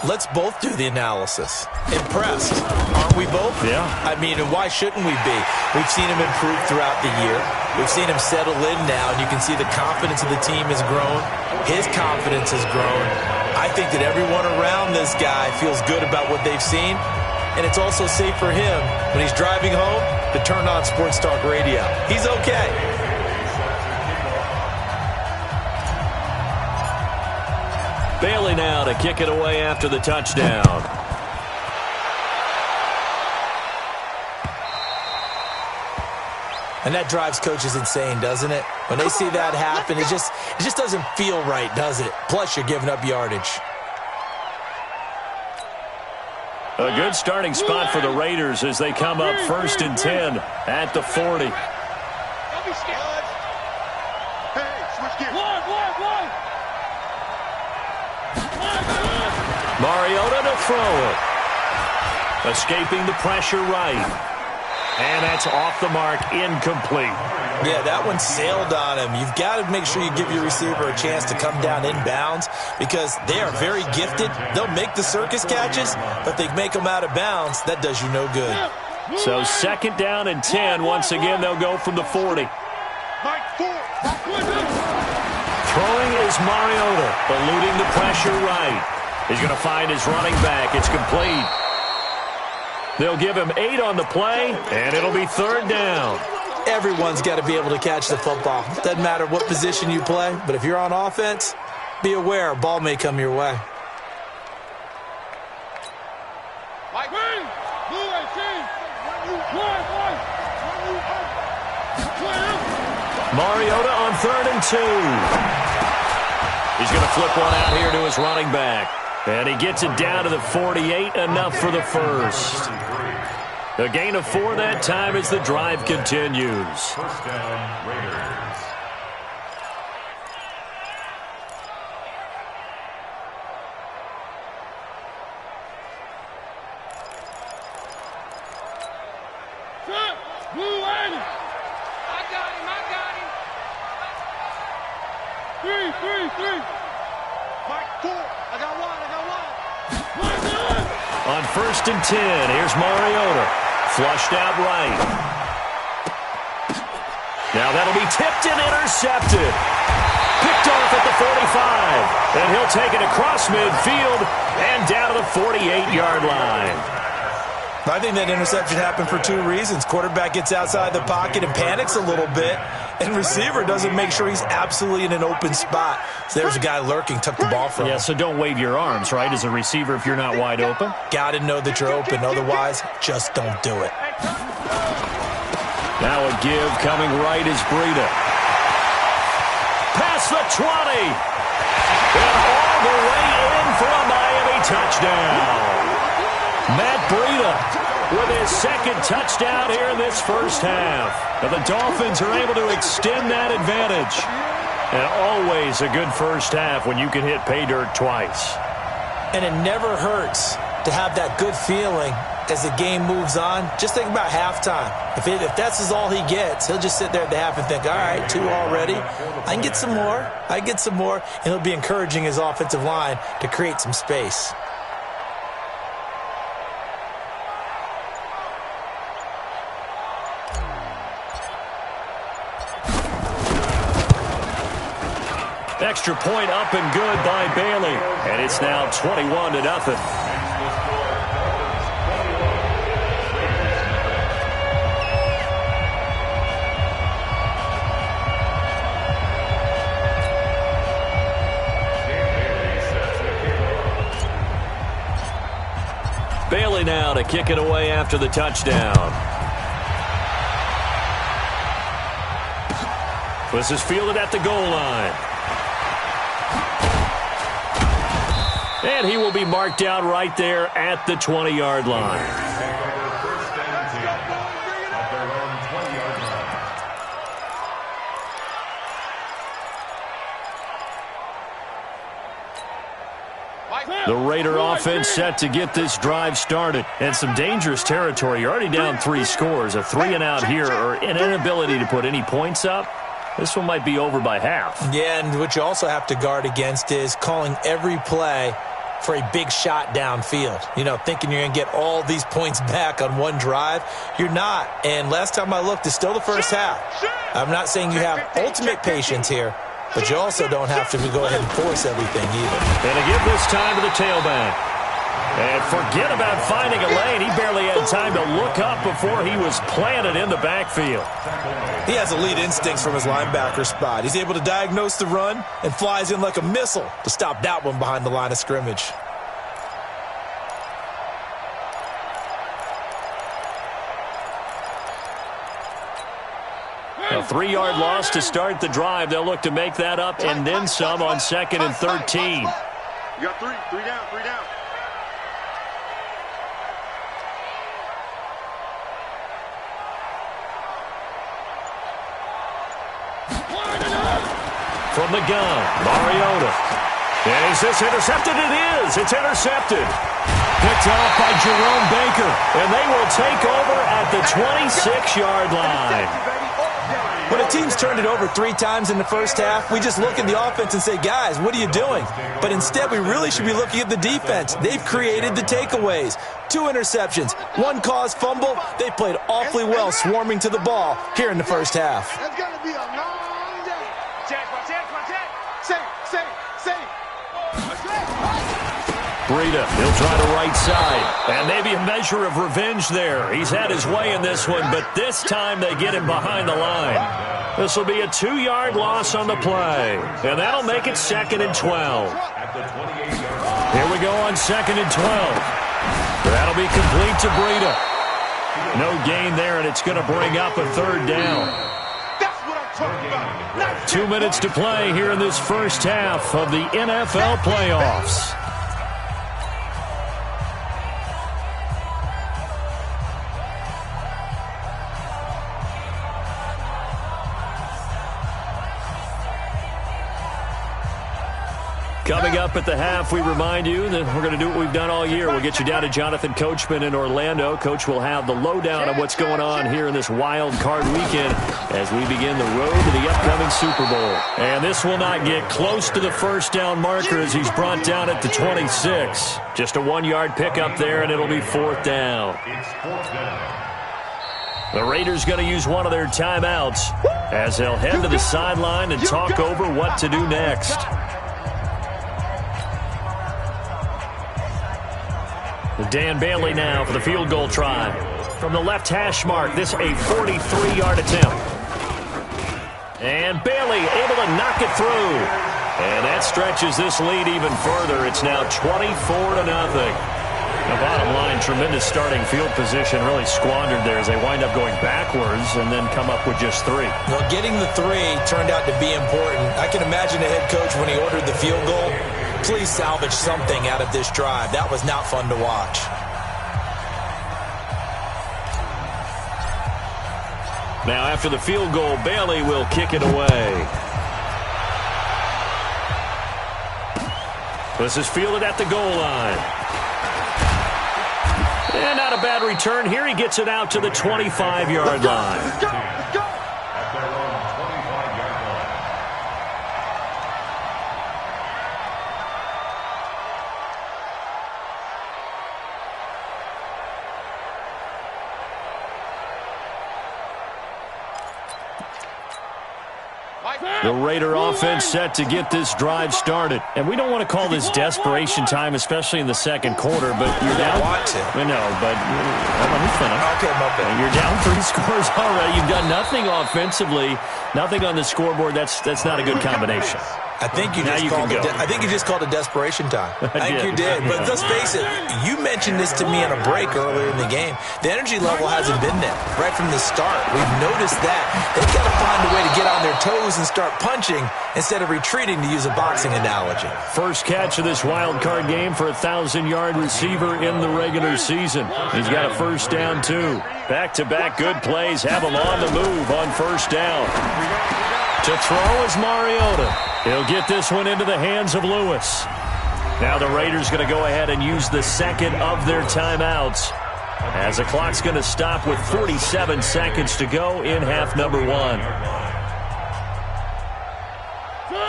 let's both do the analysis. Impressed, aren't we both? Yeah. I mean, and why shouldn't we be? We've seen him improve throughout the year. We've seen him settle in now, and you can see the confidence of the team has grown. His confidence has grown. I think that everyone around this guy feels good about what they've seen, and it's also safe for him when he's driving home to turn on Sports Talk Radio. He's okay. Bailey now to kick it away after the touchdown. And that drives coaches insane, doesn't it? When they see that happen, it just doesn't feel right, does it? Plus, you're giving up yardage. A good starting spot for the Raiders as they come up 1st and 10 at the 40. Don't be scared. Hey, switch gears. One. Mariota to throw it. Escaping the pressure right. And that's off the mark, incomplete. Yeah, that one sailed on him. You've got to make sure you give your receiver a chance to come down inbounds because they are very gifted. They'll make the circus catches, but they make them out of bounds. That does you no good. So 2nd down and 10. Once again, they'll go from the 40. Throwing is Mariota, eluding the pressure right. He's going to find his running back. It's complete. They'll give him 8 on the play, and it'll be 3rd down. Everyone's got to be able to catch the football. Doesn't matter what position you play, but if you're on offense, be aware a ball may come your way. Mariota on 3rd and 2. He's going to flip one out here to his running back. And he gets it down to the 48, enough for the first. A gain of 4 that time as the drive continues. First down, Raiders. I got him. Three. Mike, 4. I got one. On 1st and 10, here's Mariota. Flushed out right. Now that'll be tipped and intercepted. Picked off at the 45. And he'll take it across midfield and down to the 48-yard line. I think that interception happened for 2 reasons. Quarterback gets outside the pocket and panics a little bit, and receiver doesn't make sure he's absolutely in an open spot. So there's a guy lurking, took the ball from him. Yeah, so don't wave your arms, right, as a receiver if you're not wide open? Got to know that you're open. Otherwise, just don't do it. Now a give coming right is Breida. Past the 20. And all the way in for a Miami touchdown. Matt Breida with his 2nd touchdown here in this first half. And the Dolphins are able to extend that advantage. And always a good first half when you can hit pay dirt twice. And it never hurts to have that good feeling as the game moves on. Just think about halftime. If that's all he gets, he'll just sit there at the half and think, all right, 2 already. I can get some more. And he'll be encouraging his offensive line to create some space. Extra point up and good by Bailey. And it's now 21-0. Bailey now to kick it away after the touchdown. This is fielded at the goal line. And he will be marked down right there at the 20-yard line. First down team at their own 20-yard line. The Raider offense set to get this drive started. And some dangerous territory. You're already down 3 scores. A 3-and-out here or an inability to put any points up. This one might be over by half. Yeah, and what you also have to guard against is calling every play for a big shot downfield. You know, thinking you're going to get all these points back on one drive. You're not. And last time I looked, it's still the first half. I'm not saying you have ultimate patience here, but you also don't have to go ahead and force everything either. And to give this time to the tailback. And forget about finding a lane. He barely had time to look up before he was planted in the backfield. He has elite instincts from his linebacker spot. He's able to diagnose the run and flies in like a missile to stop that one behind the line of scrimmage. A 3-yard loss to start the drive. They'll look to make that up and then some on 2nd and 13. You got three down, 3 down. From the gun, Mariota. And is this intercepted? It is. It's intercepted. Picked off by Jerome Baker. And they will take over at the 26-yard line. When a team's turned it over 3 times in the first half, we just look at the offense and say, guys, what are you doing? But instead, we really should be looking at the defense. They've created the takeaways. 2 interceptions, 1 caused fumble. They played awfully well swarming to the ball here in the first half. That's going to be a long day. Check. Breida, he'll try the right side. And maybe a measure of revenge there. He's had his way in this one, but this time they get him behind the line. This will be a 2-yard loss on the play. And that'll make it 2nd and 12. Here we go on 2nd and 12. That'll be complete to Breida. No gain there, and it's going to bring up a 3rd down. That's what I'm talking about. 2 minutes to play here in this first half of the NFL playoffs. Coming up at the half, we remind you that we're going to do what we've done all year. We'll get you down to Jonathan Coachman in Orlando. Coach will have the lowdown on what's going on here in this wild card weekend as we begin the road to the upcoming Super Bowl. And this will not get close to the first down marker as he's brought down at the 26. Just a 1-yard pickup there, and it'll be 4th down. The Raiders going to use one of their timeouts as they'll head to the sideline and talk over what to do next. Dan Bailey now for the field goal try. From the left hash mark, this a 43-yard attempt. And Bailey able to knock it through. And that stretches this lead even further. It's now 24-0. The bottom line, tremendous starting field position, really squandered there as they wind up going backwards and then come up with just 3. Well, getting the 3 turned out to be important. I can imagine the head coach when he ordered the field goal. Please salvage something out of this drive. That was not fun to watch. Now, after the field goal, Bailey will kick it away. This is fielded at the goal line. And not a bad return here. He gets it out to the 25-yard line. Let's go. The Raider offense set to get this drive started. And we don't want to call this desperation time, especially in the second quarter, but you're down. Want to. I know, but let me finish. Okay, my bad. You're down 3 scores already. You've done nothing offensively, nothing on the scoreboard. That's not a good combination. I think you just called it desperation time. I think you did. But let's face it, you mentioned this to me on a break earlier in the game. The energy level hasn't been there right from the start. We've noticed that. They've got to find a way to get on their toes and start punching instead of retreating, to use a boxing analogy. First catch of this wild card game for a 1,000-yard receiver in the regular season. He's got a first down, too. Back-to-back good plays have him on the move on first down. To throw is Mariota. He'll get this one into the hands of Lewis. Now the Raiders going to go ahead and use the second of their timeouts as the clock's going to stop with 47 seconds to go in half number 1.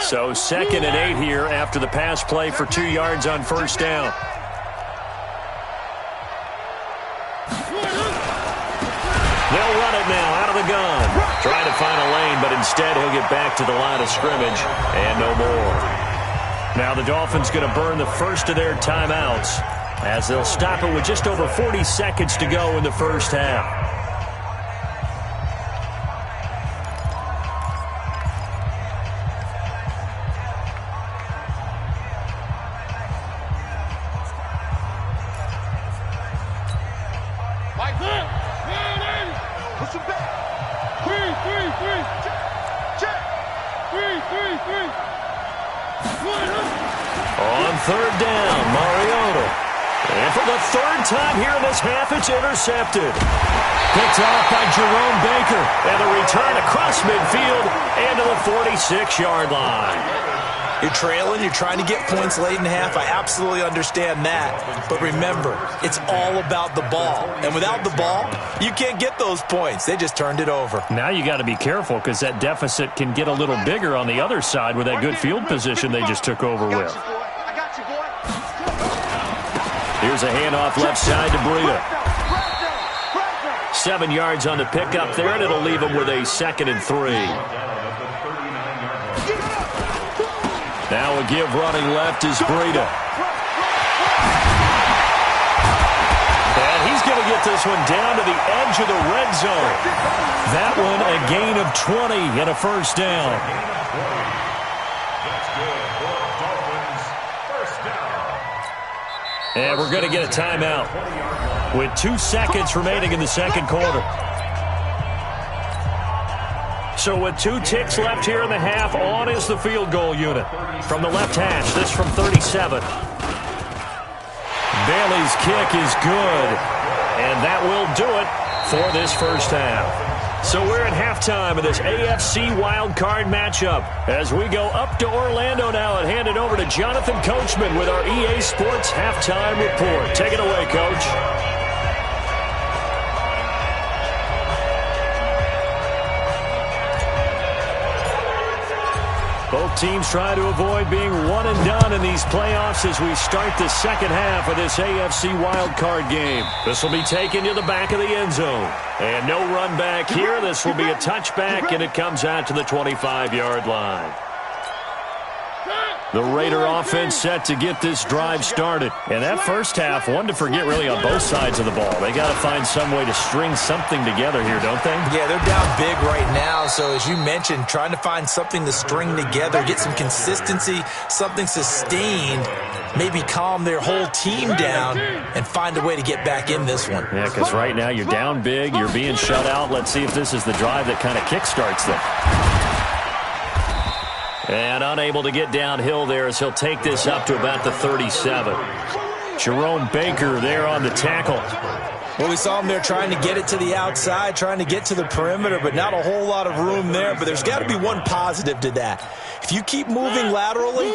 So 2nd and 8 here after the pass play for 2 yards on first down. They'll run it now out of the gun. Trying to find a lane, but instead he'll get back to the line of scrimmage and no more. Now the Dolphins going to burn the first of their timeouts as they'll stop it with just over 40 seconds to go in the first half. On third down, Mariota. And for the third time here in this half, it's intercepted. Picked off by Jerome Baker. And the return across midfield and to the 46-yard line. You're trailing, you're trying to get points late in half. I absolutely understand that. But remember, it's all about the ball. And without the ball, you can't get those points. They just turned it over. Now you got to be careful because that deficit can get a little bigger on the other side with that good field position they just took over with. Here's a handoff left side to Breida. 7 yards on the pickup there, and it'll leave him with a 2nd and 3. Now a give running left is Breida. And he's going to get this one down to the edge of the red zone. That one a gain of 20 and a first down. And we're going to get a timeout with 2 seconds remaining in the second quarter. So with 2 ticks left here in the half, on is the field goal unit. From the left hash, this from 37. Bailey's kick is good. And that will do it for this first half. So we're at halftime of this AFC wildcard matchup as we go up to Orlando now and hand it over to Jonathan Coachman with our EA Sports Halftime Report. Take it away, Coach. Both teams try to avoid being one and done in these playoffs as we start the second half of this AFC wildcard game. This will be taken to the back of the end zone. And no run back here. This will be a touchback, and it comes out to the 25-yard line. The Raider offense set to get this drive started. And that first half, one to forget really on both sides of the ball. They got to find some way to string something together here, don't they? Yeah, they're down big right now. So as you mentioned, trying to find something to string together, get some consistency, something sustained, maybe calm their whole team down and find a way to get back in this one. Yeah, because right now you're down big, you're being shut out. Let's see if this is the drive that kind of kickstarts them. And unable to get downhill there as he'll take this up to about the 37. Jerome Baker there on the tackle. Well, we saw him there trying to get it to the outside, trying to get to the perimeter, but not a whole lot of room there. But there's got to be one positive to that. If you keep moving laterally,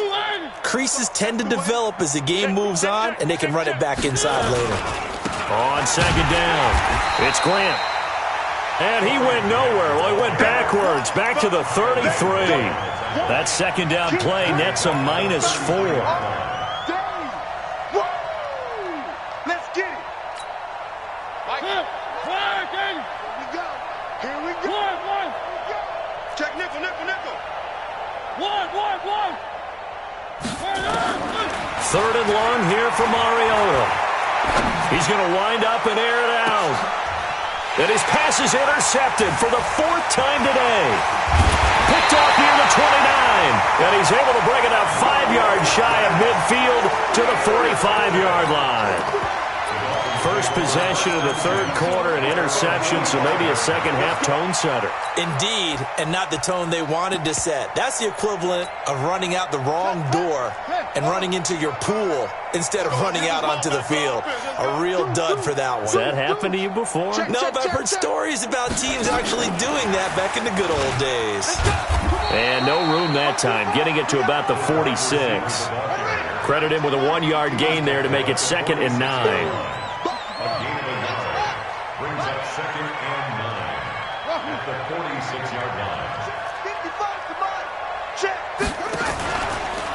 creases tend to develop as the game moves on, and they can run it back inside later. On second down, it's Grant. And he went nowhere. Well, he went backwards, back to the 33. That second down play nets a -4. Let's get it. Here we go. Check nickel. Third and long here for Mariota. He's going to wind up and air it out. And his pass is intercepted for the 4th time today. Picked off near the 29. And he's able to bring it up 5 yards shy of midfield to the 45-yard line. First possession of the third quarter, an interception, so maybe a second-half tone setter. Indeed, and not the tone they wanted to set. That's the equivalent of running out the wrong door and running into your pool instead of running out onto the field. A real dud for that one. Has that happened to you before? No, but I've heard stories about teams actually doing that back in the good old days. And no room that time, getting it to about the 46. Credit him with a 1-yard gain there to make it 2nd and 9. Brings up 2nd and 9 at the 46-yard line.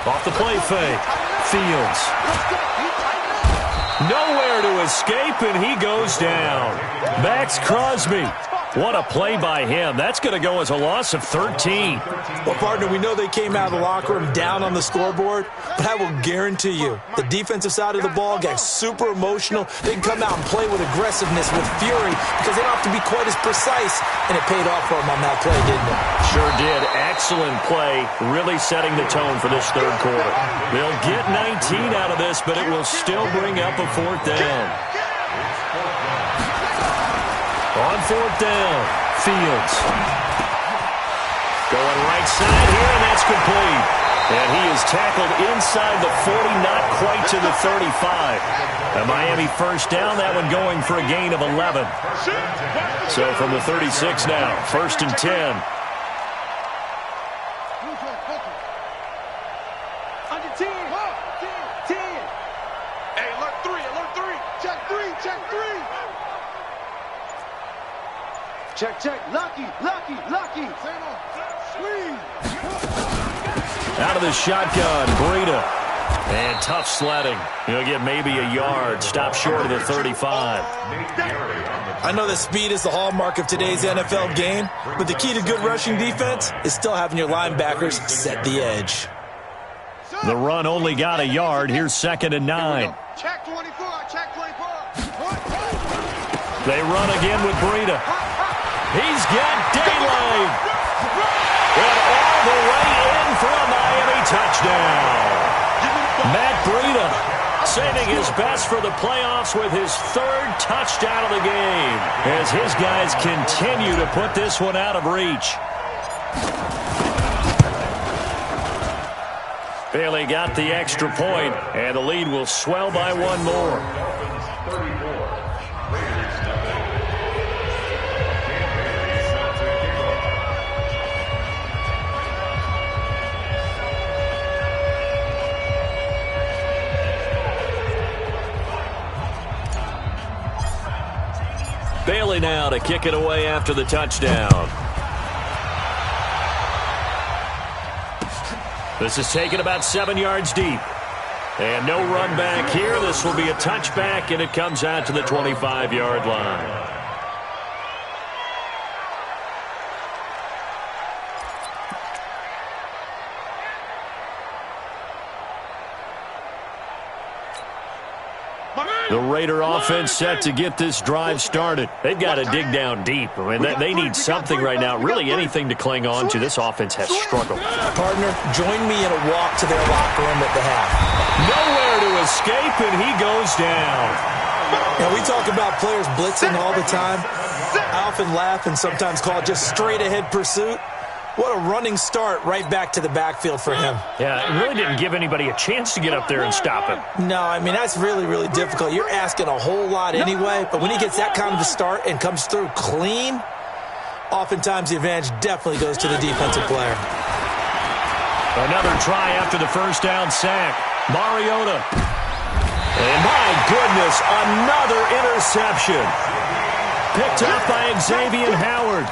Off the play fake. Fields. Nowhere to escape, and he goes down. Max Crosby. What a play by him. That's going to go as a loss of 13. Well, partner, we know they came out of the locker room down on the scoreboard, but I will guarantee you the defensive side of the ball got super emotional. They can come out and play with aggressiveness, with fury, because they don't have to be quite as precise, and it paid off for them on that play, didn't it? Sure did. Excellent play, really setting the tone for this third quarter. They'll get 19 out of this, but it will still bring up a fourth down. On fourth down, Fields. Going right side here, and that's complete. And he is tackled inside the 40, not quite to the 35. A Miami first down, that one going for a gain of 11. So from the 36 now, 1st and 10. Under 10. 10. Hey, alert 3. Check 3. Check. Lucky. Squeeze. Out of the shotgun, Breida. And tough sledding. He'll get maybe a yard. Stop short of the 35. I know that speed is the hallmark of today's NFL game, but the key to good rushing defense is still having your linebackers set the edge. The run only got a yard. Here's 2nd and 9. Check 24. They run again with Breida. He's got daylight. And all the way in for a Miami touchdown. Matt Breida saving his best for the playoffs with his 3rd touchdown of the game as his guys continue to put this one out of reach. Bailey got the extra point, and the lead will swell by one more. Bailey now to kick it away after the touchdown. This is taken about 7 yards deep. And no run back here. This will be a touchback, and it comes out to the 25-yard line. The Raider offense set to get this drive started. They've got to dig down deep. I mean, they need something right now, really anything to cling on to. This offense has struggled. Partner, join me in a walk to their locker room at the half. Nowhere to escape, and he goes down. Now, we talk about players blitzing all the time. I often laugh and sometimes call it just straight-ahead pursuit. What a running start right back to the backfield for him. Yeah, it really didn't give anybody a chance to get up there and stop him. No, I mean, that's really, really difficult. You're asking a whole lot anyway, but when he gets that kind of a start and comes through clean, oftentimes the advantage definitely goes to the defensive player. Another try after the first down sack. Mariota. And my goodness, another interception. Picked up by Xavier Howard.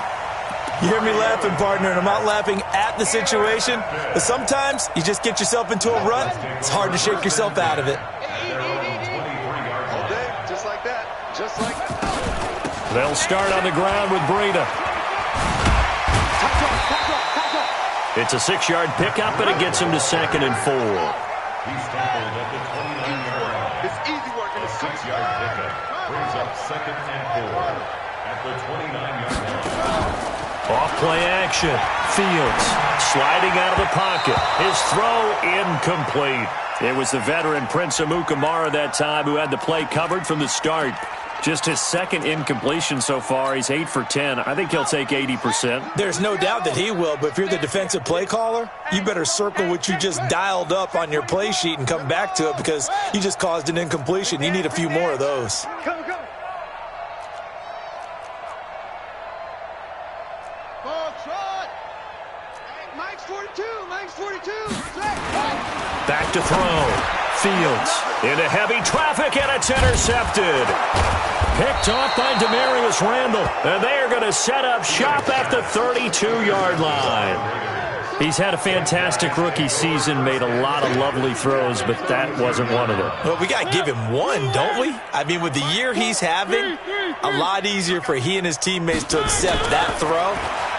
You hear me laughing, partner, and I'm not laughing at the situation, but sometimes you just get yourself into a rut. It's hard to shake yourself out of it. Just like that. They'll start on the ground with Breida. It's a 6-yard pickup, and it gets him to 2nd and 4. He's tackled at the 29-yard line. It's easy work. A 6-yard pickup brings up 2nd and 4 at the 29-yard line. Off play action. Fields sliding out of the pocket. His throw incomplete. It was the veteran Prince Amukamara that time who had the play covered from the start. Just his 2nd incompletion so far. He's 8 for 10. I think he'll take 80%. There's no doubt that he will, but if you're the defensive play caller, you better circle what you just dialed up on your play sheet and come back to it because you just caused an incompletion. You need a few more of those. Come. Mike's 42. Back to throw. Fields into heavy traffic, and it's intercepted. Picked off by Demarius Randall. And they are going to set up shop at the 32-yard line. He's had a fantastic rookie season, made a lot of lovely throws, but that wasn't one of them. Well, we got to give him one, don't we? I mean, with the year he's having, a lot easier for he and his teammates to accept that throw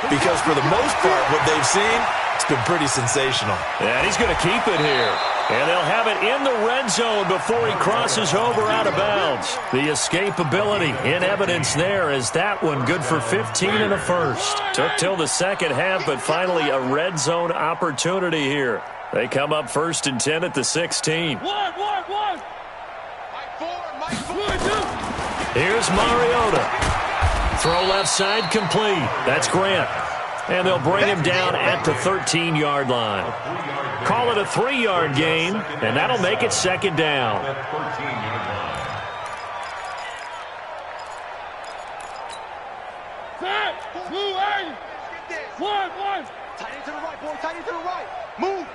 because for the most part, what they've seen, it's been pretty sensational. And he's going to keep it here. And they'll have it in the red zone before he crosses over out of bounds. The escapability in evidence there as that one good for 15 and a first. Took till the second half, but finally a red zone opportunity here. They come up 1st and 10 at the 16. Here's Mariota. Throw left side complete. That's Grant. And they'll bring him down at the 13-yard line. Call it a 3-yard gain, and that'll make it 2nd down. Tight end to the right, boy. Tight end to the right. Move.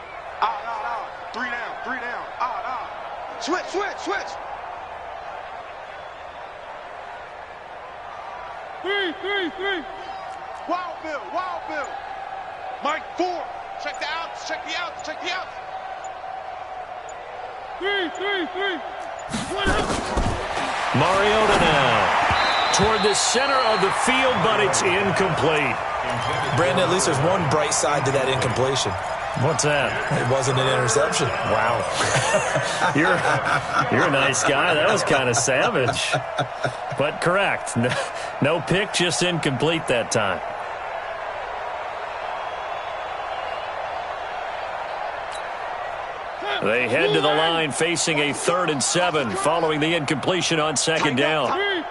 Out. 3 down. Out. Switch. Three. Wild Bill. Mike 4. Check the outs. 3. Mariota now toward the center of the field, but it's incomplete. Brandon, at least there's one bright side to that incompletion. What's that? It wasn't an interception. Wow. You're a nice guy. That was kind of savage. But correct. No pick, just incomplete that time. They head to the line facing a 3rd and 7 following the incompletion on 2nd down. Three.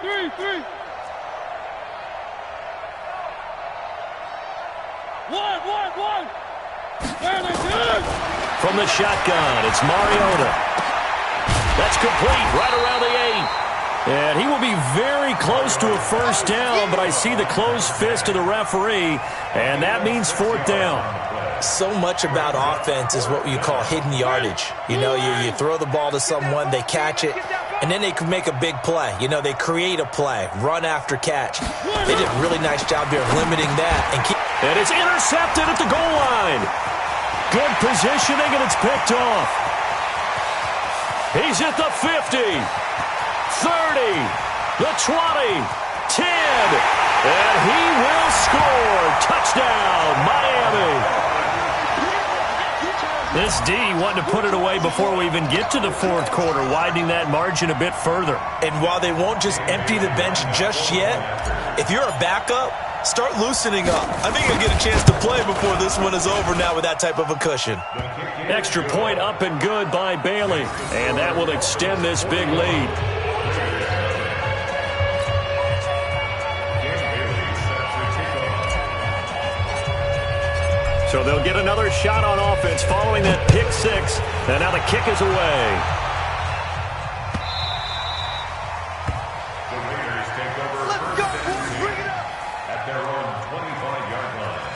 One. From the shotgun, it's Mariota. That's complete right around the 8. And he will be very close to a 1st down, but I see the closed fist of the referee, and that means 4th down. So much about offense is what you call hidden yardage. You know, you throw the ball to someone, they catch it, and then they can make a big play. You know, they create a play, run after catch. They did a really nice job here of limiting that. And it's intercepted at the goal line. Good positioning, and it's picked off. He's at the 50, 30, the 20, 10, and he will score. Touchdown, Miami. This D wanting to put it away before we even get to the 4th quarter, widening that margin a bit further. And while they won't just empty the bench just yet, if you're a backup, start loosening up. I think you'll get a chance to play before this one is over now with that type of a cushion. Extra point up and good by Bailey, and that will extend this big lead. So they'll get another shot on offense following that pick 6. And now the kick is away. The Raiders take over. Let's go, boys. Bring it up. At their own 25-yard line.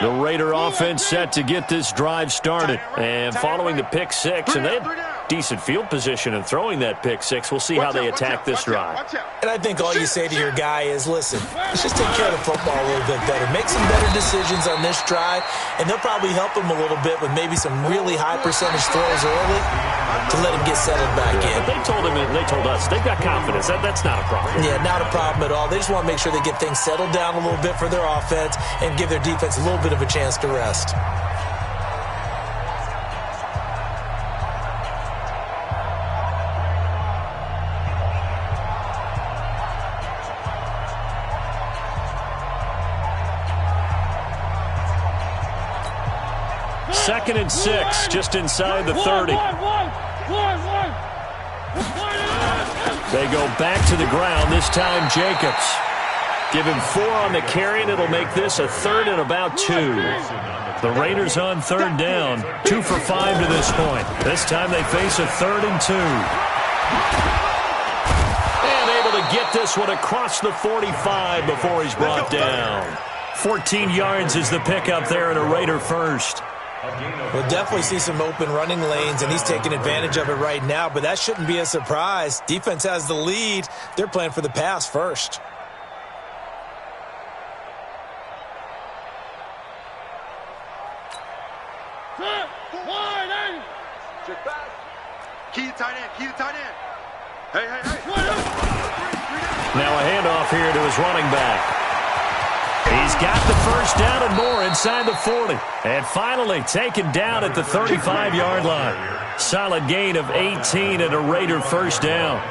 The Raider offense set to get this drive started. And following the pick 6, and they had decent field position in throwing that pick 6. We'll see how they attack this drive. And I think all you say to your guy is, listen, let's just take care of the football a little bit better. Make some better decisions on this drive, and they'll probably help him a little bit with maybe some really high percentage throws early to let him get settled back in. But they told him, and they told us, they've got confidence. That's not a problem. Yeah, not a problem at all. They just want to make sure they get things settled down a little bit for their offense and give their defense a little bit of a chance to rest. Second and 6, just inside the 30. They go back to the ground, this time Jacobs. Give him 4 on the carry, and it'll make this a 3rd and about 2. The Raiders on 3rd down, 2 for 5 to this point. This time they face a 3rd and 2. And able to get this one across the 45 before he's brought down. 14 yards is the pickup there, and a Raider first. We'll definitely see some open running lanes, and he's taking advantage of it right now, but that shouldn't be a surprise. Defense has the lead. They're playing for the pass first. Check back. Key to tight end. Key to tight end. Hey, hey, hey. Now a handoff here to his running back. He's got the first down and more inside the 40. And finally taken down at the 35-yard line. Solid gain of 18 and a Raider first down.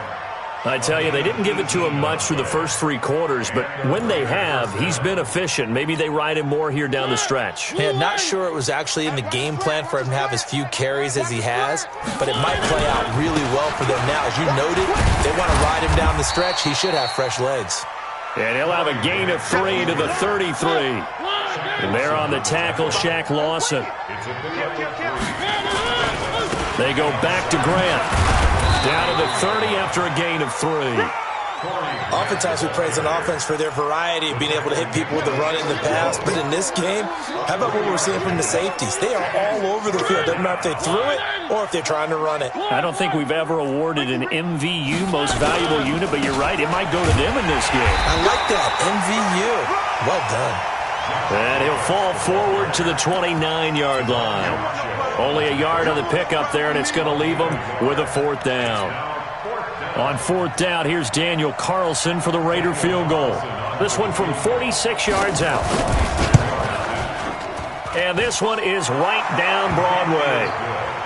I tell you, they didn't give it to him much through the first 3 quarters, but when they have, he's been efficient. Maybe they ride him more here down the stretch. Yeah, not sure it was actually in the game plan for him to have as few carries as he has, but it might play out really well for them now. As you noted, they want to ride him down the stretch. He should have fresh legs. And he'll have a gain of 3 to the 33. And there on the tackle, Shaq Lawson. They go back to Grant. Down to the 30 after a gain of 3. Oftentimes we praise an offense for their variety of being able to hit people with the run in the pass, but in this game, how about what we're seeing from the safeties? They are all over the field. Doesn't matter if they threw it or if they're trying to run it. I don't think we've ever awarded an MVU, most valuable unit, but you're right, it might go to them in this game. I like that, MVU. Well done. And he'll fall forward to the 29-yard line. Only a yard on the pickup there, and it's going to leave him with a 4th down. On 4th down, here's Daniel Carlson for the Raider field goal. This one from 46 yards out. And this one is right down Broadway.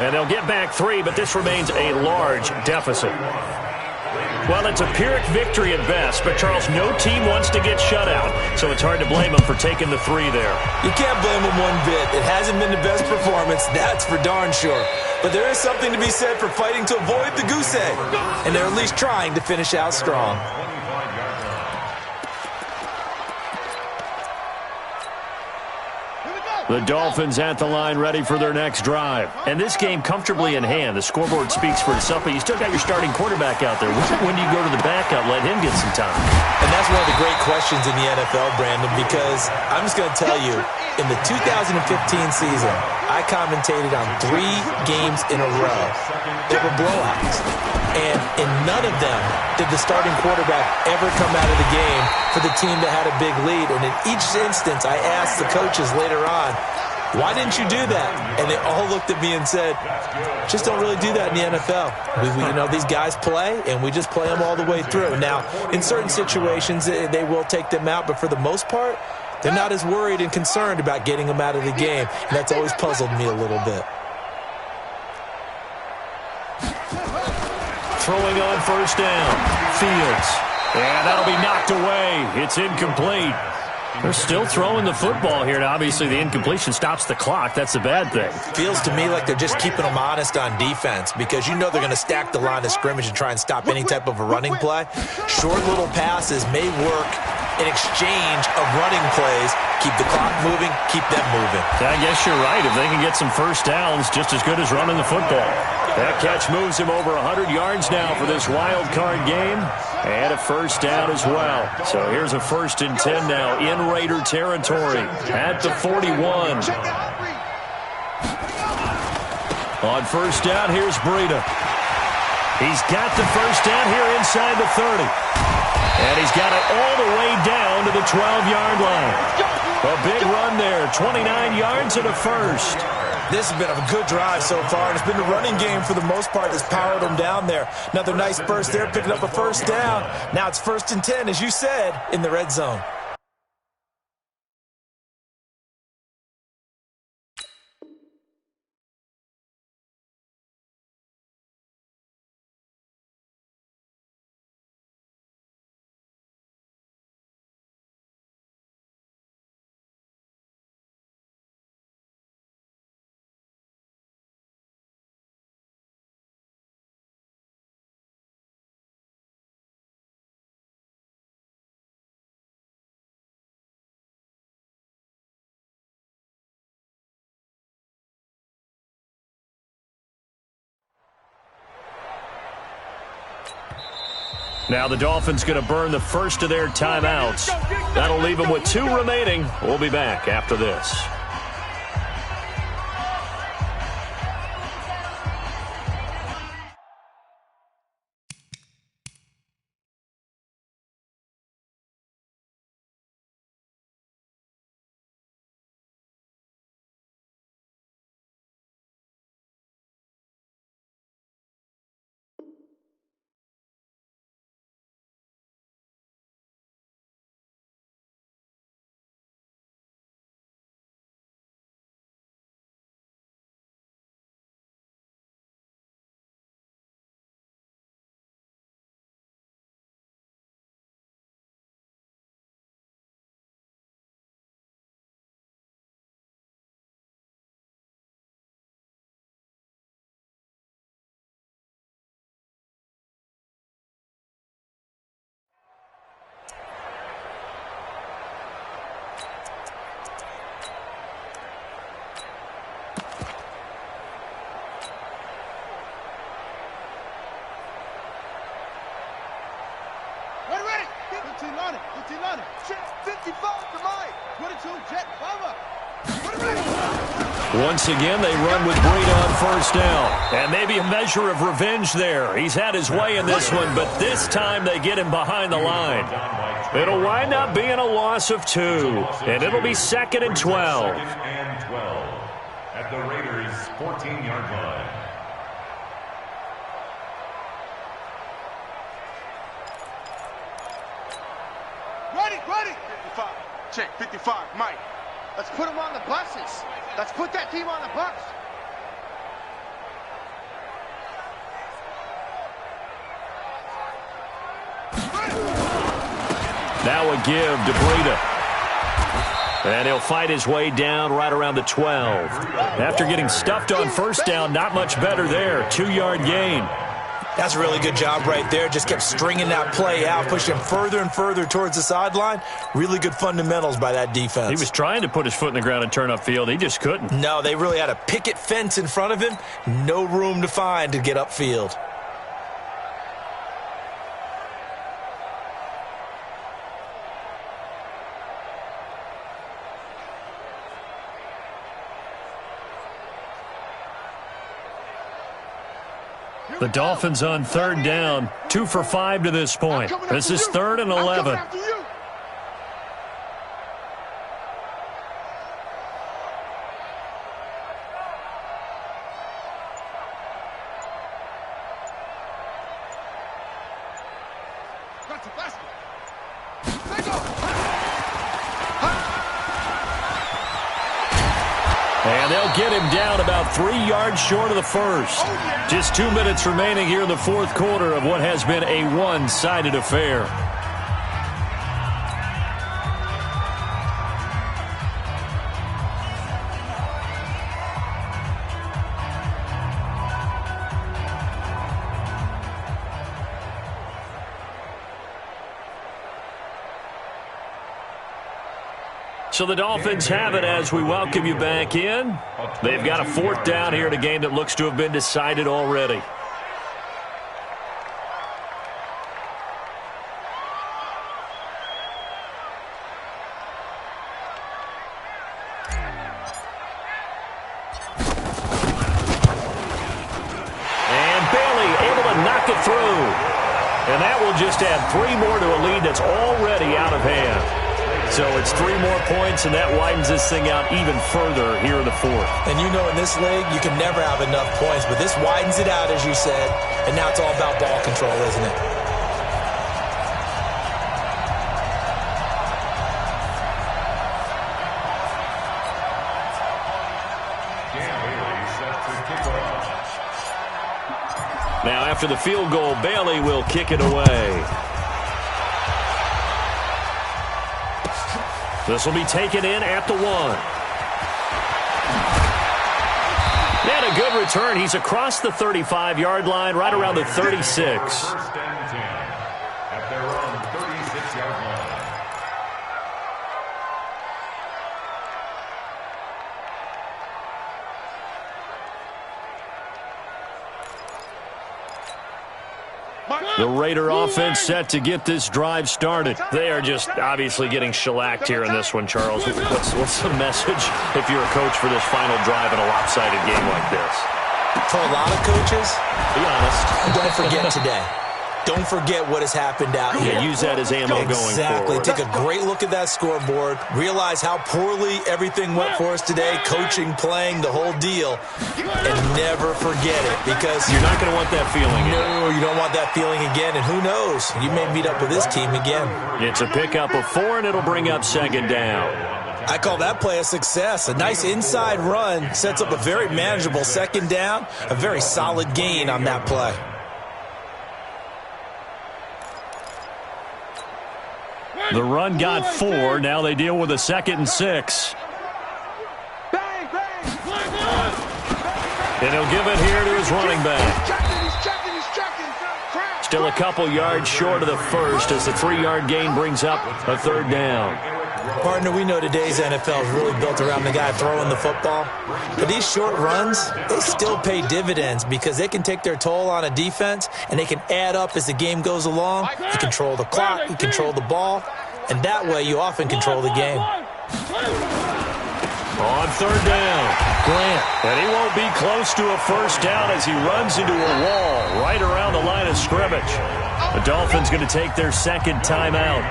And they'll get back 3, but this remains a large deficit. Well, it's a Pyrrhic victory at best, but, Charles, no team wants to get shut out, so it's hard to blame them for taking the 3 there. You can't blame them one bit. It hasn't been the best performance, that's for darn sure. But there is something to be said for fighting to avoid the goose egg, and they're at least trying to finish out strong. The Dolphins at the line ready for their next drive. And this game comfortably in hand. The scoreboard speaks for itself, but you still got your starting quarterback out there. When do you go to the backup, let him get some time? And that's one of the great questions in the NFL, Brandon, because I'm just going to tell you, in the 2015 season, I commentated on 3 games in a row. They were blowouts. And in none of them did the starting quarterback ever come out of the game for the team that had a big lead. And in each instance, I asked the coaches later on, why didn't you do that? And they all looked at me and said, just don't really do that in the NFL. You know, these guys play, and we just play them all the way through. Now, in certain situations, they will take them out, but for the most part, they're not as worried and concerned about getting them out of the game. And that's always puzzled me a little bit. Throwing on 1st down. Fields. And that'll be knocked away. It's incomplete. They're still throwing the football here, and obviously the incompletion stops the clock. That's the bad thing. Feels to me like they're just keeping them honest on defense because you know they're going to stack the line of scrimmage and try and stop any type of a running play. Short little passes may work in exchange of running plays. Keep the clock moving, keep them moving. I guess you're right. If they can get some first downs, just as good as running the football. That catch moves him over 100 yards now for this wild card game. And a first down as well. So here's a 1st and 10 now in Raider territory at the 41. On 1st down, here's Breida. He's got the first down here inside the 30. And he's got it all the way down to the 12-yard line. A big run there, 29 yards and a first. This has been a good drive so far, and it's been the running game for the most part that's powered them down there. Another nice burst there, picking up a first down. Now it's 1st and 10, as you said, in the red zone. Now the Dolphins going to burn the first of their timeouts. That'll leave them with 2 remaining. We'll be back after this. running. 15 running. 55 to Mike. 22 jet. Power. Once again, they run with Breida on first down. And maybe a measure of revenge there. He's had his way in this one, but this time they get him behind the line. It'll wind up being a loss of 2, and it'll be 2nd and 12. 2nd and 12 at the Raiders' 14-yard line. Ready. 55. Check. 55. Mike. Let's put him on the buses. Let's put that team on the bus. Now a give to Breida. And he'll fight his way down right around the 12. After getting stuffed on first down, not much better there. 2-yard gain. That's a really good job right there. Just kept stringing that play out, pushing him further and further towards the sideline. Really good fundamentals by that defense. He was trying to put his foot in the ground and turn upfield. He just couldn't. No, they really had a picket fence in front of him. No room to find to get upfield. The Dolphins on 3rd down, 2 for 5 to this point. This is 3rd and 11. And they'll get him down about 3 yards short of the first. Just 2 minutes remaining here in the 4th quarter of what has been a one-sided affair. So the Dolphins have it as we welcome you back in. They've got a 4th down here in a game that looks to have been decided already. And Bailey able to knock it through. And that will just add 3 more to a lead that's already out of hand. So it's 3 more points, and that widens this thing out even further here in the 4th. And you know in this league, you can never have enough points, but this widens it out, as you said, and now it's all about ball control, isn't it? Now after the field goal, Bailey will kick it away. This will be taken in at the 1. And a good return. He's across the 35-yard line, right around the 36. 1st and 10 at their own 36-yard line. The Raider offense set to get this drive started. They are just obviously getting shellacked here in this one, Charles. What's the message if you're a coach for this final drive in a lopsided game like this? For a lot of coaches, be honest, don't forget today. Don't forget what has happened out here. Use that as ammo going forward. Exactly. Take a great look at that scoreboard. Realize how poorly everything went for us today. Coaching, playing, the whole deal. And never forget it, because you're not going to want that feeling again. No, you don't want that feeling again. And who knows? You may meet up with this team again. It's a pickup of 4, and it'll bring up 2nd down. I call that play a success. A nice inside run sets up a very manageable 2nd down. A very solid gain on that play. The run got 4. Now they deal with a 2nd and 6. Bang, bang. And he'll give it here to his running back. He's checking. Still a couple yards short of the first as the 3-yard gain brings up a 3rd down. Partner, we know today's NFL is really built around the guy throwing the football. But these short runs, they still pay dividends because they can take their toll on a defense, and they can add up as the game goes along. You control the clock, you control the ball. and that way you often control the game. On third down, Grant. And he won't be close to a first down as he runs into a wall right around the line of scrimmage. The Dolphins going to take their second timeout.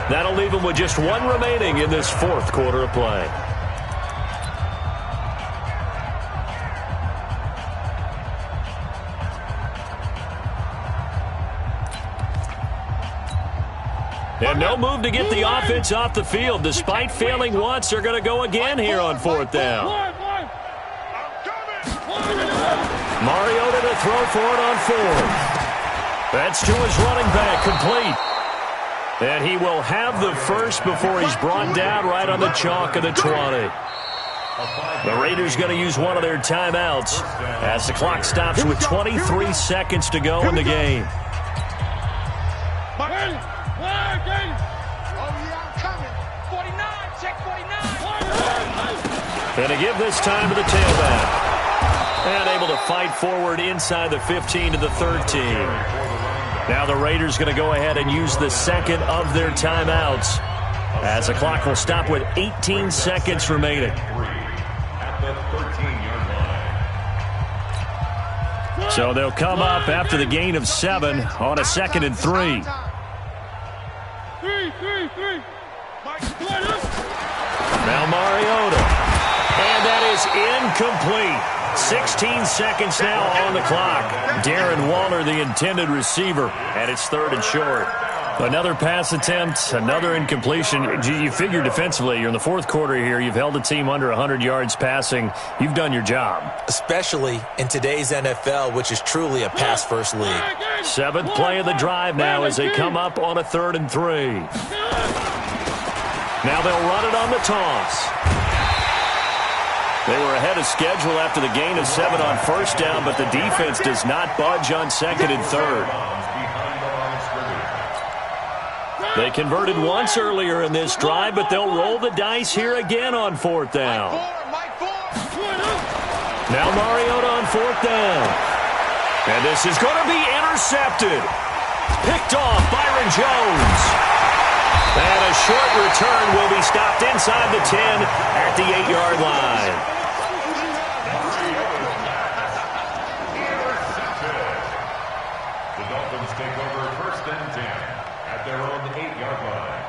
That'll leave them with just one remaining in this fourth quarter of play. And no move to get the offense off the field. Despite failing once, they're going to go again here on fourth down. Mariota to throw for it on fourth. That's to his running back, complete. And he will have the first before he's brought down right on the chalk of the 20. The Raiders going to use one of their timeouts as the clock stops with 23 seconds to go in the game. And to give this time to the tailback. And able to fight forward inside the 15 to the 13. Now the Raiders going to go ahead and use the second of their timeouts as the clock will stop with 18 seconds remaining. So they'll come up after the gain of 7 on a 2nd and 3. Now Mariota. And that is incomplete. 16 seconds now on the clock. Darren Waller, the intended receiver, and it's 3rd and short. Another pass attempt, another incompletion. You figure defensively, you're in the fourth quarter here. You've held a team under 100 yards passing. You've done your job. Especially in today's NFL, which is truly a pass-first league. 7th play of the drive now as they come up on a 3rd and 3. Now they'll run it on the toss. They were ahead of schedule after the gain of 7 on first down, but the defense does not budge on 2nd and 3rd. They converted once earlier in this drive, but they'll roll the dice here again on 4th down. Now Mariota on 4th down. And this is going to be intercepted. Picked off Byron Jones. And a short return will be stopped inside the 10 at the 8-yard line. The Dolphins take over 1st and 10 at their own 8-yard line.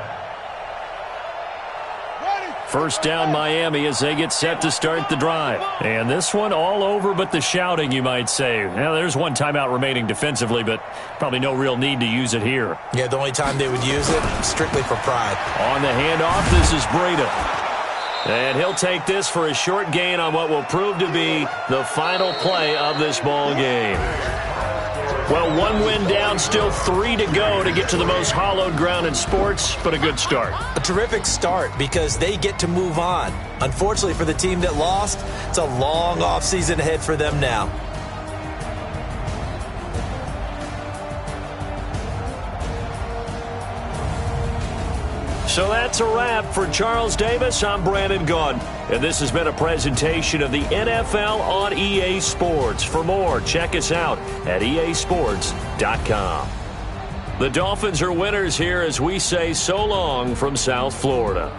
First down Miami as they get set to start the drive. And this one all over but the shouting, you might say. Now, there's one timeout remaining defensively, but probably no real need to use it here. Yeah, the only time they would use it, strictly for pride. On the handoff, this is Breida. And he'll take this for a short gain on what will prove to be the final play of this ball game. Well, 1 win down, still 3 to go to get to the most hallowed ground in sports, but a good start. A terrific start because they get to move on. Unfortunately for the team that lost, it's a long offseason ahead for them now. So that's a wrap for Charles Davis. I'm Brandon Gaudin, and this has been a presentation of the NFL on EA Sports. For more, check us out at easports.com. The Dolphins are winners here as we say so long from South Florida.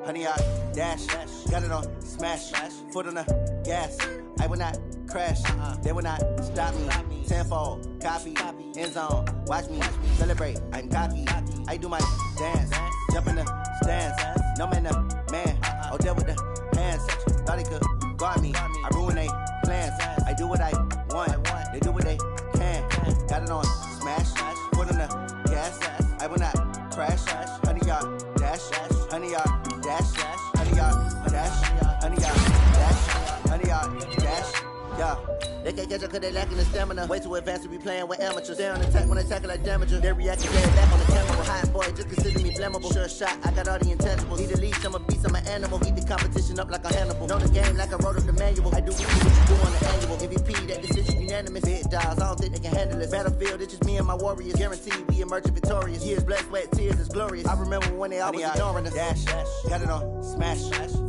Honey, I dash, got it on, smash, foot on the gas. I will not crash. They will not stop me. Tenfold, copy, end zone. Watch me celebrate. I'm cocky. I do my dance. Jump in the stands. No man, man. Oh, there with the hands. Thought he could guard me. I ruin they plans. I do what I want. They do what they can. Got it on smash. Put on the gas. I will not crash. 100-yard dash. 100-yard dash. 100-yard dash. 100-yard dash. 100-yard dash. Yeah. They can't catch up cause they lacking the stamina. Way too advanced to be playing with amateurs. They on attack when they tackle like damager. They reacting dead back on the camera. Hot boy, just consider me flammable. Sure shot, I got all the intangibles. Need a leash, I'm a beast, I'm an animal. Eat the competition up like a Hannibal. Know the game like I wrote up the manual. I do what you do on the annual. MVP, that decision unanimous. Big dogs, I don't think they can handle it. Battlefield, it's just me and my warriors. Guaranteed we emerging victorious. Years, blood, sweat, tears, it's glorious. I remember when they always ignoring us. Dash, got it on smash.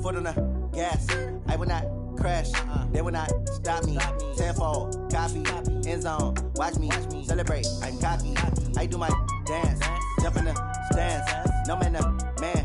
Foot on the gas. I will not crash. They will not stop me. Tenfold, copy, end zone. Watch me celebrate. I'm cocky. I do my dance. Jump in the stands. No man, man.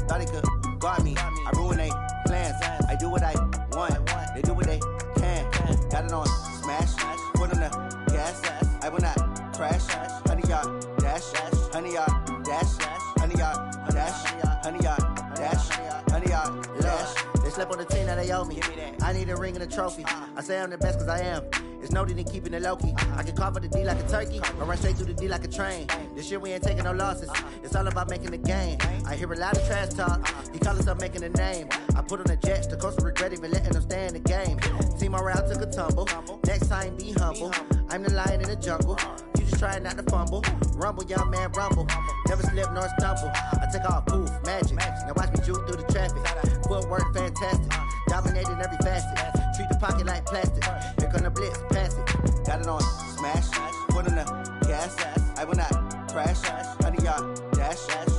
Thought he could guard me. I ruin they plans. I do what I want. They do what they can. Got it on smash. Put on the gas. I will not crash. 100-yard dash. 100-yard dash. 100-yard dash. 100-yard dash. 100-yard dash. They slept on the team that they owe me. I need a ring and a trophy. I say I'm the best cause I am. It's noted in keeping it low-key. I can carve up the D like a turkey, or run straight through the D like a train. This year we ain't taking no losses. It's all about making the game. I hear a lot of trash talk. He call himself making a name. I put on the Jets, the coach regret even letting them stay in the game. Team morale took a tumble. Next time be humble. I'm the lion in the jungle. You just trying not to fumble. Rumble, young man, rumble. Never slip nor stumble. I take off, poof, magic. Now watch me juke through the traffic. Footwork fantastic. Dominating every facet. Treat the pocket like plastic. Here come the blitz, pass it. Got it on smash. Put on the gas. I will not crash. 100-yard dash.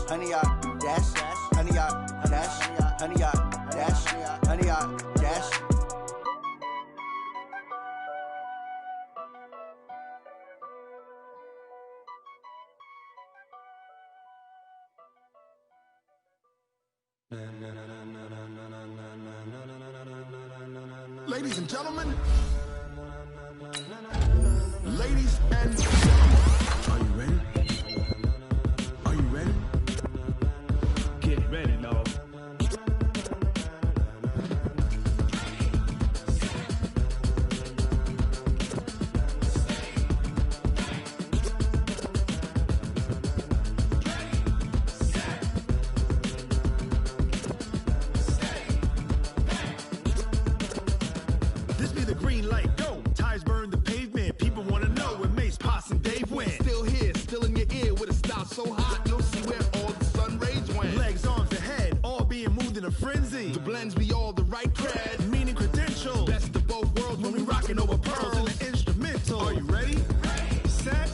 100-yard dash. 100-yard dash. 100-yard dash. 100-yard dash. Ladies and gentlemen, ladies and gentlemen, are you ready? Are you ready? Get ready, dog. This be the green light, go. Tires burn the pavement. People want to know where Mace, Poss, and Dave went. Still here, still in your ear with a style so hot, you'll see where all the sun rays went. Legs, arms, and head, all being moved in a frenzy. The blends be all the right cred, meaning credentials. Best of both worlds when we rockin' over pearls in the instrumental. Are you ready? Set,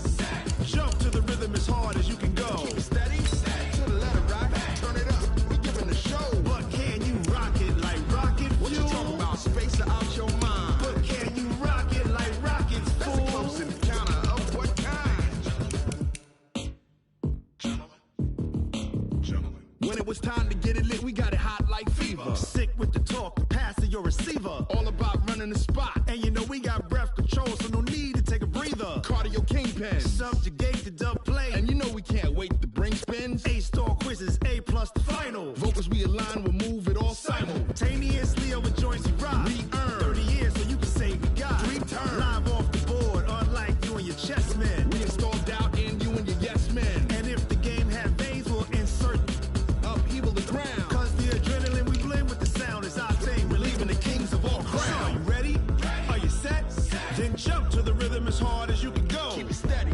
jump to the rhythm as hard as you can go. Keep it steady, to the letter rock, turn it up, we giving the show. But can you rock it like rocket fuel? What you talking about, space out your mind? But can you rock it like rockets, fool? That's a close encounter of what kind? Gentlemen. When it was time to get it lit, we got it hot like fever. Sick with the talk, the pass to your receiver. All about running the spot. And you know we got breath control, so no need to take a breather. Cardio kingpin, subjugate the dub play. And you know we can't wait to bring spins. A-star quizzes, A+ the final. Vocals we align, we'll move it all simultaneously over joints you rock. We earn 30 years, so you can say we got 3 turns. Live off the board, unlike you and your chess men. We install doubt in you and your yes men. And if the game had veins, we'll insert upheaval the ground. Cause the adrenaline we blend with the sound is our thing. We're leaving the kings of all crowns. So are you ready? Are you set? Then jump to the rhythm as hard as you can go. Keep it steady,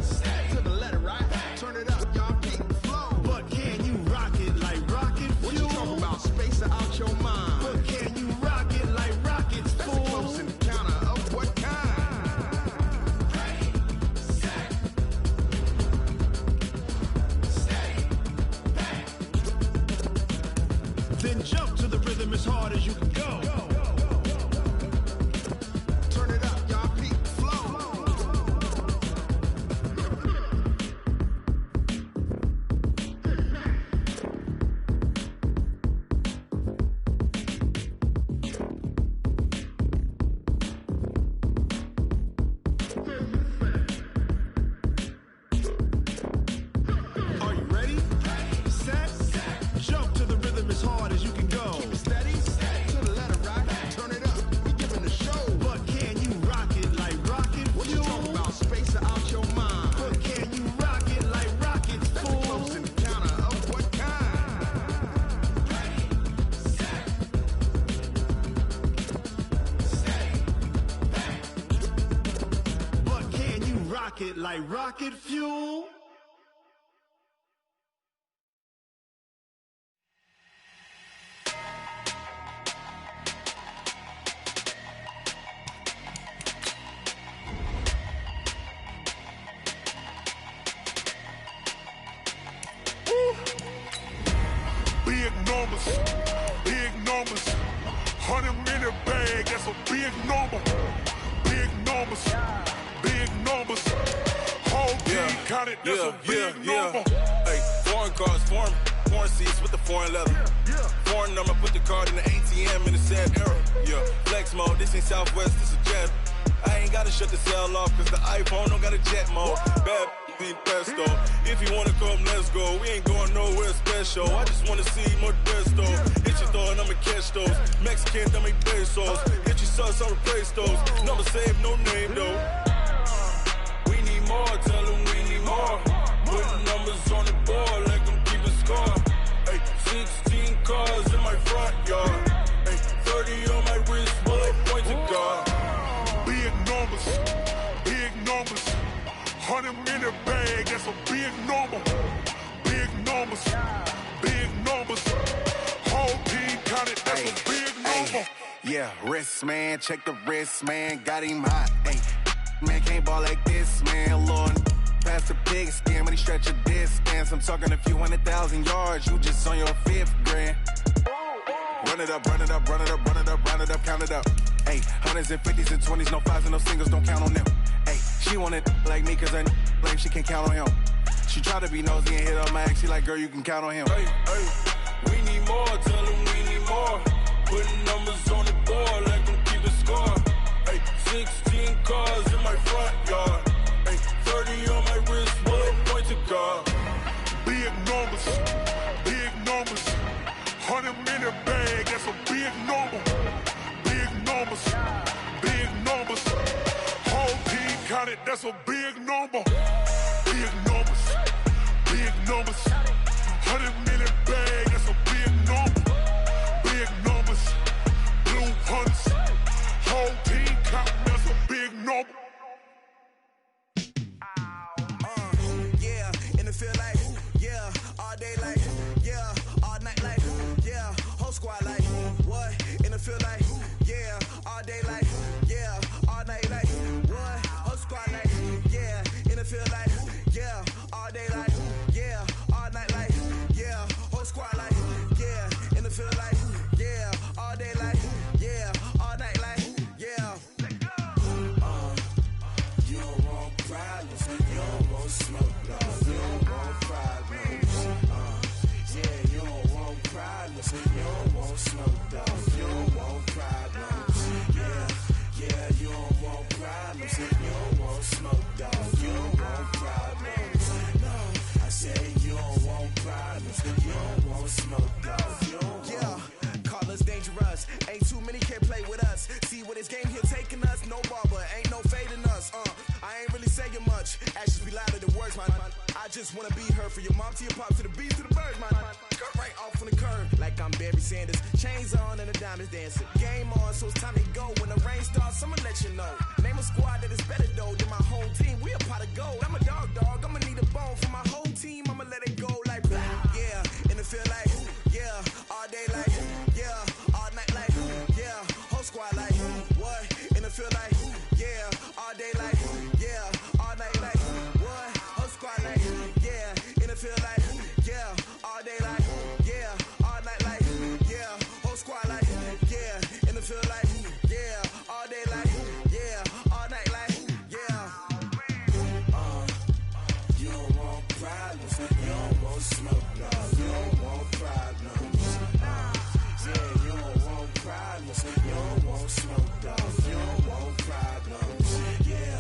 to the letter, right? Turn it up, y'all keep the flow. But can you rock it like rocket fuel? What you talking about? Space out your mind. But can you rock it like rockets? rocket like rocket fuel. Big numbers, big numbers. 100 in the bag, that's a big number. Big numbers, big numbers. Whole team counted, that's a big number. Hey, foreign cars, foreign seats with the foreign leather. Foreign number, put the card in the ATM in the sad era. Yeah, flex mode, this ain't Southwest, this is Jet. I ain't gotta shut the cell off, cause the iPhone don't got a jet mode. Bad be pesto. If you wanna come, let's go. We ain't going nowhere special. I just wanna see more Modesto. Hit your thought, I'ma catch those. Mexican, dummy pesos. Hit your sauce, I'll replace those. Number save, no name though. We need more, tell them we need more. Putting numbers on the board, like them keep a score. Hey, 16 cars in my front yard. Hey, 30 on my wrist, bullet point to God. Big numbers, big numbers. 100 in the bag, that's a big number. Big numbers, big numbers. Whole team counted, that's a big number. Yeah, wrist man, check the wrist man, got him hot. Ay, man can't ball like this, man. Lord, past the pig skin, but he stretch a distance. I'm talking a few 100,000 yards, you just on your 5th grand. Run it up, run it up, run it up, run it up, run it up, count it up. Ay, 100s and 50s and 20s, no 5s and no singles, don't count on them. Ay, she want it like me, cause I like she can count on him. She try to be nosy and hit on my ex, she like, girl, you can count on him. Hey, hey, we need more, tell them we need more. Putting numbers on the board, like them keep a score. Hey, 16 cars in my front yard. Hey, 30 on my wrist, bullet point to God. Big numbers, big numbers. 100 in the bag, that's a big number. Big numbers, big numbers. Whole team counted, that's a big number. Big numbers, big numbers. 100 in the bag, that's a big number. Big numbers, blue hunts. Whole team counting, that's a big number. Yeah, and it feel like, yeah, all day like, yeah, all night like, yeah, whole squad like, what? And it feel like, yeah, all day like, yeah, all night like, what? Whole squad like, yeah, and it feel like, yeah, all day like, yeah, all night like, yeah, whole squad like, yeah, and it feel like, yeah, all day like, yeah, all night like, yeah. You don't want problems, you don't want smoke, dog. You don't want problems. Yeah, you don't want problems, you don't want smoke, dog. You don't want problems. Yeah, yeah, you don't want problems, you don't want smoke, dog. You don't want problems. No, I say you don't want problems, you don't want smoke, dog. You don't want. Call us dangerous. Ain't too many can play with us. See what this game here taking us. No barber, ain't no fading us. I ain't really saying much. Actions be louder than words, man. I just wanna be heard from your mom to your pop to the bees to the birds, man. Cut right off on the curve like I'm Barry Sanders. Chains on and the diamonds dancing. Game on, so it's time to go. When the rain starts, I'ma let you know. Name a squad that is better though than my whole team. We a pot of gold. I'm a dog. I'ma need a bone for my whole team. I'ma let it go like blah. Yeah, and it feel like, yeah, all day like, yeah, all night like, yeah, whole squad like, what? And it feel like, yeah, all day like, yeah, all night like, what? Whole squad like, yeah, and it feel like, yeah, all day like, yeah, all night like, yeah, whole squad like, yeah, and it feel like, yeah, all day like, yeah, all night like, yeah. You don't want problems, you don't want smoke, dog. You don't want problems. Yeah, you don't want problems, you don't want smoke, dog. You don't want problems. Yeah,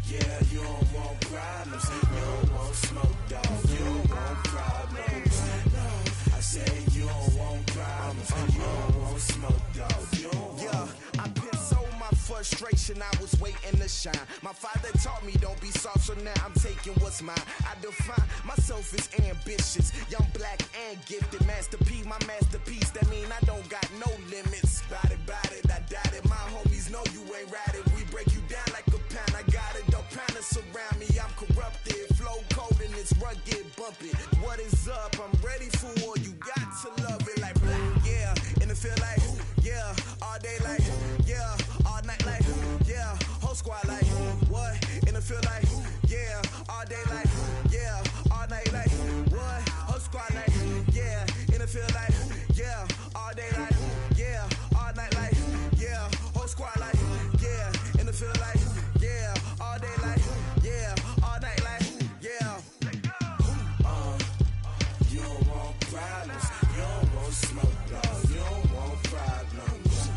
yeah, you don't want problems, you don't want smoke, dog. You don't want problems. No, I say you don't want problems, you don't want smoke, dog. You don't want. Yeah, I piss on my frustration, I was waiting to shine. My father taught me don't be soft, so now I'm taking what's mine. I define myself as ambitious, young, black, and gifted. Master P, my masterpiece, that mean I don't got no limits. Bout it, I doubt it. My homies know you ain't ride it. We break you down like a pound. I got it, don't pound to surround me. I'm day like, yeah, all night like, yeah, whole squad like, what? In the field like, yeah, all day like, yeah, all night like, what? Whole squad like, yeah, in the field like, yeah, all day like, yeah, all night like, yeah, whole squad like, yeah, in the field like, yeah, all day like, yeah, all night like, yeah. You don't want problems, you don't want smoke, dog. You don't want problems.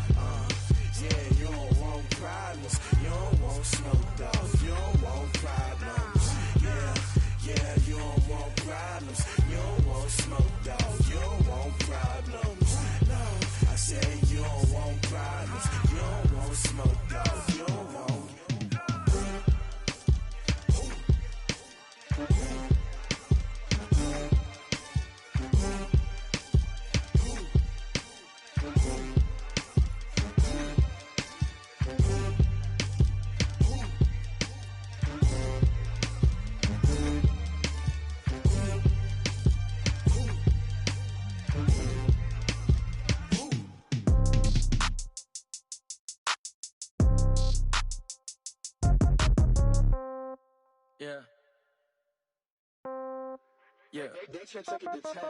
Yeah, you don't want problems, you don't want smoke, dog. You don't want problems. Yeah, you don't want problems, you don't want smoke, dog. You don't want problems. No, I said you don't want problems, you don't want smoke, dog. You don't want. Yeah. Yeah.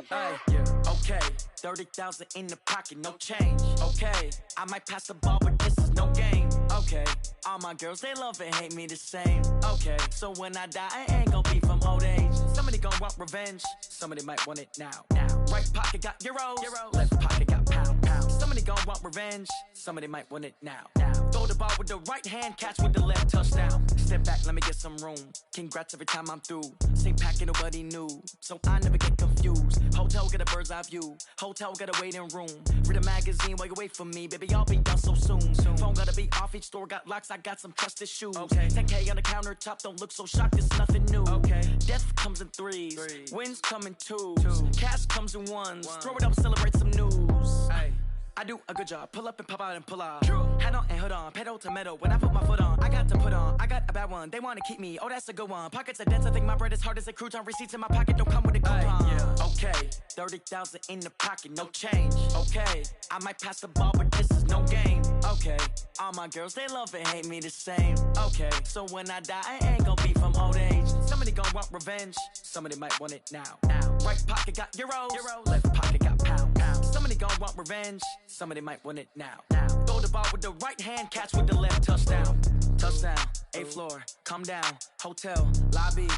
Hey, yeah. Okay. 30,000 in the pocket, no change. Okay. I might pass the ball, but this is no game. Okay. All my girls, they love and hate me the same. Okay. So when I die, I ain't gonna be from old age. Somebody gon' want revenge. Somebody might want it now. Right pocket got euros. Left pocket got pound. Somebody gon' want revenge. Somebody might want it now. Throw the ball with the right hand, catch with the left, touchdown. Step back, let me get some room. Congrats every time I'm through. Same packet, nobody knew, so I never get confused. Hotel get a bird's eye view. Hotel got a waiting room. Read a magazine while you wait for me, baby. I'll be done so soon. Phone gotta be off. Each store got locks. I got some trusted shoes. Okay. 10K on the countertop. Don't look so shocked. It's nothing new. Okay. Death comes in threes. Wins come in twos. Cash comes in ones. Throw it up, celebrate some news. Hey. I do a good job, pull up and pop out and pull off. Hat on and hood on, pedal to metal. When I put my foot on, I got to put on. I got a bad one, they wanna keep me. Oh, that's a good one. Pockets are dense, I think my bread is hard as a crouton. Receipts in my pocket don't come with a coupon. Yeah. Okay, 30,000 in the pocket, no change. Okay, I might pass the ball, but this is no game. Okay, all my girls, they love and hate me the same. Okay, so when I die, I ain't gonna be from old age. Somebody gon' want revenge, somebody might want it now. Right pocket got euros. Left pocket got pound. Somebody gon' want revenge, somebody might want it now. Throw the ball with the right hand, catch with the left, touchdown. Touchdown, 8th floor, come down, hotel, lobby.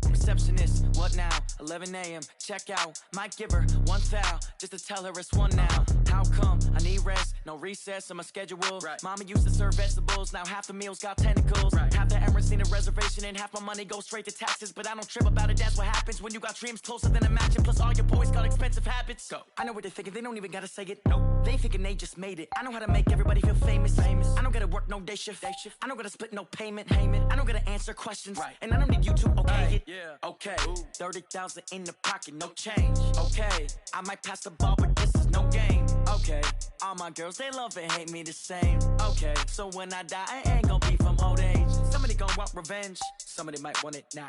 Receptionist, what now? 11 a.m., check out. Might give her one foul, just to tell her it's one now. How come? I need rest, no recess on my schedule. Mama used to serve vegetables, now half the meals got tentacles. Half the Emirates need a reservation and half my money goes straight to taxes. But I don't trip about it, that's what happens when you got dreams closer than a match. And plus all your boys got expensive habits. Go. I know what they're thinking, they don't even gotta say it. Nope. They thinking they just made it. I know how to make everybody feel famous. I don't gotta work no day shift. I don't gotta split no payment. I don't gotta answer questions. And I don't need you to okay it. Yeah. Okay, 30,000 in the pocket, no change. Okay, I might pass the ball, but this is no game. Okay, all my girls, they love and hate me the same. Okay, so when I die, I ain't gonna be from old age. Somebody gon' want revenge, somebody might want it now.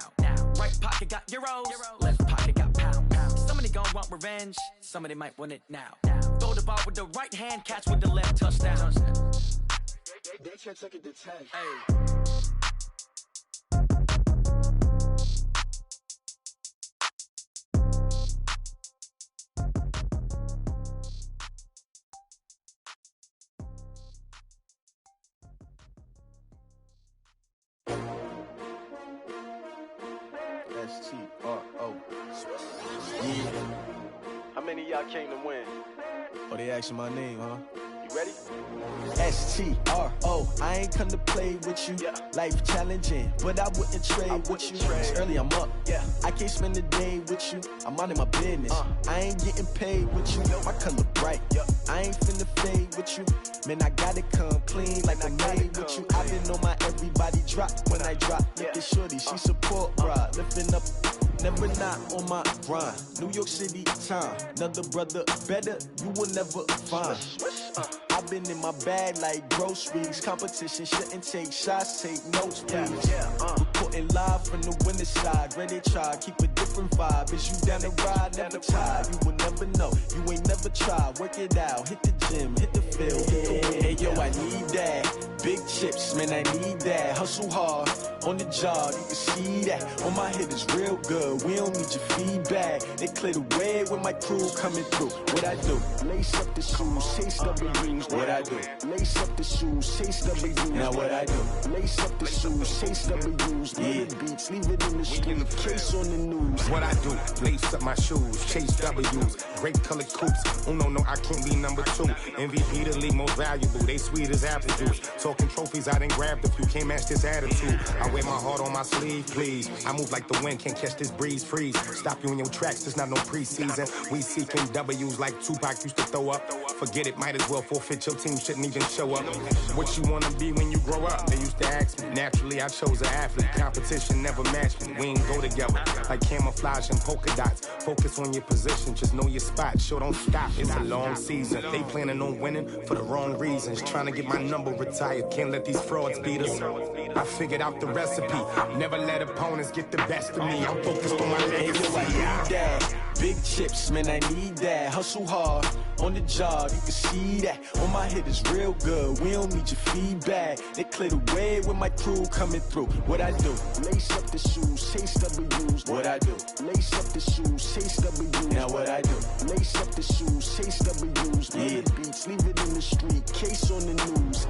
Right pocket got euros. Left pocket got pound. Somebody gon' want revenge, somebody might want it now. Throw the ball with the right hand, catch with the left, touchdown. They can't take it to 10. Hey. S-T-R-O. Yeah. How many of y'all came to win? Oh, they asking my name, huh? You ready? S-T-R-O. I ain't come to play with you. Life challenging, but I wouldn't trade with you. It's early, I'm up. I can't spend the day with you. I'm minding my business. I ain't getting paid with you. My color bright. I ain't finna fade with you. Man, I gotta come clean like I made with you. I been on my everybody drop when I drop. Look at shorty, she support bra. Lifting up, never not on my grind. New York City time, another brother better, you will never find. I've been in my bag like groceries. Competition shouldn't take shots, take notes, please. Reporting live from the winter side. Ready to try, keep a different vibe. Is you down the ride? Never tired. You will never know. You ain't never tried. Work it out. Hit the gym, hit the field, hit the wind. Hey, yo, I need that. Big chips, man, I need that. Hustle hard on the job, you can see that. On my head is real good. We don't need your feedback. They clear the way with my crew coming through. What I do? Lace up the shoes, chase W's. What I do? Lace up the shoes, chase W's. Now what I do? Lace up the shoes, chase W's. Yeah, beats, leave it in the street. Case on the news. What I do? Lace up my shoes, chase W's. Grape colored coops. Oh no, I can't be number 2. MVP the league most valuable. They sweet as apple juice. Talking trophies, I done grabbed a few. Can't match this attitude. I wear my heart on my sleeve, please. I move like the wind, can't catch this breeze, freeze. Stop you in your tracks, there's not no preseason. We seeking W's like Tupac used to throw up. Forget it, might as well forfeit. Your team shouldn't even show up. What you wanna be when you grow up? They used to ask me. Naturally, I chose an athlete. Competition never matched me. We ain't go together like camouflage and polka dots. Focus on your position, just know your spot. Sure, don't stop. It's a long season. They planning on winning for the wrong reasons. Trying to get my number retired. Can't let these frauds beat us. I figured out the recipe. Never let opponents get the best of me. I'm focused on my legacy. I need that. Big chips, man, I need that. Hustle hard on the job, you can see that. On my head is real good. We don't need your feedback. They clear the way with my crew coming through. What I do? Lace up the shoes, chase W's. What I do? Lace up the shoes, chase W's. Now what I do? Lace up the shoes, chase W's. Yeah, beats, leave it in the street. Case on the news.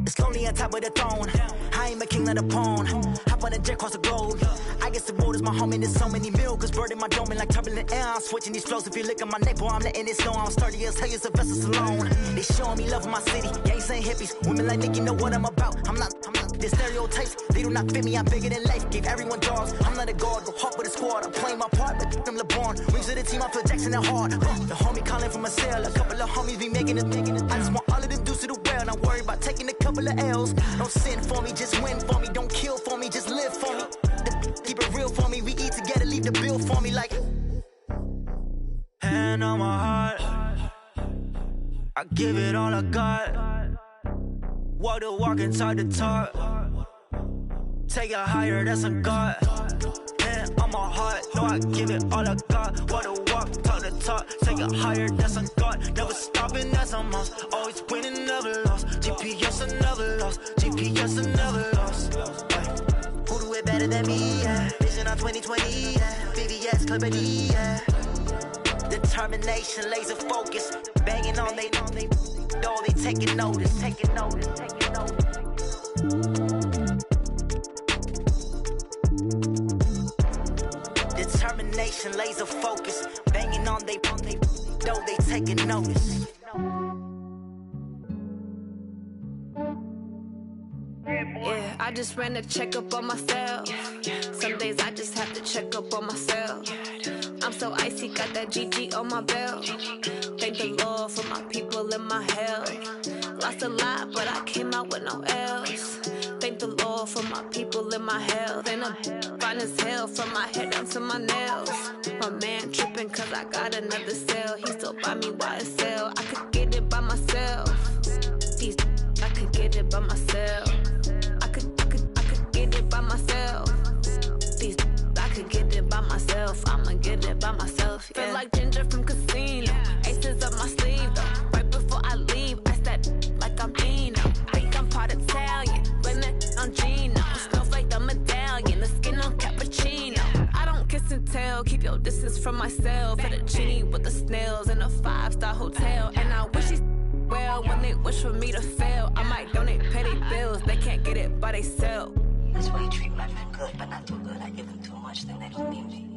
It's lonely on top of the throne. I ain't a king of the pawn. Hop on a jet across the globe. I guess the road is my home and there's so many milk. Bird in my dome and like turbulent air. I'm switching these flows. If you look at my neck, boy, I'm letting it snow. I'm sturdy as hell, it's a vessel alone. They showing me love in my city. Gangs ain't hippies. Women like Nick, you know what I'm about. I'm not. The stereotypes, they do not fit me. I'm bigger than life. Gave everyone jobs. I'm not a guard, but hawk with a squad. I'm playing my part, but I'm LeBron. Rings of the team, I feel Jackson and hard. The homie calling from a cell. A couple of homies be making it. I just want all of them dudes to do well. Not worry about taking a couple of L's. Don't sin for me, just win for me. Don't kill for me, just live for me. Keep it real for me. We eat together, leave the bill for me like. Hand on my heart, I give it all I got. Walk the walk and talk the talk. Take it higher, that's a God. Hand on my heart, no, I give it all I got. Walk the walk, talk the talk. Take it higher, that's a God. Never stopping, that's a must. Always winning, never lost. GPS, I never lost. GPS, I never lost. Who do it better than me? Yeah. Vision on 2020, yeah. VVS, Clippity, yeah. Determination, laser focus. Banging on they know they taking notice. Taking notice. Determination, laser focus. Banging on they know they taking notice. Yeah, I just ran a checkup on myself. Some days I just have to check up on myself. I'm so icy, got that GG on my belt. Thank the Lord for my people and my health. Lost a lot, but I came out with no else. Thank the Lord for my people and my health. And I'm fine as hell from my head down to my nails. My man tripping cause I got another cell. He still buy me YSL. I could get it by myself. These I could get it by myself. I could get it by myself. These I could get it by myself. I'ma get it by myself. Yeah. Feel like Ginger from Casino. Aces up my sleeve though. Right before I leave, I step like I'm Dino. Think I'm part Italian, blame that on Gino. Smells like the medallion, the skin on cappuccino. I don't kiss and tell, keep your distance from myself. Fettuccine with the snails in a 5-star hotel. And I wish he's well when they wish for me to fail. I might donate petty bills, they can't get it by themselves. That's why you treat my men good, but not too good. I give them too much, then they don't need me.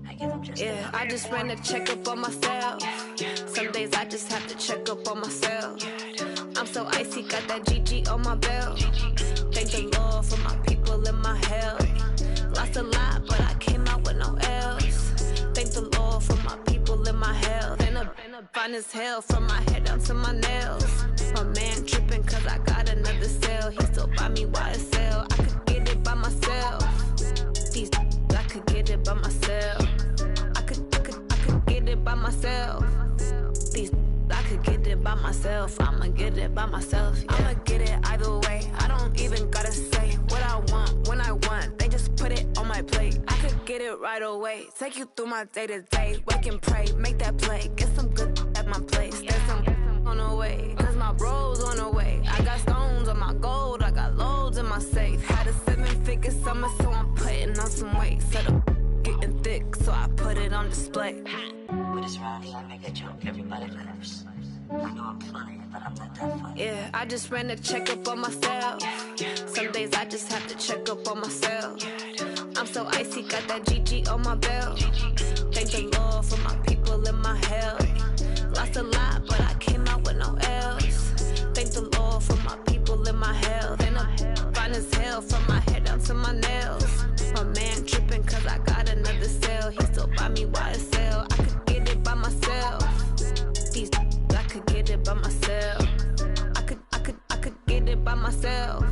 I give them just yeah, I just ran a checkup on myself. Some days I just have to check up on myself. I'm so icy, got that GG on my belt. Thank the Lord for my people and my health. Lost fine as hell from my head down to my nails. My man tripping cause I got another sale. He still buy me YSL. I could get it by myself. These I could get it by myself. I could get it by myself. These I could get it by myself. I'ma get it by myself. Yeah. I'ma get it either way. I don't even gotta say what I want when I want. They just put it on my plate. I could get it right away. Take you through my day to day. Wake and pray, make that play. Get some good at my place. There's some on the way. Cause my bro's on the way. I got stones on my gold. I got loads in my safe. Had a 7-figure summer, so I'm putting on some weight. Set up getting thick, so I put it on display. With this round here, I make a joke. Everybody laughs. I know I'm funny, but I'm not that funny. Yeah, I just ran a checkup on myself. Some days I just have to check up on myself. I'm so icy, got that GG on my belt. Thank the Lord for my people in my health. Lost a lot, but I came out with no L's. Thank the Lord for my people in my health. And I'm fine as hell from my head down to my nails. My man tripping cause I got another sale. He still buy me YSL. I could get it by myself. These I could get it by myself. I could get it by myself.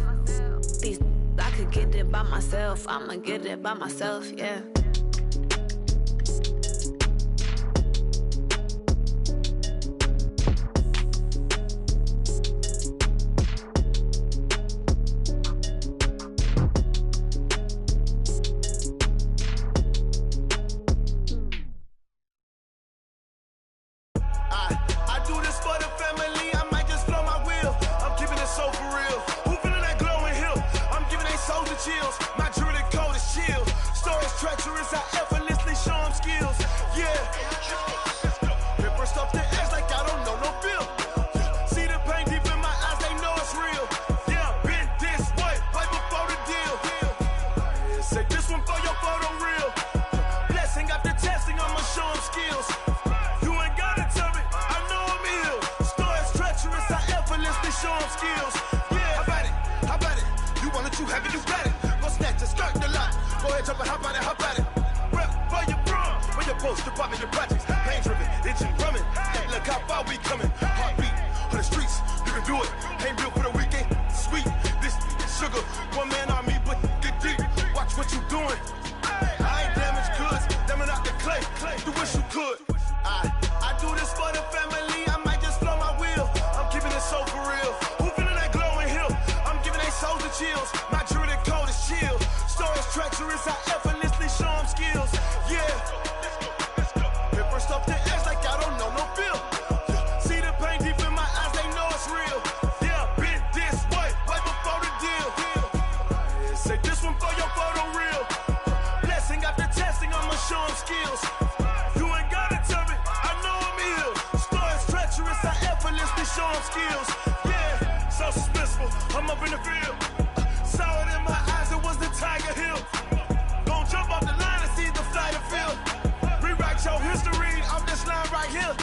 These I could get it by myself. I'ma get it by myself, yeah. Chills. My jewelry code is chill. Stories treacherous, I effortlessly show them skills. Yeah. Paper stuff to edge like I don't know no feel. See the pain deep in my eyes, they know it's real. Yeah, been this way, right before the deal. Say this one for your photo reel. Blessing after testing, I'ma show them skills. You ain't gotta tell me, I know I'm ill. Stories treacherous, I effortlessly show them skills. Yeah, how about it? How about it? You want it, you have it, you got it. Go snatch it, skirt the lot. Go ahead, jump it, hop on it, hop on it. Rep for your bro, for your post, your poppin', your projects. Pain driven, itching, drumming. Hey, look how far we coming. Heartbeat on the streets, you can do it. Ain't built for the weekend, sweet. This sugar, one man army, but get deep. Watch what you doing. I ain't damaged goods, damn it out the clay. You wish you could. I do this for the family. I might just blow my wheel. I'm keeping it so for real. Who feeling that glowing hill? I'm giving they souls the chills. My jewelry code is chill. Stories treacherous, I effortlessly show them skills. Yeah. Paper stuff to edge like I don't know no feel. See the pain deep in my eyes, they know it's real. Yeah, been this way, right before the deal. Say this one for your photo reel. Blessing after testing, I'ma show them skills. You ain't gotta tell me, I know I'm ill. Stories treacherous, I effortlessly show them skills. Yeah, so suspenseful, I'm up in the field. Saw it in my eyes, it was the Tiger Hill. Gon' jump off the line and see the flight of field. Rewrite your history off this line right here.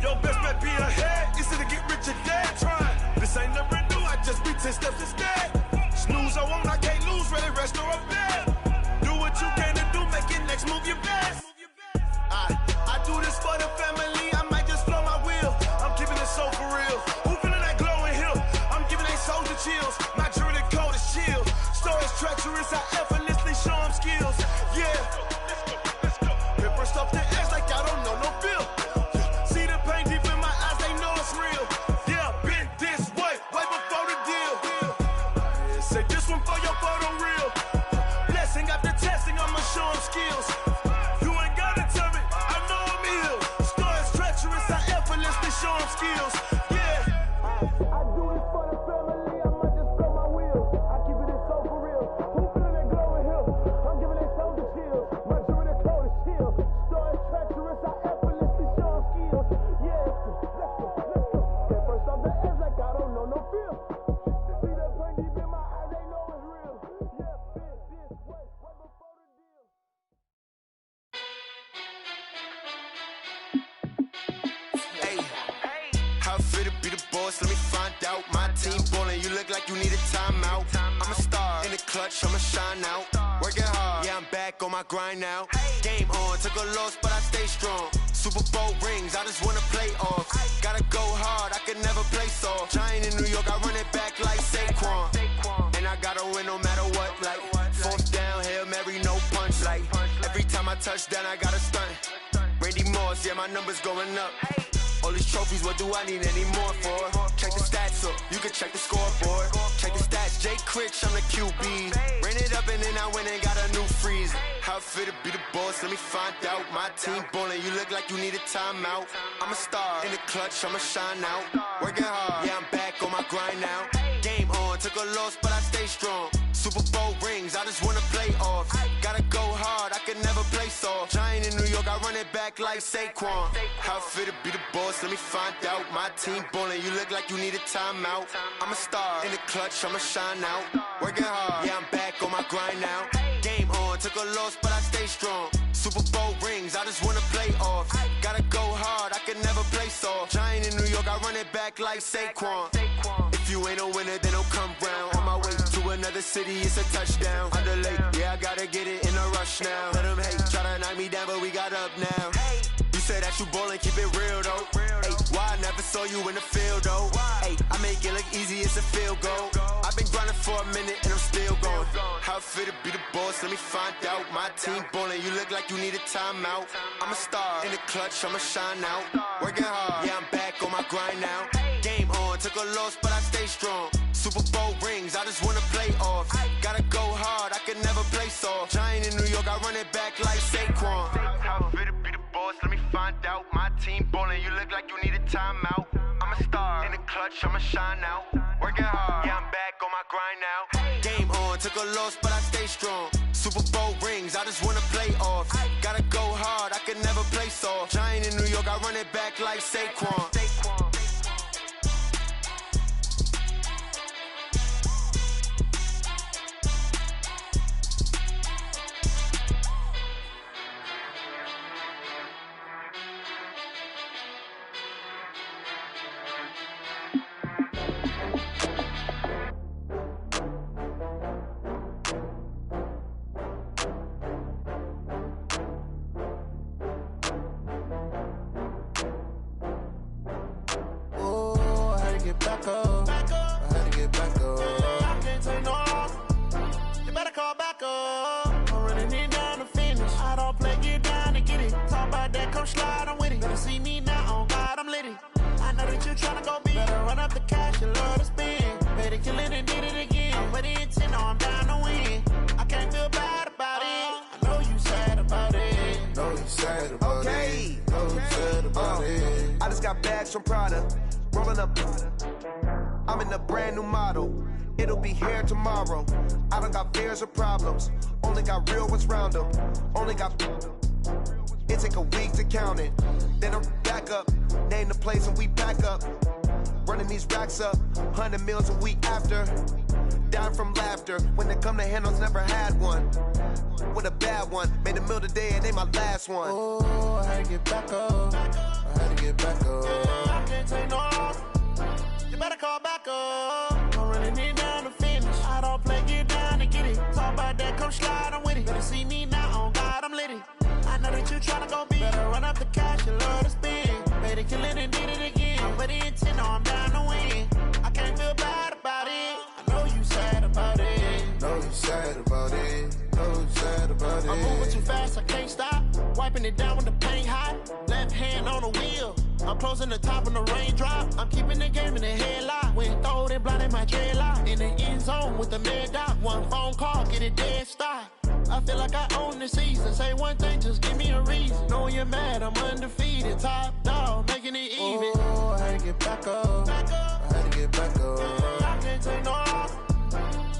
Your best bet be ahead, easy to get rich or dead trying. This ain't never new, I just be 10 steps instead. Snooze, I won't, I can't lose, ready, rest or a bed. Do what you can to do, make your next move your best. I do this for the family, I might just blow my wheel. I'm keeping it so for real. Who feeling that glowing hill? I'm giving they souls the chills. My jewelry code is chill. Stories treacherous, I effortlessly show them skills. Yeah. Paper stuff to edge like I don't know no feel. See the pain deep in my eyes, they know it's real. Yeah, been this way, right before the deal. Say this one for your photo reel. Blessing after testing, I'ma show them skills. You ain't gotta tell me, I know I'm ill. Stories treacherous, I effortlessly show them skills. Yeah. I do this for the family, I might just blow my wheel. I keep it so for real. Who feeling that glowing hill? I'm giving they souls the chills. My jewelry code is chill. Stories treacherous, I effortlessly show them skills. Yeah, let's go. Get first off the edge like I don't know no feel. See that pain deep in my eyes, they know it's real. Yeah, been this way, right before the deal. Hey, how fit to be the boss? Let me find out. My team ballin', you look like you need a timeout. I'm a star in the clutch, I'ma shine out. Working hard, yeah, I'm back on my grind now. Game on, took a loss, but I stay strong. Super Bowl rings, I just wanna play off. Gotta go hard, I can never play soft. Giant in New York, I run it back like Saquon. And I gotta win no matter what, like fourth down, Hail Mary, no punch. Like every time I touch down, I gotta stunt. Randy Moss, yeah, my numbers going up. All these trophies, what do I need any more for? Check the stats up, you can check the scoreboard. Check the stats, Jay Critch, I'm the QB. Ran it up and then I went and got a new freeze. How it feel to be the boss, let me find out. My team ballin', you look like you need a timeout. I'm a star, in the clutch, I'ma shine out. Working hard, yeah, I'm back on my grind now. Game on, took a loss, but I stay strong. Super Bowl rings, I just wanna play off. Gotta go hard, I can never play soft. Giant in New York, I run it back like Saquon. How it feel to be the boss, let me find out. My team ballin', you look like you need a timeout. I'm a star, in the clutch, I'ma shine out. Working hard, yeah, I'm back on my grind now. Game on, took a loss, but I stay strong. Super Bowl rings, I just wanna play off. Gotta go hard, I can never play soft. Giant in New York, I run it back like Saquon. If you ain't a winner, then don't come round. On my way to another city, it's a touchdown. Underlay, yeah, I gotta get it in a rush now. Let them hate, try to knock me down, but we got up now. You said that you ballin', keep it real though. Hey, why I never saw you in the field though? Hey, I make it look easy, it's a field goal. I've been grinding for a minute and I'm still going. How it feel to be the boss, let me find out. My team ballin', you look like you need a timeout. I'm a star, in the clutch, I'ma shine out. Working hard, yeah, I'm back on my grind now. Game on, took a loss, but I stay strong. Super Bowl rings, I just wanna play off. Gotta go hard, I can never play soft. Giant in New York, I run it back like Saquon. How it feel to be the boss, let me find out. My team ballin', you look like you need a timeout. I'm a star, in the clutch, I'ma shine out. Working hard, yeah, I'm back on my grind now. Game on, took a loss, but I stay strong. Super Bowl rings, I just wanna play off. Gotta go hard, I can never play soft. Giant in New York, I run it back like Saquon. Back up. I had to get back up. I can't take no loss. You better call back up. I'm running it down to finish. I don't play, get down to get it. Talk about that, come slide, I'm with it. Better see me now, on God, I'm litty. I know that you tryna go big. Better run up the cash, you love to spend. Better kill it and did it again. I'm with the intent, no, I'm down to win. I can't feel bad about it. I know you sad about it. Know you sad about it. Know you sad about it. I just got bags from Prada. Rolling up, I'm in a brand new model. It'll be here tomorrow. I don't got fears or problems. Only got real ones round them. Only got. It take a week to count it. Then I'm back up. Name the place and we back up. Running these racks up. 100 meals a week after. Down from laughter. When they come to handles, never had one. With a bad one. Made a meal today and they my last one. Oh, I had to get back up. I had to get back up. I can't take no loss. You better call back up. I'm running it down to finish. I don't play, get down to get it. Talk about that, come slide, I'm with it. Better see me now, on God, I'm litty. I know that you tryna go big. Better run up the cash, you love to spend. Better kill it and did it again. I'm with the intent, no, I'm down to win. I can't feel bad about it. I know you sad about it. Know you sad about it. Know you sad about it. I'm moving too fast, I can't stop. Wiping it down when the paint hot. Left hand on the wheel. I'm closing the top when the raindrop. I'm keeping the game in the headlock. When throwed and blinded my dreadlock. In the end zone with the mad dot. One phone call, get it dead stop. I feel like I own the season. Say one thing, just give me a reason. Knowing you're mad, I'm undefeated. Top dog, making it even. Oh, I had to get back up. I had to get back up. I can't take no loss.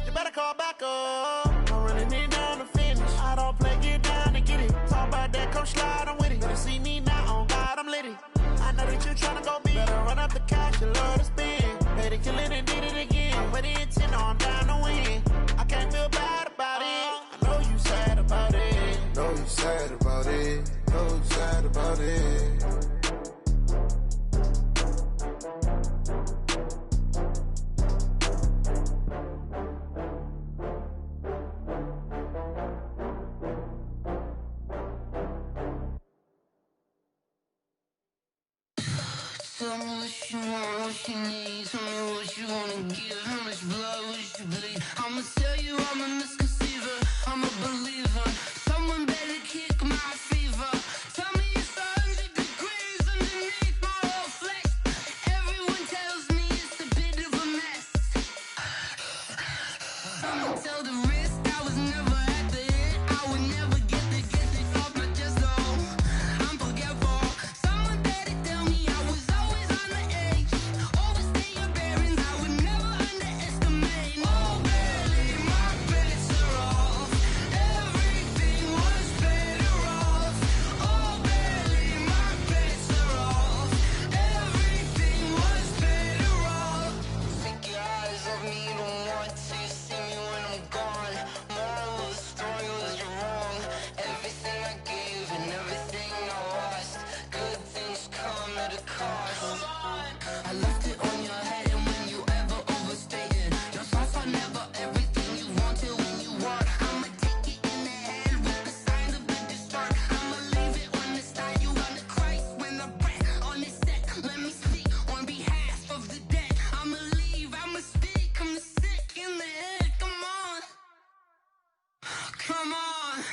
You better call back up. I'm running it down to finish. I don't play, get down to get it. Talk about that, come slide, I'm with it. Better see me now, on God, I'm litty. I know that you tryna go big. Better run up the cash, you love to spend. Better kill it and did it again. I'm with the intent, no, I'm down to win. I can't feel bad about it. I know you sad about it. Know you sad about it. Know you sad about it. Tell me what you want, what you need. Tell me what you wanna give. How much blood would you bleed? I'ma tell you I'm a misconceiver. I'm a believer. Someone better kick my fever. Tell me it's 100 degrees underneath my whole flesh. Everyone tells me it's a bit of a mess. I'ma tell the risk I was never at the hit. I would never get it off my chest though. I'm forgetful. Someone better tell me I was always on the edge. Overstay your bearings, I would never underestimate. Oh, barely, my bets are off. Everything was better off. Oh, barely, my bets are off. Everything was better off. Take your eyes off me, you don't want to see me when I'm gone. Moral of the story was you're wrong. Everything I gave and everything I lost. Good things come at a cost. I left it on your head, and when you ever overstay it, your thoughts are never everything you wanted when you want. I'ma take it in the head with the signs of the distort. I'ma leave it on the side. You on the Christ when the breath on the set. Let me speak on behalf of the dead. I'ma leave, I'ma speak. I'm sick in the head. Come on, come on.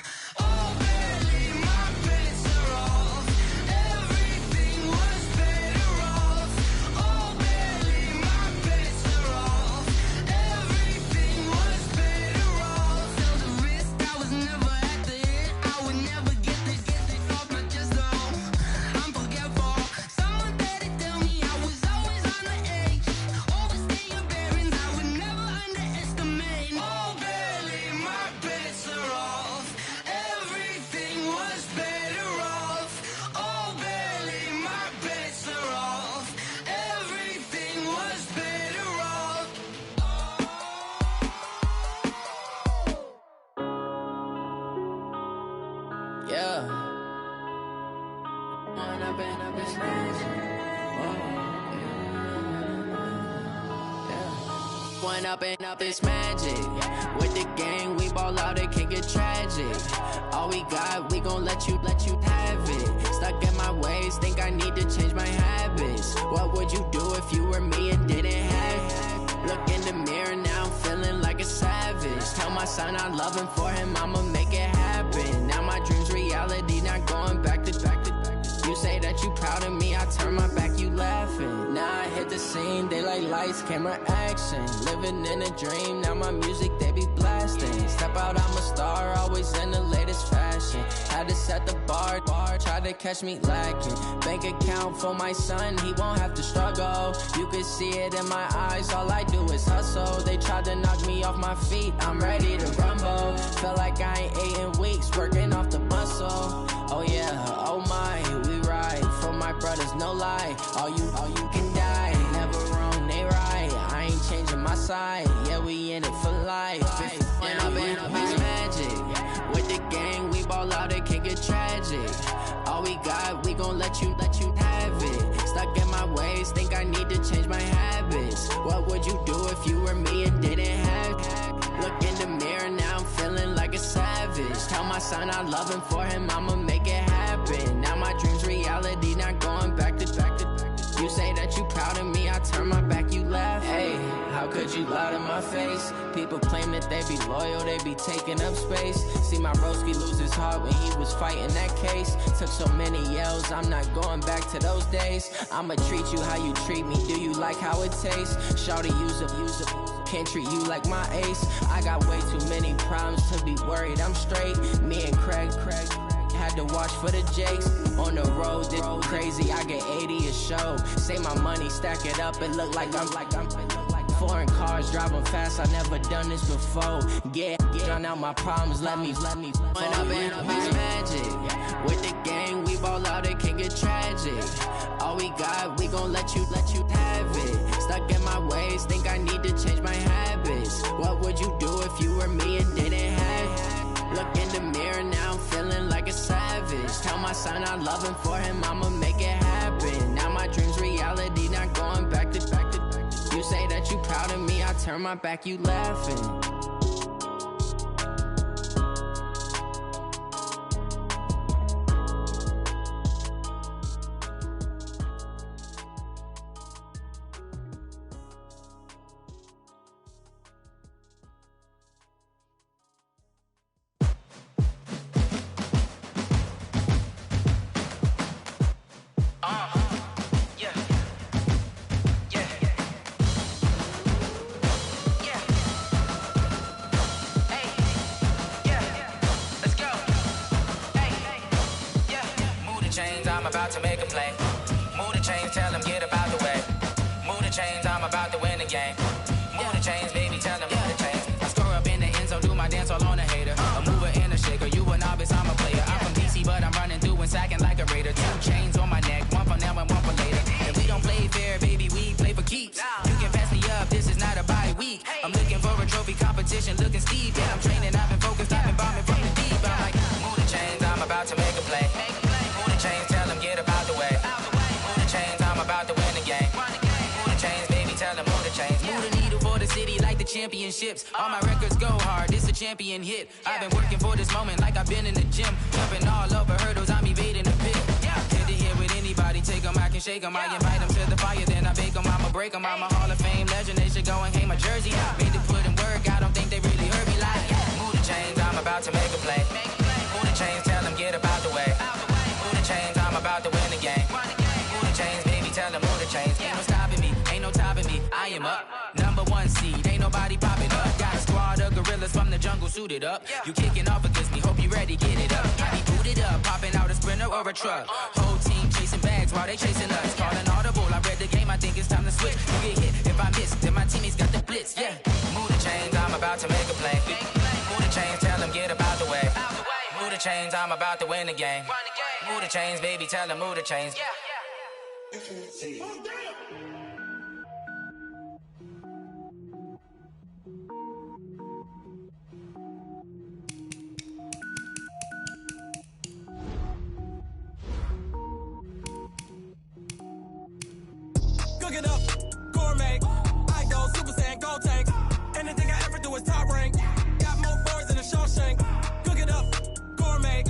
Oh, barely, my bets are off. Everything was better off. Oh, barely, my bets are off. Everything was better off. Tell the risk I was never at the hit. I would never get it off my chest though. I'm forgetful. Someone better tell me I was always on the edge. Overstay your bearings, I would never underestimate. Oh, barely, my bets are off. Everything was better off. Oh, barely, my bets are off. Everything was better off. Yeah. And I've been smashed. One up and up is magic. With the gang, we ball out, it can get tragic. All we got, we gon' let you have it. Stuck in my ways, think I need to change my habits. What would you do if you were me and didn't have it? Look in the mirror now, I'm feeling like a savage. Tell my son I'm loving for him, I'ma make it happen. Now my dream's reality, not going back to. You say that you proud of me, I turn my back, you laughing. Now I hit the scene, they like lights, camera, action. Living in a dream, now my music, they be blasting. Step out, I'm a star, always in the latest fashion. Had to set the bar, try to catch me lacking. Bank account for my son, he won't have to struggle. You can see it in my eyes, all I do is hustle. They tried to knock me off my feet, I'm ready to rumble. Felt like I ain't ate in weeks, working off the muscle. Oh yeah, oh my, we ride for my brothers, no lie. All you can die, never wrong, they right. I ain't changing my side, yeah, we in it for life. When I've been magic, with the gang, we ball out, it can get tragic. All we got, we gon' let you have it. Stuck in my ways, think I need to change my habits. What would you do if you were me and didn't have it? Look in the mirror now, I'm feeling like a savage. Tell my son I'm loving for him, I'ma make it happen. Now my dream's reality, not going back to. You say that you proud of me, I turn my back, you laugh. Hey, how could you lie to my face? People claim that they be loyal, they be taking up space. See my broski lose his heart when he was fighting that case. Took so many yells, I'm not going back to those days. I'ma treat you how you treat me, do you like how it tastes? Shawty, use up, can't treat you like my ace. I got way too many problems to be worried, I'm straight. Me and Craig had to watch for the Jakes. On the road, this crazy, I get 80 a show. Say my money, stack it up, it look like I'm foreign cars, driving fast, I never done this before. Get drown out my problems, let me When I've been magic. With the gang, we ball out, it can get tragic. All we got, we gon' let you have it. Stuck in my ways, think I need to change my habits. What would you do if you were me and didn't have it? Look in the mirror now, I'm feeling like a savage. Tell my son I'm loving for him, I'ma make it happen. Now my dream's reality, not going back to. You say that you proud of me, I turn my back, you laughing. about to make a play. Move the chains, tell them get about the way. Move the chains, I'm about to win the game. Move the chains, baby, tell them move the chains. I score up in the end zone, do my dance all on a hater. A mover and a shaker, you a novice, I'm a player. I'm from DC, but I'm running through and sacking like a raider. 2 chains on my neck, one for now and one for later. If we don't play fair, baby, we play for keeps. You can pass me up, this is not a bye week. I'm looking for a trophy competition, looking steep. Yeah, I'm training, I've been focused, I've been bombing from the deep. I'm like, move the chains, I'm about to make a play. Move the chains, tell them get about the way. Move the chains, I'm about to win the game. Move the chains, baby, tell them move the chains. Move the needle for the city like the championships. All my records go hard, this a champion hit. I've been working for this moment like I've been in the gym. Jumping all over hurdles, I'm evading the pit. Head to head with anybody, take them, I can shake them. I invite them to the fire, then I bake them, I'ma break them. I'm a Hall of Fame legend, they should go and hang my jersey. Made to put in work, I don't think they really heard me like, move the chains, I'm about to make a play. Move the chains, tell them get about the way. Move the chains, I'm about to win the game. Move the chains, baby, tell them move the chains. Ain't no stopping me, ain't no topping me, I am up. Number 1 seed, ain't nobody popping up. Got a squad of gorillas from the jungle suited up. You kicking off against me, hope you ready, get it up. I be booted up, popping out a Sprinter or a truck. Whole team chasing bags while they chasing us. Calling audible, I read the game, I think it's time to switch. You get hit if I miss, then my teammates got the blitz, yeah. Move the chains, I'm about to make a play. Move the chains, tell them get about the way. Move the chains, I'm about to win the game. Move the chains, baby, tell them move the chains. Cook it up, gourmet. I go Super Saiyan, go tank. Anything I ever do is top rank. Got more boards than a Shawshank. Cook it up, gourmet.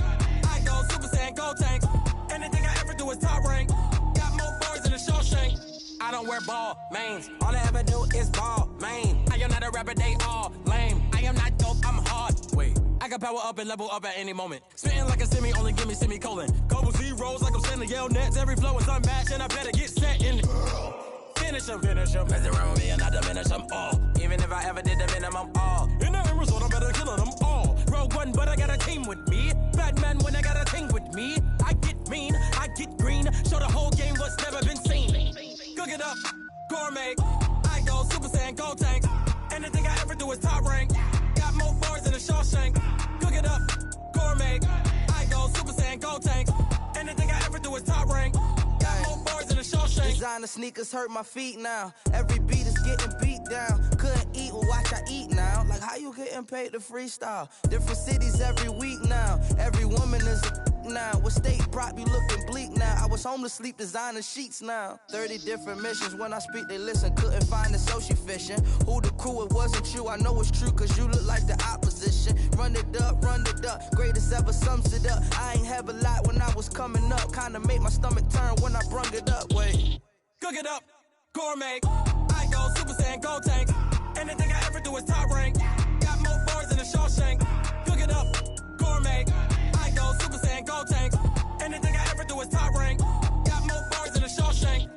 I go Super Saiyan, go tank. Anything I ever do is top rank. Got more boards than a Shawshank. I don't wear ball mains. All I ever do is ball main. I am not a rapper, they all lame. I am not dope, I'm hard. Wait, I can power up and level up at any moment. Spitting like a semi, only give me semicolon. Couple zeros like I'm sending yell nets. Every flow is unmatched and I better get set in it. Finish them. Mess around with me and I diminish them all. Even if I ever did the minimum all. In the end result, I'm better killing them all. Rogue One, but I got a team with me. Batman when I got a team with me. I get mean, I get green. Show the whole game what's never been seen. Cook it up, gourmet. I go Super Saiyan, go tank. Anything I ever do is top rank. Got more bars than a Shawshank. Cook it up, gourmet. I go Super Saiyan, go tank. Anything I ever do is top rank. Got more bars than a Shawshank. Designer sneakers hurt my feet now. Every beat is getting beat down. Couldn't eat, well watch I eat now. Like how you getting paid to freestyle? Different cities every week now. Every woman is a now. What state brought you looking bleak now? I was home to sleep designing sheets now. 30 different missions. When I speak they listen. Couldn't find the social fishing. Who the crew? It wasn't you. I know it's true cause you look like the opposition. Run it up. Greatest ever sums it up. I ain't have a lot when I was coming up. Kinda made my stomach turn when I brung it up. Wait. Cook it up, gourmet. I go Super Saiyan, go tank. Anything I ever do is top rank. Got more bars than a Shawshank. Cook it up, gourmet. I go Super Saiyan, go tank. Anything I ever do is top rank. Got more bars than a Shawshank.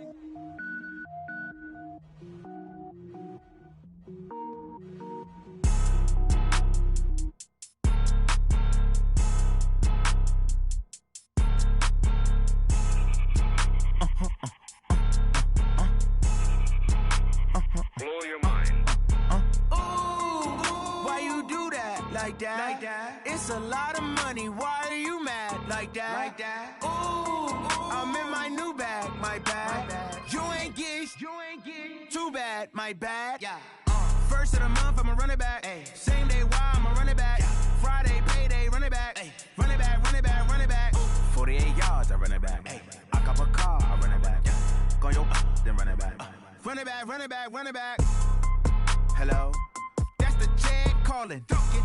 Blow your mind. Why you do that? Like that? It's a lot of money. Why are you mad? Like that? I'm in my new bag. My bad. You ain't get. Too bad. My bad. Yeah. First of the month, I'ma run it back. Ay. Same day, why I'ma run it back. Friday, payday, run it back. Ay. Run it back. 48 yards, I run it back. Ay. I cop a car, I run it back. Go your then run it back. Run it back. Hello? That's the Jag calling.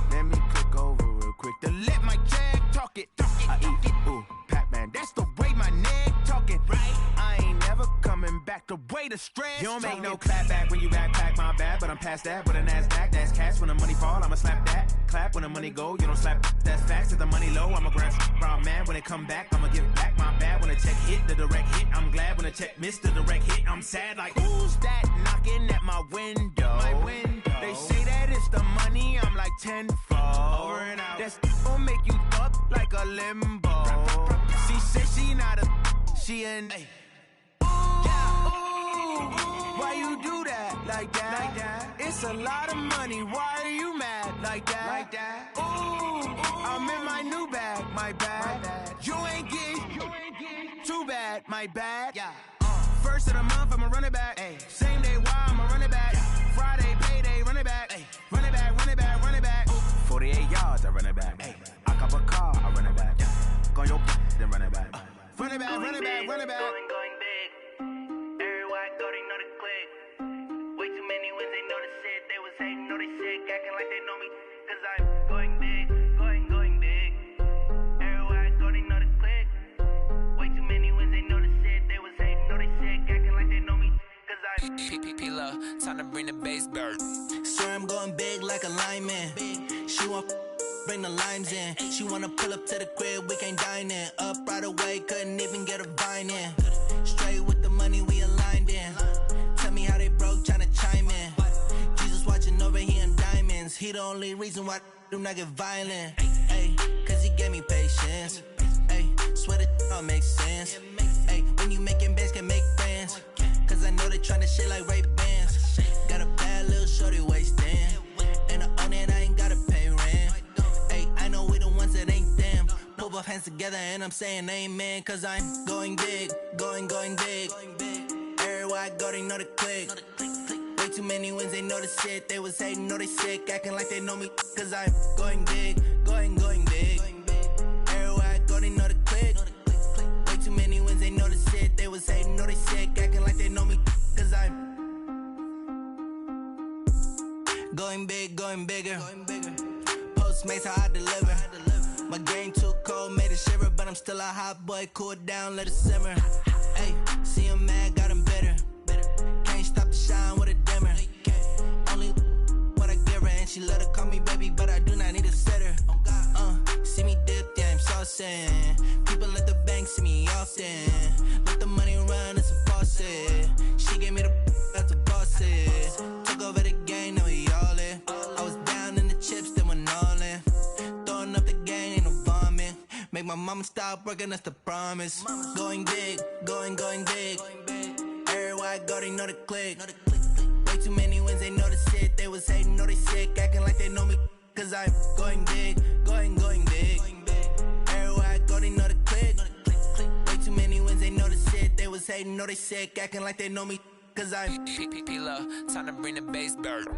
Let me click over real quick to let my Jag talk it. I eat it, ooh, Pac-Man. That's the way my neck talking. Right? I ain't never coming back the way the stress. You don't make no clap back when you backpack, my bad. But I'm past that with a NASDAQ. That's cash when the money fall, I'ma slap that. Clap when the money go, you don't slap. That's facts. If the money low, I'ma grab brown man. When it come back, I'ma give back my bad. When the check hit, the direct hit. I'm glad when the check missed the direct hit. I'm sad like, who's that knocking at my window? They say that it's the money, I'm like tenfold. Over and out. That's gon' make you up like a limbo. She said she not a, She in. Hey. Why you do that like that? It's a lot of money. Why are you mad like that? Ooh, I'm in my new bag, my bad. You ain't get too bad, my bad. Yeah. First of the month, I'ma run it back. Ay. Same day, why I'ma run it back. Friday, payday, run it back. Ay. Run it back, run it back, run it back. 48 yards, I run it back. Ay. I cop a car, I run it back. Go on your then run it back. Run it back, run it back, run it back. Going big. Everywhere I go, they know the click. Way too many wins, they know the shit. They was hating, know they sick, acting like they know me. Cause I'm going big, going big. Everywhere I go, they know the click. Way too many wins, they know the shit. They was hating, know they sick, acting like they know me. Cause I'm P-P-P-Lo, time to bring the bass bird. Swear I'm going big like a lineman. She want bring the limes in. She wanna pull up to the crib, we can't dine in. Up right away, couldn't even get a vine in. Straight with the money we aligned in. Tell me how they broke, tryna chime in. Jesus watching over here in diamonds. He the only reason why I do not get violent. Ay, cause he gave me patience. Ay, swear that all makes sense. Ay, when you making bands, can make friends. Cause I know they tryna shit like Ray Bans. Got a bad little shorty wasting. And I own it, I ain't gotta pay rent. Ay, I know we the ones that ain't them. Pull both hands together and I'm saying amen. Cause I'm going big, going big. Everywhere I go, they know the click. Way too many wins, they know the shit. They was hating, know they sick, acting like they know me. Cause I'm going big, going big. Everywhere I go, they know the click. Way too many wins, they know the shit. They was hating, know they sick, acting like they know me. Cause I'm going big, going bigger. Postmates how I deliver. My game too cold, made it shiver. But I'm still a hot boy, cool it down, let it simmer. Hey, see him mad, got him bitter. Can't stop the shine with a dimmer. Only what I give her, and she let her call me baby, but I do not need a sitter. See me dip, yeah, I'm saucing. People at the bank see me often. Let the money run, it's a faucet. She gave me the that's a boss it. Took over the game, now we all in. I was down in the chips, then went all in. Throwing up the game, ain't no vomit. Make my mama stop working, that's the promise. Going big, going big. Everywhere I go, they know the click. Way too many wins, they know the shit. They was hating, know they sick, acting like they know me. Cause I'm going big, going big. Everywhere I go, they know the click. Way too many wins, they know the shit. They was hating, know they sick, acting like they know me. Cause I'm P-P-P-Lo, time to bring the bass bird.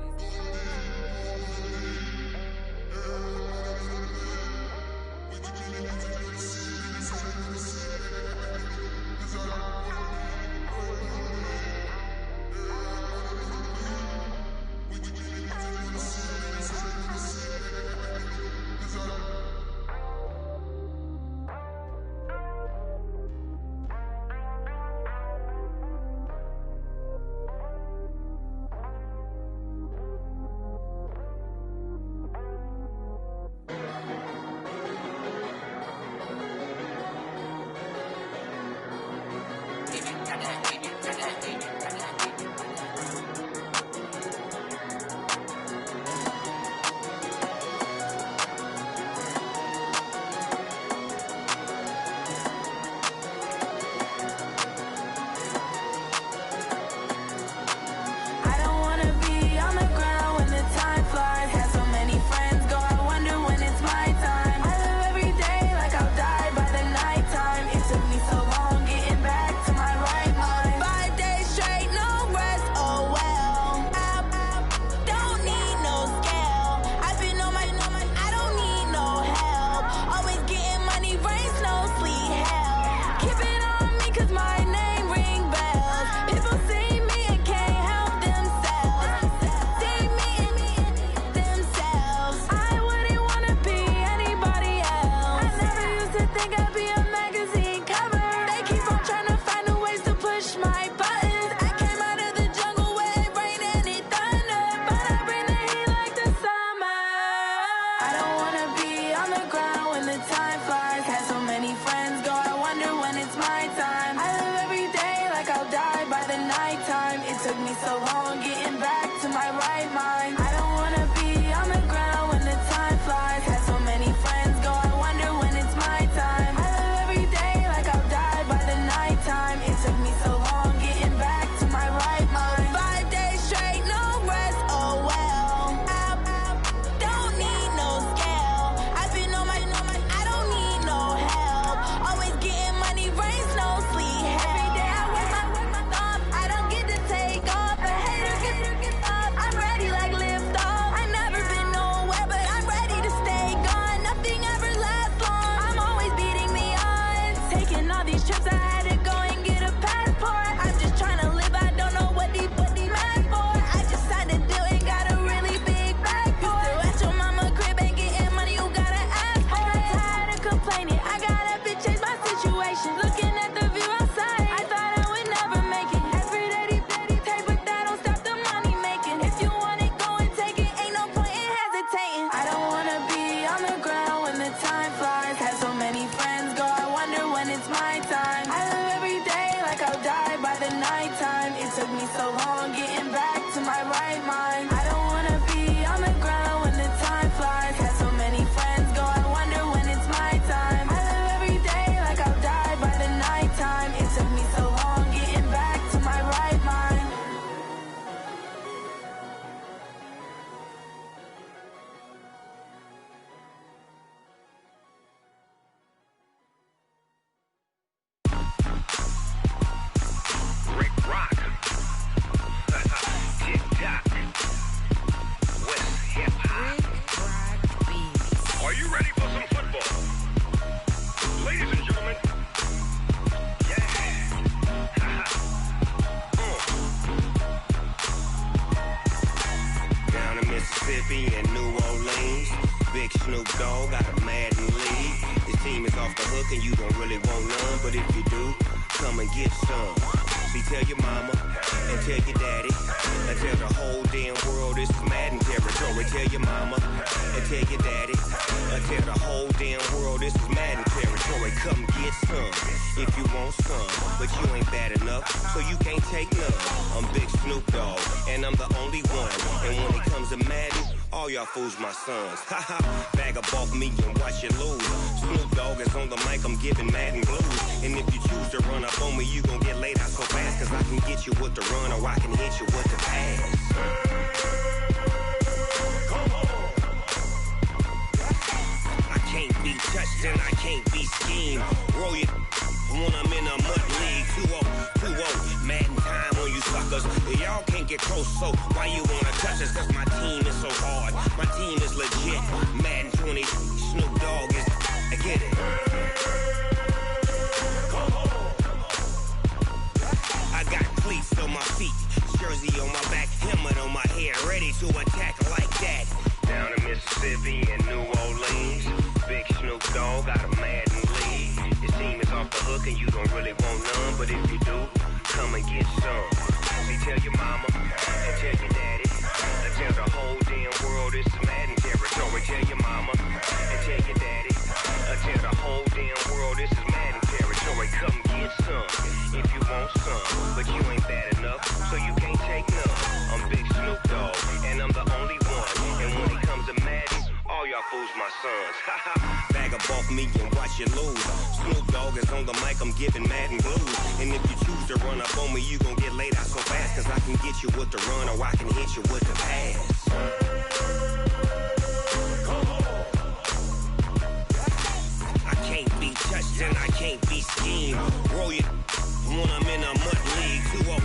the hook and you don't really want none. But if you do, come and get some. See, tell your mama and tell your daddy and tell the whole damn world this is Madden territory. Tell your mama and tell your daddy and tell the whole damn world this is Madden territory. Come get some if you want some, but you ain't bad enough, so you can't take none. I'm Big Snoop Dogg, and I'm the only one. And when it comes to Madden, all y'all fools my sons. Haha, bag up off me and watch you lose. Snoop Dogg is on the mic, I'm giving Madden blues. And if you choose to run up on me, you gon' get laid out so fast, cause I can get you with the run or I can hit you with the pass. I can't be touched and I can't be schemed. Roll you when I'm in a mud league. 2-0, Madden time on you suckers. Y'all can't get close, so why you wanna touch us? Cause my team is so hard, my team is legit. Madden 20, Snoop Dogg is, I get it. I got cleats on my feet, jersey on my back, helmet on my head, ready to attack like that. Down in Mississippi and New Orleans, Big Snoop Dogg got a Madden league. Your team is off the hook and you don't really want none, but if you do, come and get some. See, tell your mama and tell your daddy and tell the whole damn world this is Madden territory. Tell your mama and tell your daddy and tell the whole damn world this is Madden territory. Come get some if you want some, but you ain't bad enough, so you can't take none. I'm Big Snoop Dogg, and I'm the only one. And when it comes to Madden, all y'all fools my sons. Bag up off me and watch you lose. Snoop Dogg is on the mic, I'm giving Madden blues. And if you choose to run up on me, you gon' get laid out so fast, cause I can get you with the run or I can hit you with the pass. I can't be touched and I can't be schemed. Roll you when I'm in a mud league. 2-0,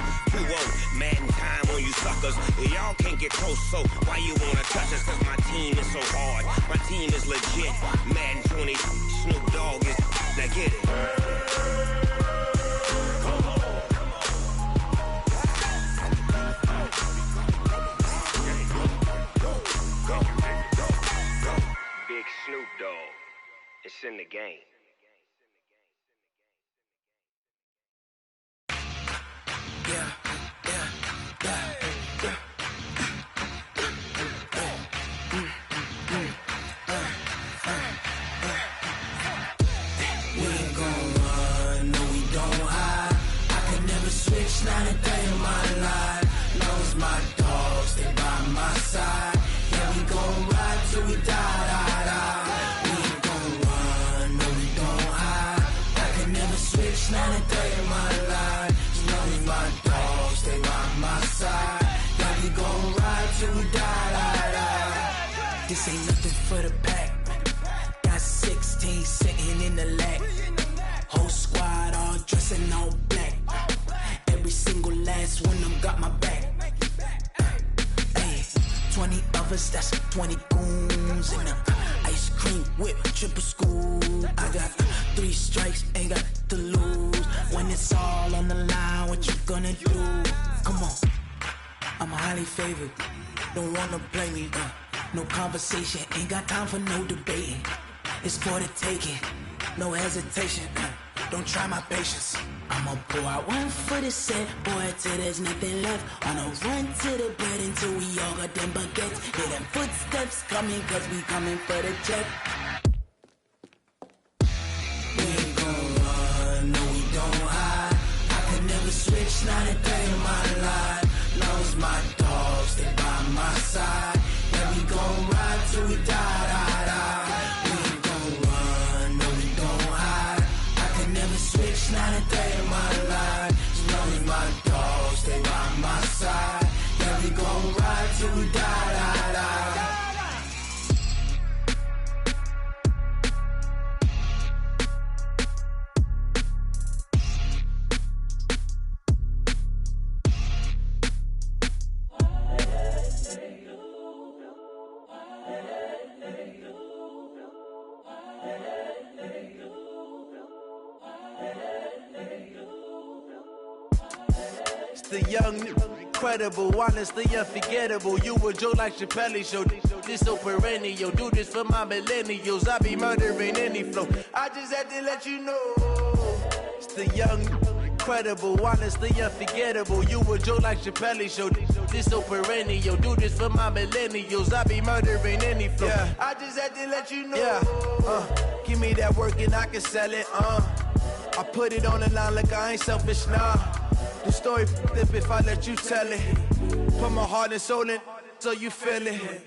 Madden time on you suckers. Y'all can't get close, so why you wanna touch us? Cause my team is so hard, my team is legit. Madden 20, Snoop Dogg is, now get it. Big Snoop Dogg, it's in the game. Switch, not a day in my life. Knows my dogs, they by my side. Yeah, we gon' ride till we die. We ain't gon' run, no, we don't hide. I can never switch, not a day in my life. Knows my dogs, they by my side. Yeah, we gon' ride till we die. This ain't nothing for the pack. Got 16 sitting in the lap. Whole squad all dressing all black. Every single last one of them got my back. Hey, 20 of us, that's 20 goons. And ice cream whip, triple school. I got 3 strikes, ain't got to lose. When it's all on the line, what you gonna do? Come on, I'm highly favored. Don't wanna play me, no conversation. Ain't got time for no debating. It's for the taking, no hesitation. Don't try my patience. I'ma pull out one foot and set, boy, till there's nothing left. On a run to the bed until we all got them baguettes. Hear them footsteps coming, cause we coming for the check. We ain't gon' run, no, we don't hide. I can never switch, not a day in my life. Knows my dogs, they by my side. Yeah, we gon' ride till we die. We ain't gon' run, no, we don't hide. I can never switch, not a day in my life. Knows my dogs, they by my side. Yeah, we gon' ride till we die. The young incredible, honestly unforgettable. You a joke like Chappelle Show. This so perennial. Do this for my millennials. I be murdering any flow. I just had to let you know. It's the young, incredible, honestly unforgettable. You a joke like Chappelle Show. This so perennial. Do this for my millennials. I be murdering any flow. Yeah. I just had to let you know. Yeah. Give me that work and I can sell it. I put it on the line like I ain't selfish, nah. The story flip if I let you tell it. Put my heart and soul in so you feel it.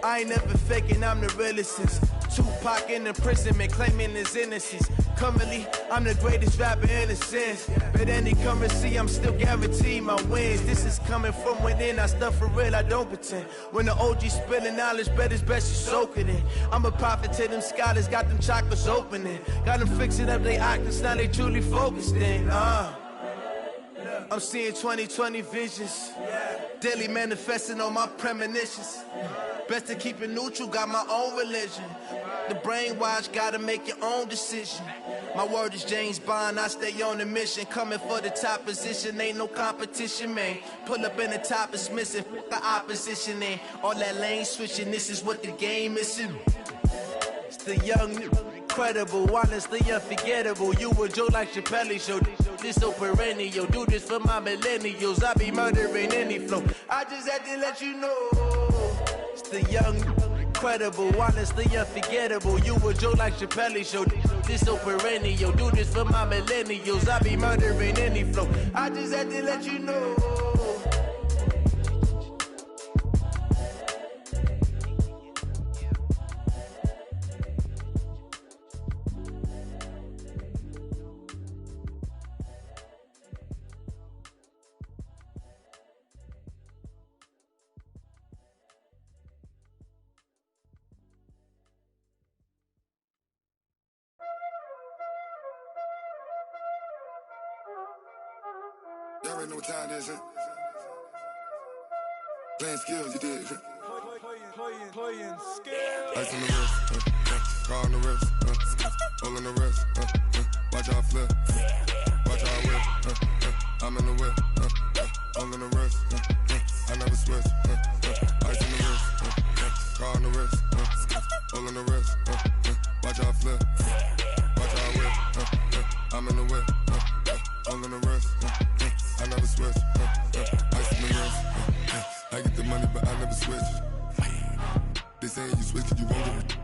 I ain't never faking, I'm the realest since Tupac in imprisonment, claiming his innocence. Currently, I'm the greatest rapper in a sense. But any currency, I'm still guaranteed my wins. This is coming from within, I stuff for real, I don't pretend. When the OG spilling knowledge, bet it's best you soak it in. I'm a prophet to them scholars, got them chakras opening. Got them fixing up they octaves, now they truly focused in. I'm seeing 2020 visions. Daily manifesting on my premonitions. Best to keep it neutral, got my own religion. The brainwash, gotta make your own decision. My word is James Bond, I stay on the mission. Coming for the top position, ain't no competition, man. Pull up in the top, it's missing, the opposition in. All that lane switching, this is what the game is in. It's the young, incredible, honestly unforgettable. You a joke like Chappelle Show. This so perennial. Do this for my millennials. I be murdering any flow. I just had to let you know. It's the young, incredible, honestly unforgettable. You a joke like Chappelle Show. This so perennial. Do this for my millennials. I be murdering any flow. I just had to let you know. Y'all already know what time it is, huh? Playing skills, you did. Playing skills. Ice on the wrist, car on the wrist, hole on the wrist, watch how I flip, watch how I whip, I'm in the whip, hole on the wrist, I never switch, ice on the wrist, car on the wrist, hole on the wrist, watch how I flip, watch how I whip, I'm in the whip, hole on the wrist, I never switch, ice on the wrist, I get the money but I never switch. They saying you switch and you won't get it.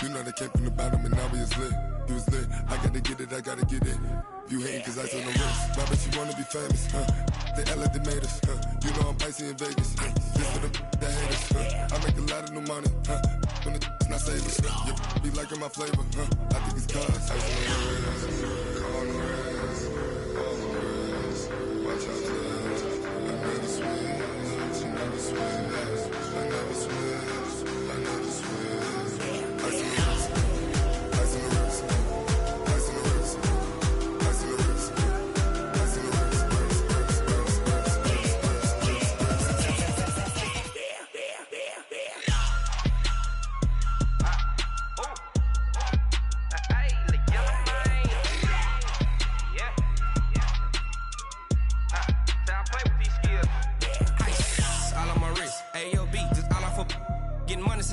You know they came from the bottom and now we is lit. You was lit, I gotta get it, I gotta get it. You hating cause ice on the wrist. Why bet you wanna be famous, They act like they made us, You know I'm icy in Vegas, This for them that hate us, I make a lot of new money, When it's not savers, You be liking my flavor, I think it's cause ice on the wrist, on the wrist, on the wrist. Watch out, I never switch, I never switch. I never switch, I never switch. Ice on the wrist, ice on the wrist, ice on the wrist, ice on the wrist, ice on the wrist,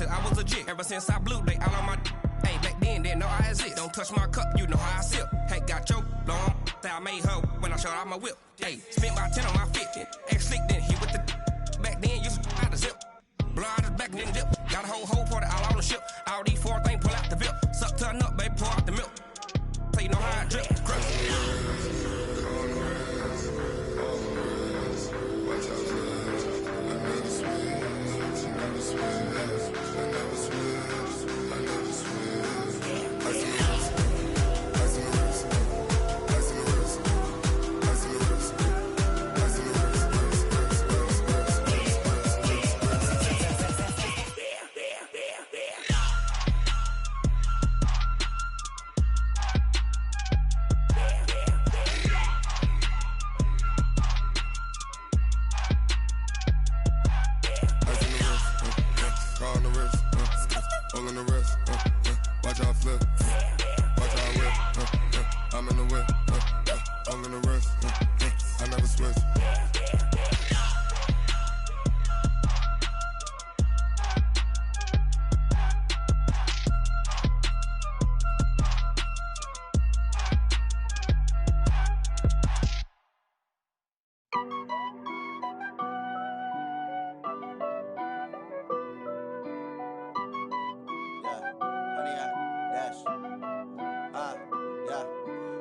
I was legit. Ever since I blew, they all on my hey, back then, didn't know I exist. Don't touch my cup, you know how I sip. Hey, got your long, that I made her when I showed out my whip. Hey, spent my 10 on my 50. Ex-slick, then he with the back then, used to out the zip. Blow out his back, then dip. Got a whole party all on the ship. All these 4 things, pull out the VIP. Suck, turn up, baby, pour out the milk. So you know how I drip. Crush.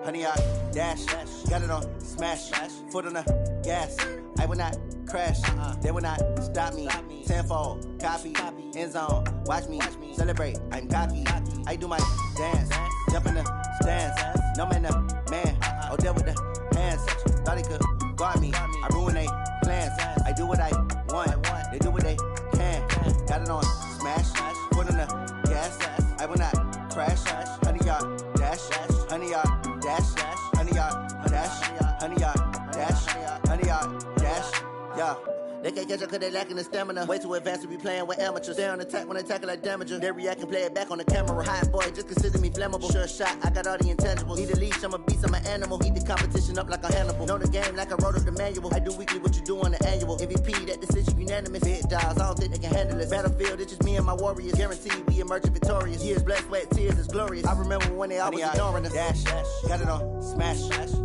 100 yard dash. Got it on smash. Foot on the gas. I will not crash. They will not stop me. Tenfold, copy, end zone. Watch me celebrate. I'm cocky. I do my dance. Jump in the stands. No man, the man. Oh, deal with the hands. Thought he could guard me. I ruin they plans. I do what I want. They do what they can. Got it on smash. Foot on the gas. I will not crash. 100 yard dash. 100 yard dash. 100 yard dash. 100 yard dash. 100 yard dash. Yeah. They can't catch up cause they lacking the stamina. Way too advanced to be playing with amateurs. Stay on attack when they tackle like damager. They react and play it back on the camera. Hot boy, just consider me flammable. Sure shot, I got all the intangibles. Need a leash, I'm a beast, I'm an animal. Heat the competition up like a Hannibal. Know the game like I wrote up the manual. I do weekly what you do on the annual. MVP, that decision unanimous. Big dials, I don't think they can handle it. Battlefield, it's just me and my warriors. Guaranteed we emerging victorious. Years, blood, sweat, tears, it's glorious. I remember when they always ignoring us. Dash, got it on smash.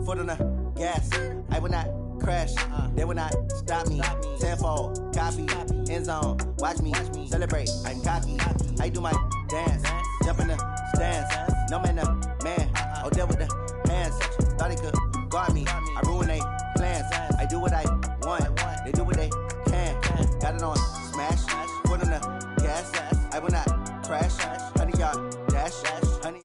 Foot on the gas. I will not crash. They will not stop me. Tenfold, copy, end zone. Watch me celebrate. I'm cocky. I do my dance. Jump in the stands. No man, the man. Oh, deal with the hands. Thought he could guard me. I ruin they plans. I do what I want. They do what they can. Got it on smash. Foot on the gas. I will not crash. 100 yard dash. 100.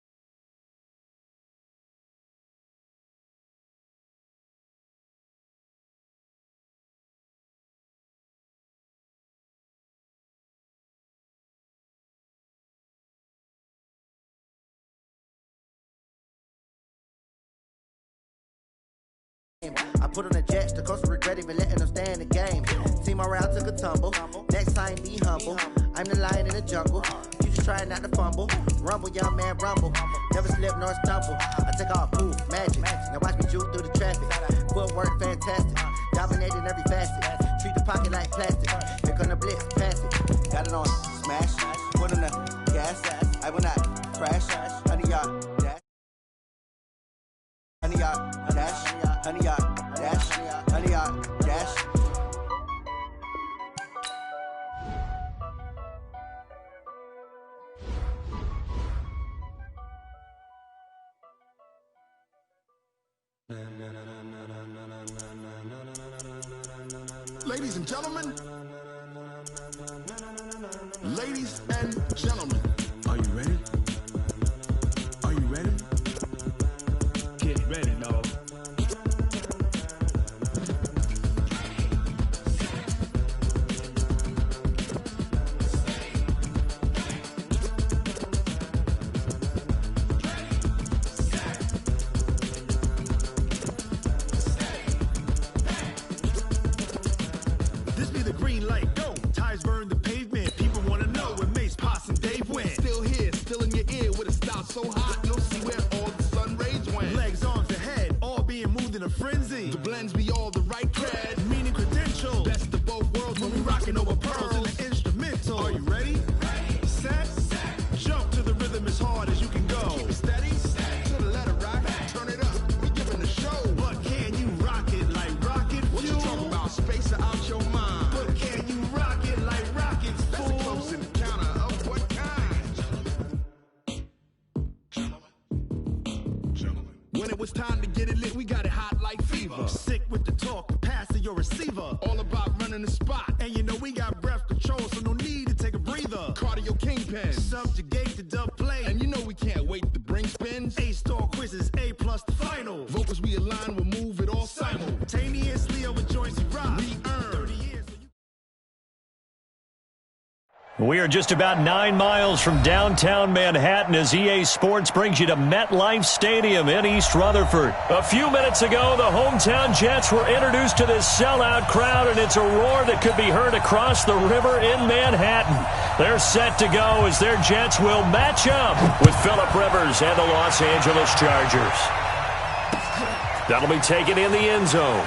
I put on the jets, the coast regret even letting them stay in the game. Team around took a tumble. Next time be humble. I'm the lion in the jungle. You just trying not to fumble. Rumble, young man, rumble. Never slip nor stumble. I take off, poof, magic. Now watch me juke through the traffic. Footwork fantastic. Dominating every facet. Treat the pocket like plastic. Here come the blitz, pass it. Got it on smash. Put on the gas. I will not crash. 100 yard dash. 100 yard dash. 100 yard dash. 100 yard dash. Ladies and gentlemen, ladies and gentlemen, are you ready? Are you ready? Get ready, dog. This be the green light, go. Tires burn the pavement. People wanna know where Mace, Pops, and Dave went. Still here, still in your ear with a style so hot, you'll see where all the sun rays went. Legs, arms, and head, all being moved in a frenzy. The blends be all the right cred, meaning credential. Best of both worlds when we rockin' over pearls in the instrumental. Are you ready? Set, jump to the rhythm as hard as you can go. Keep it steady, to the letter rock, turn it up, we giving the show. But can you rock it like rocket fuel? What you talking about, space or out your mind? But can you rock it like rockets, fool? That's a close encounter of what kind? When it was time to get it lit, we got it hot like fever. Sick with the talk, the pass to your receiver. All about running the spot. And you know we got breath control, so no need to take a breather. Cardio kingpin, subjugate the dub play. And you know we can't wait to bring spins. A-star quizzes, A+ the final. Vocals we align, we'll move it all simultaneously over joints we rock. We earn 30 years. We are just about 9 miles from downtown Manhattan as EA Sports brings you to MetLife Stadium in East Rutherford. A few minutes ago, the hometown Jets were introduced to this sellout crowd, and it's a roar that could be heard across the river in Manhattan. They're set to go as their Jets will match up with Phillip Rivers and the Los Angeles Chargers. That'll be taken in the end zone.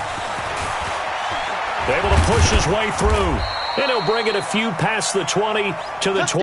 Able to push his way through. And he'll bring it a few past the 20 to the 20.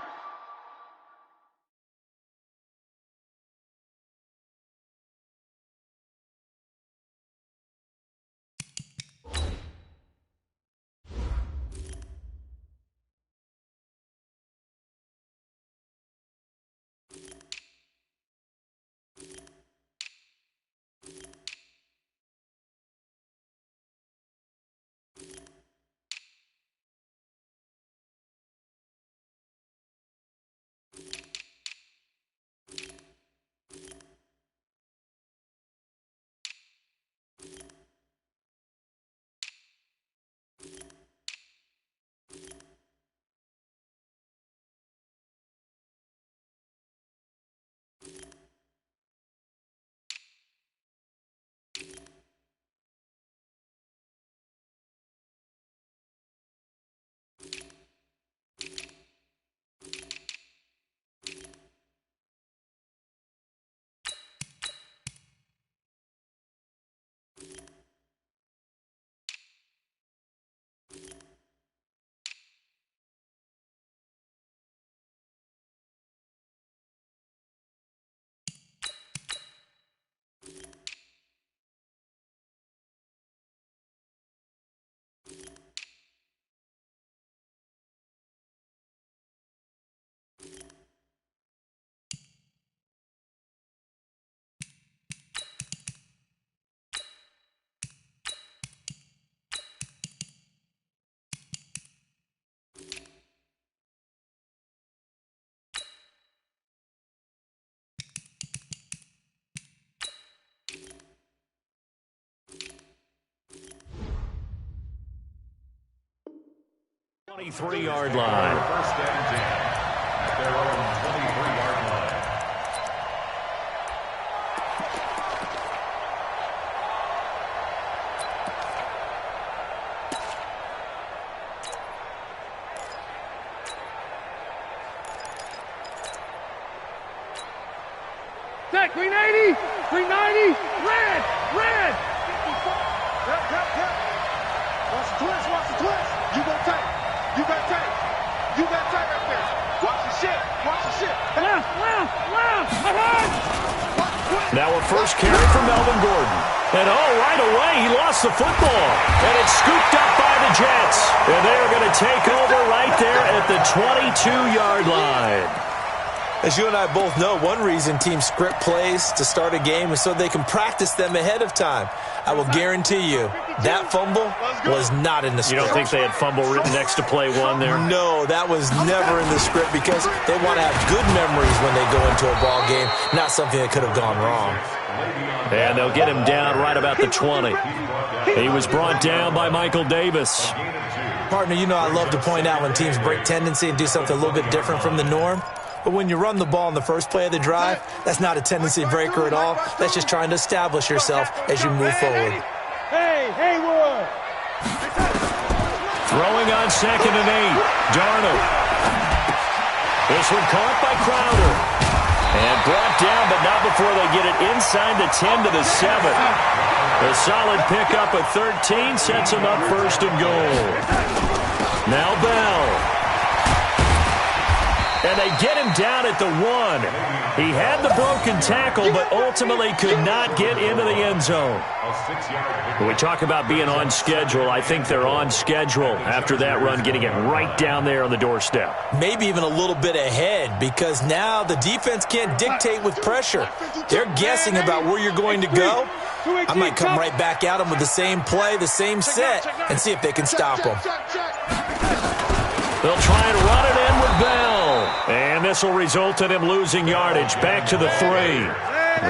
23-yard line. First and 10 at their own 23-yard line. Set, green 80, green 90, red. Yep. Watch the twist. You got tight right there. Watch the shit. Left. Now a first carry for Melvin Gordon. And right away, he lost the football. And it's scooped up by the Jets. And they are going to take over right there at the 22-yard line. As you and I both know, one reason teams script plays to start a game is so they can practice them ahead of time. I will guarantee you that fumble was not in the script. You don't think they had fumble written next to play one there? No, that was never in the script because they want to have good memories when they go into a ball game, not something that could have gone wrong. And they'll get him down right about the 20. He was brought down by Michael Davis. Partner, you know I love to point out when teams break tendency and do something a little bit different from the norm. But when you run the ball in the first play of the drive, that's not a tendency breaker at all. That's just trying to establish yourself as you move forward. Hey, Haywood! Throwing on 2nd and 8. Darnold. This one caught by Crowder. And brought down, but not before they get it inside the 10 to the 7. A solid pickup of 13 sets him up 1st and goal. Now Bell. And they get him down at the 1. He had the broken tackle, but ultimately could not get into the end zone. When we talk about being on schedule, I think they're on schedule after that run, getting it right down there on the doorstep. Maybe even a little bit ahead, because now the defense can't dictate with pressure. They're guessing about where you're going to go. I might come right back at them with the same play, the same set, and see if they can stop them. They'll try and run it in with Bell. And this will result in him losing yardage back to the 3.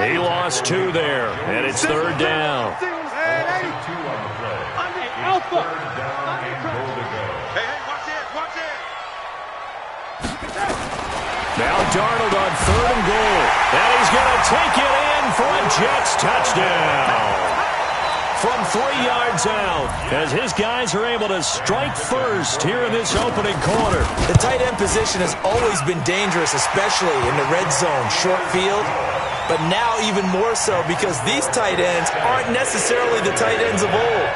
He lost 2 there, and it's 3rd down. Now Darnold on 3rd and goal. And he's going to take it in for a Jets touchdown. From 3 yards out, as his guys are able to strike first here in this opening quarter. The tight end position has always been dangerous, especially in the red zone, short field. But now even more so because these tight ends aren't necessarily the tight ends of old.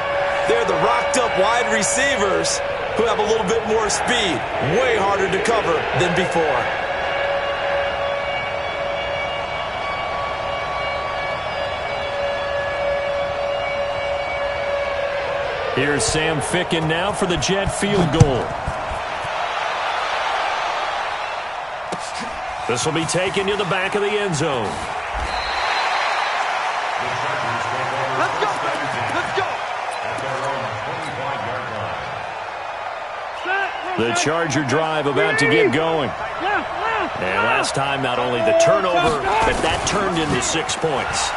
They're the rocked-up wide receivers who have a little bit more speed, way harder to cover than before. Here's Sam Ficken now for the Jet field goal. This will be taken to the back of the end zone. Let's go! The Charger drive about to get going. And last time, not only the turnover, but that turned into 6 points.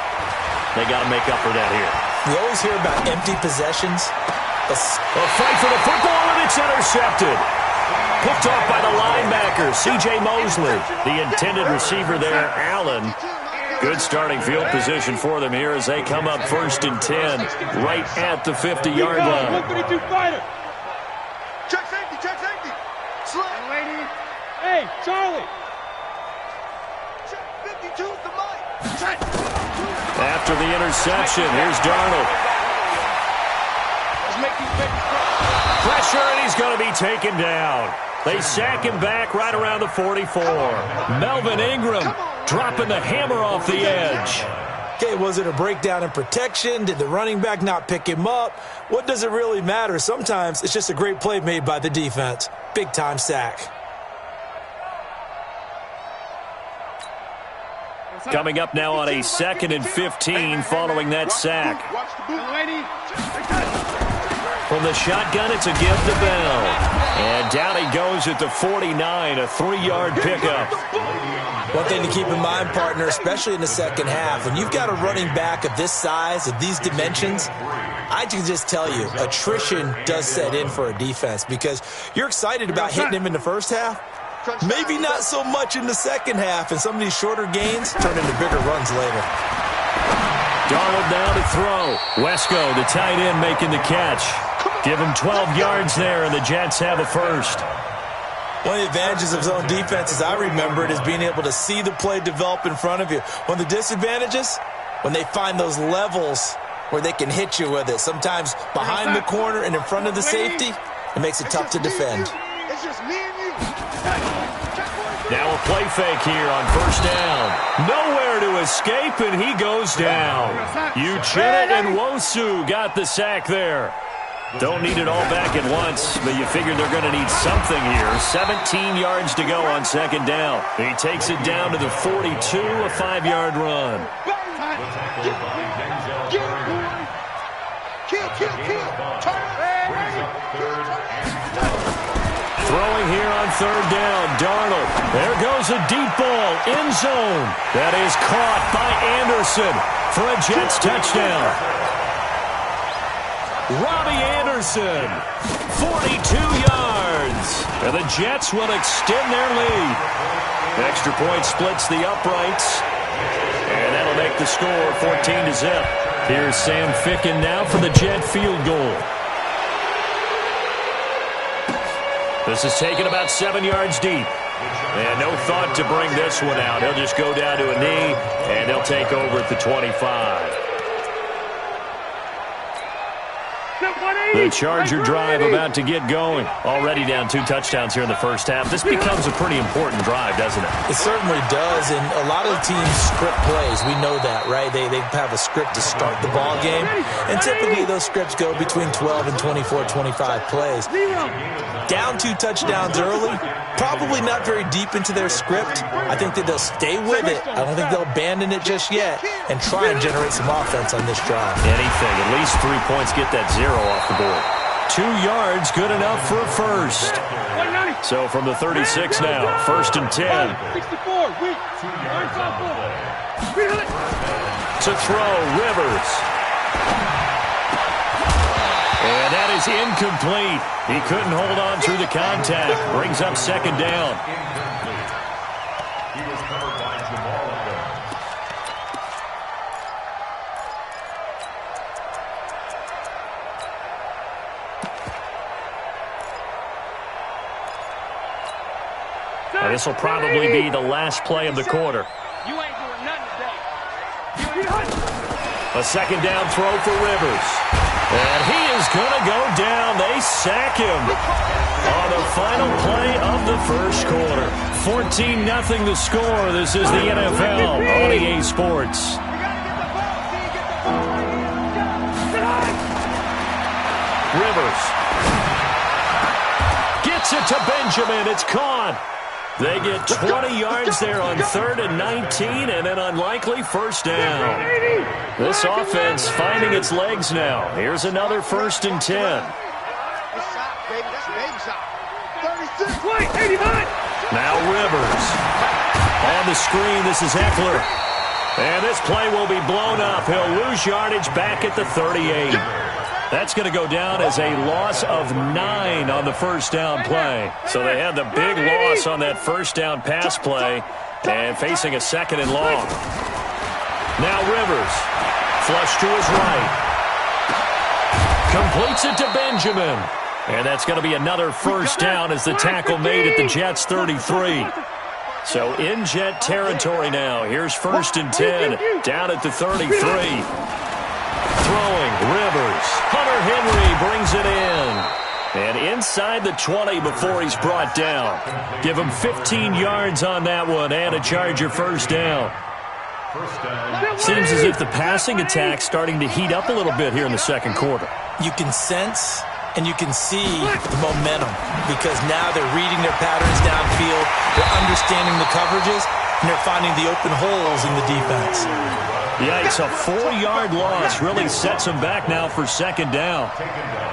They got to make up for that here. You always hear about empty possessions. A fight for the football, and it's intercepted. Picked off by the linebacker, C.J. Mosley. The intended receiver there, Allen. Good starting field position for them here as they come up 1st and 10, right at the 50-yard line. Check safety. Lady. Hey, Charlie. Check 52's the mic. After the interception, here's Darnold. Pressure, and he's going to be taken down. They sack him back right around the 44. Melvin Ingram dropping the hammer off the edge. Okay, was it a breakdown in protection? Did the running back not pick him up? What does it really matter? Sometimes it's just a great play made by the defense. Big-time sack. Coming up now on a 2nd and 15 following that sack. From the shotgun, it's a give to Bell. And down he goes at the 49, a 3-yard pickup. One thing to keep in mind, partner, especially in the second half, when you've got a running back of this size, of these dimensions, I can just tell you, attrition does set in for a defense because you're excited about hitting him in the first half. Maybe not so much in the second half, and some of these shorter gains turn into bigger runs later. Darnold now to throw. Wesco, the tight end, making the catch. Give him 12 yards there, and the Jets have a first. One of the advantages of zone defense, as I remember it, is being able to see the play develop in front of you. One of the disadvantages, when they find those levels where they can hit you with it. Sometimes behind the corner and in front of the safety, it makes it tough to defend. It's just me and you. Now a play fake here on first down. Nowhere to escape, and he goes down. Uchenna and Nwosu got the sack there. Don't need it all back at once, but you figure they're going to need something here. 17 yards to go on second down. He takes it down to the 42, a 5-yard run. Throwing here on third down, Darnold. There goes a deep ball, end zone. That is caught by Anderson for a Jets touchdown. Robbie Anderson, 42 yards. And the Jets will extend their lead. Extra point splits the uprights. And that'll make the score 14-0. Here's Sam Ficken now for the Jet field goal. This is taken about 7 yards deep. And no thought to bring this one out. He'll just go down to a knee, and they'll take over at the 25. The Charger drive about to get going. Already down 2 touchdowns here in the first half. This becomes a pretty important drive, doesn't it? It certainly does, and a lot of the teams script plays. We know that, right? They have a script to start the ball game, and typically those scripts go between 12 and 24, 25 plays. Down 2 touchdowns early, probably not very deep into their script. I think that they'll stay with it. I don't think they'll abandon it just yet and try and generate some offense on this drive. Anything, at least 3 points, get that 0 off the board. 2 yards, good enough for a first. So from the 36 now, 1st and 10. 64, weak. To throw, Rivers. And that is incomplete. He couldn't hold on through the contact. Brings up second down. He was covered by Jamal Adams. And this will probably be the last play of the quarter. You ain't doing nothing today. A second down throw for Rivers. And he is going to go down. They sack him on the final play of the first quarter. 14-0 the score. This is the NFL on EA Sports. Rivers gets it to Benjamin. It's caught. They get 20 yards there on 3rd and 19, and an unlikely first down. This offense finding its legs now. Here's another 1st and 10. Now Rivers. On the screen, this is Eckler. And this play will be blown up. He'll lose yardage back at the 38. That's going to go down as a loss of 9 on the first down play. So they had the big loss on that first down pass play and facing a 2nd and long. Now Rivers, flush to his right. Completes it to Benjamin. And that's going to be another first down as the tackle made at the Jets 33. So in Jet territory now. Here's 1st and 10 down at the 33. Throwing, Rivers. Hunter Henry brings it in. And inside the 20 before he's brought down. Give him 15 yards on that one and a Charger first down. Seems as if the passing attack's starting to heat up a little bit here in the second quarter. You can sense and you can see the momentum because now they're reading their patterns downfield, they're understanding the coverages, and they're finding the open holes in the defense. Yikes, a 4-yard loss really sets him back now for second down.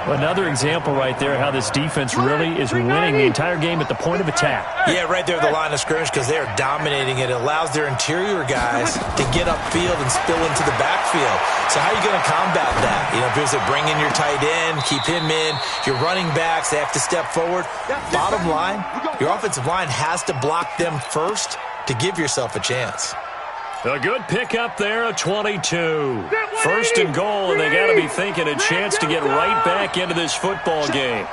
Another example right there how this defense really is winning the entire game at the point of attack. Yeah, right there at the line of scrimmage because they are dominating it. It allows their interior guys to get upfield and spill into the backfield. So how are you going to combat that? You know, if it bring in your tight end, keep him in, your running backs, they have to step forward. Bottom line, your offensive line has to block them first to give yourself a chance. A good pickup there, a 22. First and goal, and they got to be thinking a chance to get right back into this football game.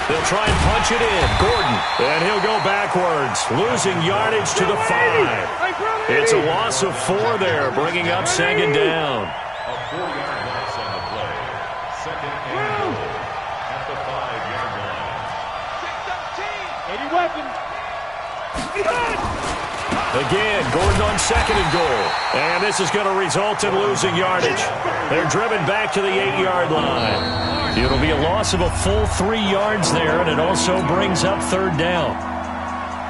They'll try and punch it in. Gordon, and he'll go backwards, losing yardage to the 5. It's a loss of 4 there, bringing up second down. A 4-yard loss on the play. Second and goal at the 5-yard line. 80 weapons. Again, Gordon on second and goal. And this is going to result in losing yardage. They're driven back to the 8-yard line. It'll be a loss of a full 3 yards there, and it also brings up third down.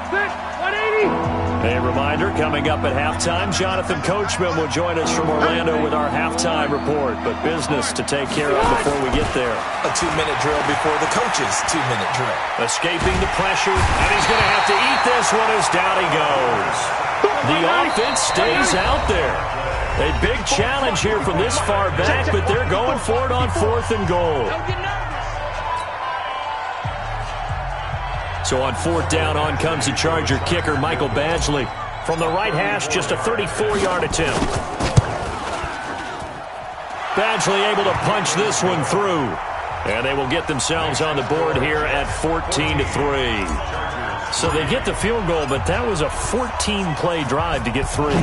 180. A reminder, coming up at halftime, Jonathan Coachman will join us from Orlando with our halftime report. But business to take care of before we get there. A 2-minute drill before the coach's 2-minute drill. Escaping the pressure, and he's going to have to eat this one as down he goes. The offense stays out there. A big challenge here from this far back, but they're going for it on 4th and goal. So on 4th down, on comes the Charger kicker, Michael Badgley. From the right hash, just a 34-yard attempt. Badgley able to punch this one through. And they will get themselves on the board here at 14-3. So they get the field goal, but that was a 14-play drive to get 3.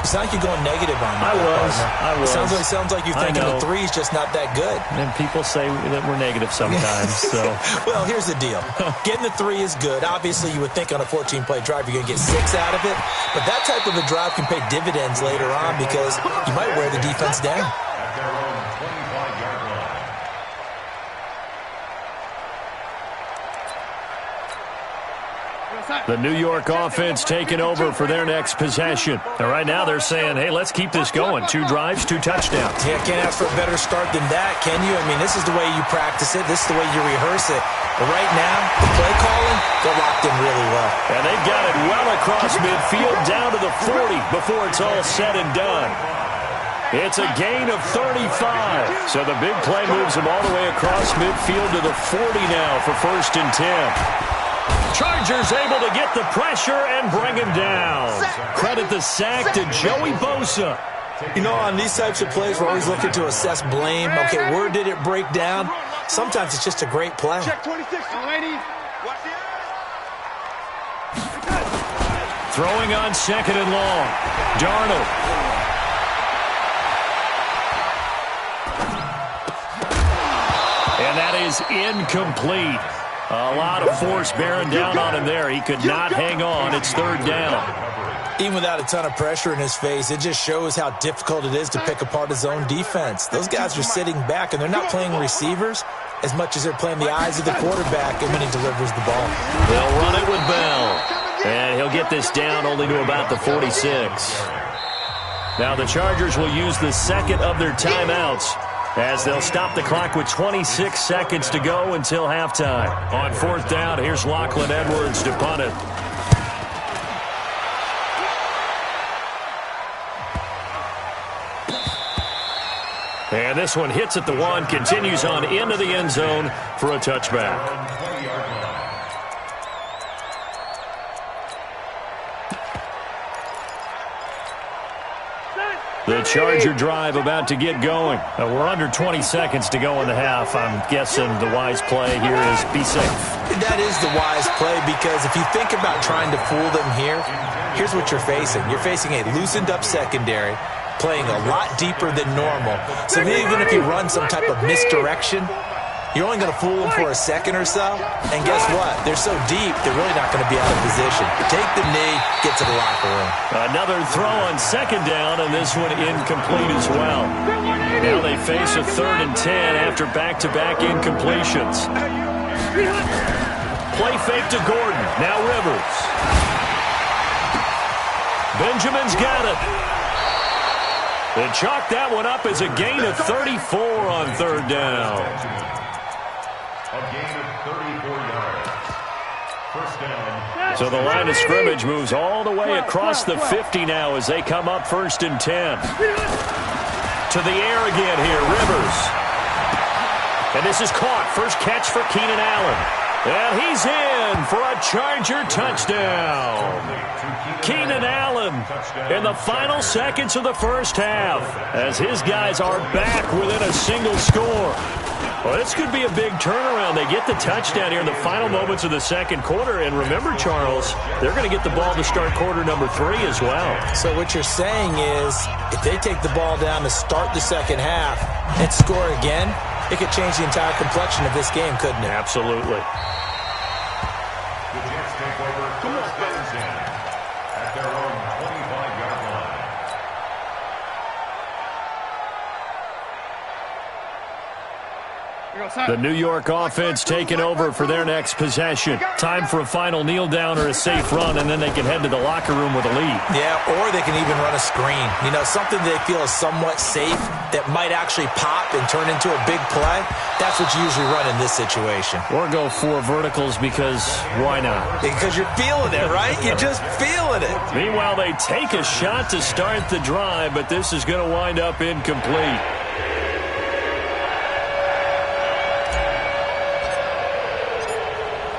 It's not like you're going negative on that. I was. Sounds like you're thinking the 3's just not that good. And people say that we're negative sometimes. So, well, here's the deal. Getting the 3 is good. Obviously, you would think on a 14-play drive you're going to get 6 out of it. But that type of a drive can pay dividends later on because you might wear the defense down. At their own 25-yard line. The New York offense taking over for their next possession. And right now they're saying, hey, let's keep this going. 2 drives, 2 touchdowns. Yeah, can't ask for a better start than that, can you? I mean, this is the way you practice it. This is the way you rehearse it. But right now, the play calling, they're locked in really well. And they've got it well across midfield down to the 40 before it's all said and done. It's a gain of 35. So the big play moves them all the way across midfield to the 40 now for 1st and 10. Chargers able to get the pressure and bring him down. Credit the sack to Joey Bosa. You know, on these types of plays, we're always looking to assess blame. Okay, where did it break down? Sometimes it's just a great play. Check 26, lady. Throwing on 2nd and long. Darnold. And that is incomplete. A lot of force bearing down on him there. He could not hang on. It's 3rd down. Even without a ton of pressure in his face, it just shows how difficult it is to pick apart his own defense. Those guys are sitting back, and they're not playing receivers as much as they're playing the eyes of the quarterback when he delivers the ball. They'll run it with Bell. And he'll get this down only to about the 46. Now the Chargers will use the 2nd of their timeouts as they'll stop the clock with 26 seconds to go until halftime. On 4th down, here's Lachlan Edwards to punt it. And this one hits at the 1, continues on into the end zone for a touchback. The Charger drive about to get going. We're under 20 seconds to go in the half. I'm guessing the wise play here is be safe. That is the wise play because if you think about trying to fool them here, here's what you're facing. You're facing a loosened up secondary, playing a lot deeper than normal. So even if you run some type of misdirection, you're only going to fool them for a second or so. And guess what? They're so deep, they're really not going to be out of position. Take the knee, get to the locker room. Another throw on 2nd down, and this one incomplete as well. Now they face a 3rd and 10 after back-to-back incompletions. Play fake to Gordon. Now Rivers. Benjamin's got it. They chalk that one up as a gain of 34 on third down. A gain of 34 yards. First down. So the line of scrimmage moves all the way across the 50 now as they come up 1st and 10. To the air again here, Rivers. And this is caught. First catch for Keenan Allen. And he's in for a Charger touchdown. Keenan Allen in the final seconds of the first half as his guys are back within a single score. Well, this could be a big turnaround. They get the touchdown here in the final moments of the second quarter. And remember, Charles, they're going to get the ball to start quarter number 3 as well. So what you're saying is if they take the ball down to start the second half and score again, it could change the entire complexion of this game, couldn't it? Absolutely. The Jets take over first and 10 at their own 25-yard line. The New York offense taking over for their next possession. Time for a final kneel down or a safe run, and then they can head to the locker room with a lead. Yeah, or they can even run a screen. You know, something they feel is somewhat safe that might actually pop and turn into a big play. That's what you usually run in this situation. Or go 4 verticals because why not? Because you're feeling it, right? You're just feeling it. Meanwhile, they take a shot to start the drive, but this is going to wind up incomplete.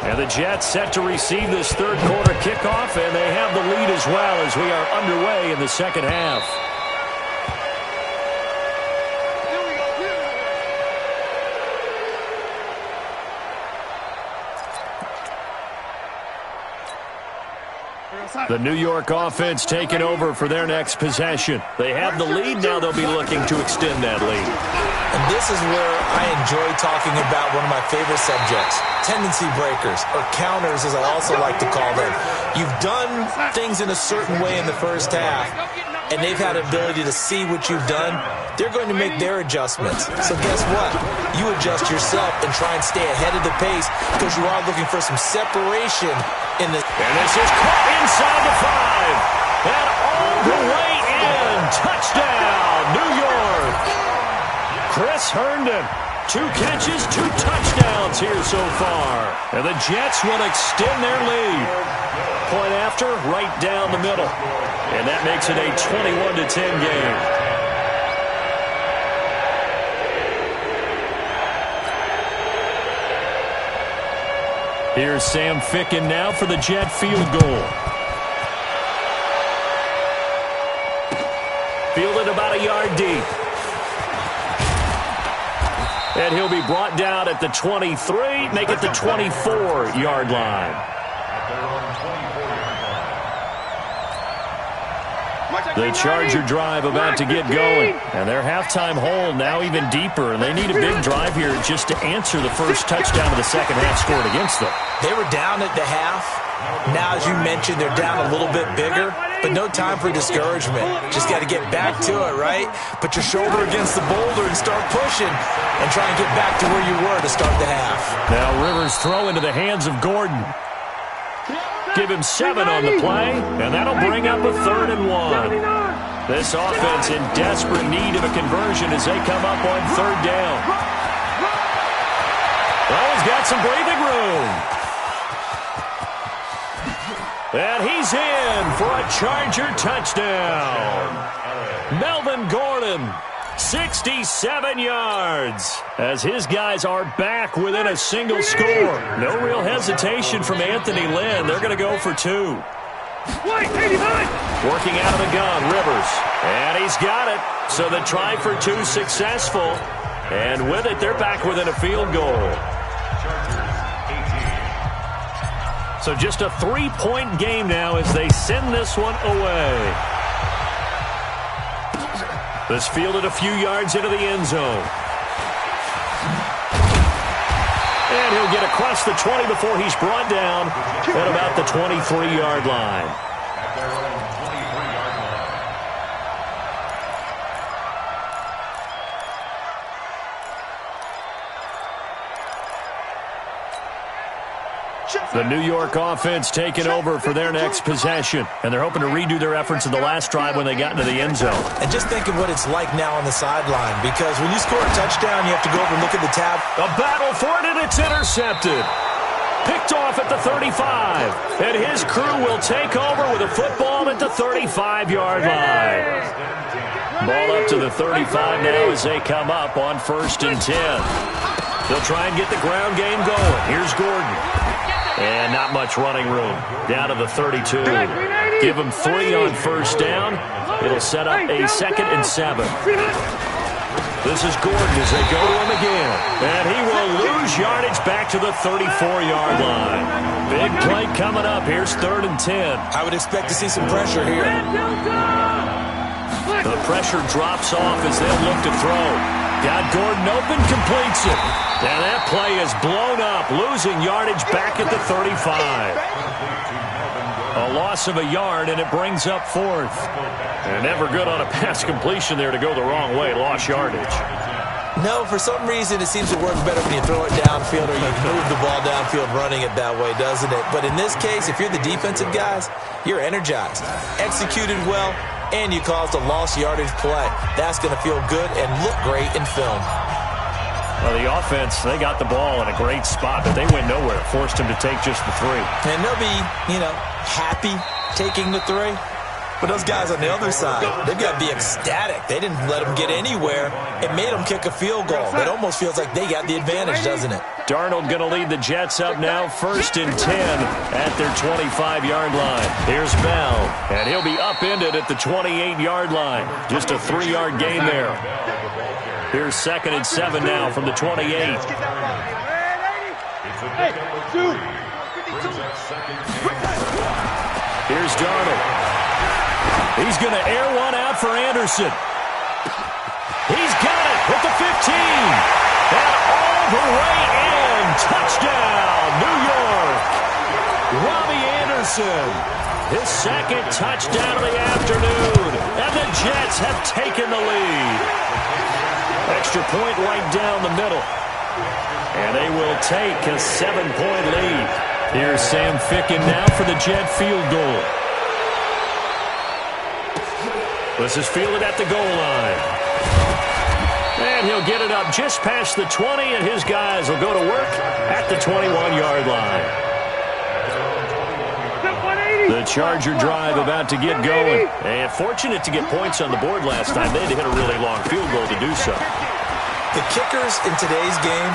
And the Jets set to receive this third quarter kickoff, and they have the lead as well as we are underway in the second half. The New York offense taking over for their next possession. They have the lead. Now they'll be looking to extend that lead. And this is where I enjoy talking about one of my favorite subjects, tendency breakers, or counters as I also like to call them. You've done things in a certain way in the first half, and they've had an ability to see what you've done. They're going to make their adjustments. So guess what? You adjust yourself and try and stay ahead of the pace because you are looking for some separation in the... And this is caught inside the 5. And all the way in. Touchdown, New York. Chris Herndon. 2 catches, 2 touchdowns here so far. And the Jets will extend their lead. Point after, right down the middle. And that makes it a 21-10 game. Here's Sam Ficken now for the Jet field goal. Fielded about a yard deep. And he'll be brought down at the 23, make it the 24-yard line. The Charger drive about to get going. And their halftime hole now even deeper. And they need a big drive here just to answer the first touchdown of the second half scored against them. They were down at the half. Now, as you mentioned, they're down a little bit bigger. But no time for discouragement. Just got to get back to it, right? Put your shoulder against the boulder and start pushing. And try and get back to where you were to start the half. Now Rivers throw into the hands of Gordon. Give him 7 on the play, and that'll bring up a 3rd and 1. This offense in desperate need of a conversion as they come up on 3rd down. Well, he's got some breathing room. And he's in for a Charger touchdown. Melvin Gordon, 67 yards, as his guys are back within a single score. No real hesitation from Anthony Lynn. They're going to go for 2. Working out of the gun, Rivers. And he's got it. So the try for 2 successful. And with it, they're back within a field goal. So just a 3-point game now as they send this one away. This fielded a few yards into the end zone. And he'll get across the 20 before he's brought down at about the 23-yard line. The New York offense taking over for their next possession. And they're hoping to redo their efforts in the last drive when they got into the end zone. And just think of what it's like now on the sideline, because when you score a touchdown, you have to go over and look at the tab. A battle for it, and it's intercepted. Picked off at the 35. And his crew will take over with a football at the 35-yard line. Ball up to the 35 now as they come up on 1st and 10. They'll try and get the ground game going. Here's Gordon. And not much running room. Down to the 32. Give him 3 on 1st down. It'll set up a 2nd and 7. This is Gordon as they go to him again. And he will lose yardage back to the 34-yard line. Big play coming up. Here's 3rd and 10. I would expect to see some pressure here. The pressure drops off as they'll look to throw. Got Gordon open, completes it. And that play is blown up, losing yardage back at the 35. A loss of a yard, and it brings up 4th. And never good on a pass completion there to go the wrong way. Lost yardage. No, for some reason it seems to work better when you throw it downfield or you move the ball downfield running it that way, doesn't it? But in this case, if you're the defensive guys, you're energized, executed well, and you caused a lost yardage play. That's going to feel good and look great in film. Well, the offense, they got the ball in a great spot, but they went nowhere. Forced him to take just the 3. And they'll be, happy taking the 3. But those guys on the other side, they've got to be ecstatic. They didn't let them get anywhere. It made them kick a field goal. It almost feels like they got the advantage, doesn't it? Darnold going to lead the Jets up now, 1st and 10 at their 25-yard line. Here's Bell, and he'll be upended at the 28-yard line. Just a 3-yard gain there. Here's 2nd and 7 now from the 28. Here's Darnold. He's going to air one out for Anderson. He's got it at the 15. And all the way in. Touchdown, New York. Robbie Anderson. His 2nd touchdown of the afternoon. And the Jets have taken the lead. Extra point right down the middle. And they will take a 7-point lead. Here's Sam Ficken now for the Jet field goal. This is fielded at the goal line. And he'll get it up just past the 20, and his guys will go to work at the 21-yard line. The Charger drive about to get going. And fortunate to get points on the board last time. They had to hit a really long field goal to do so. The kickers in today's game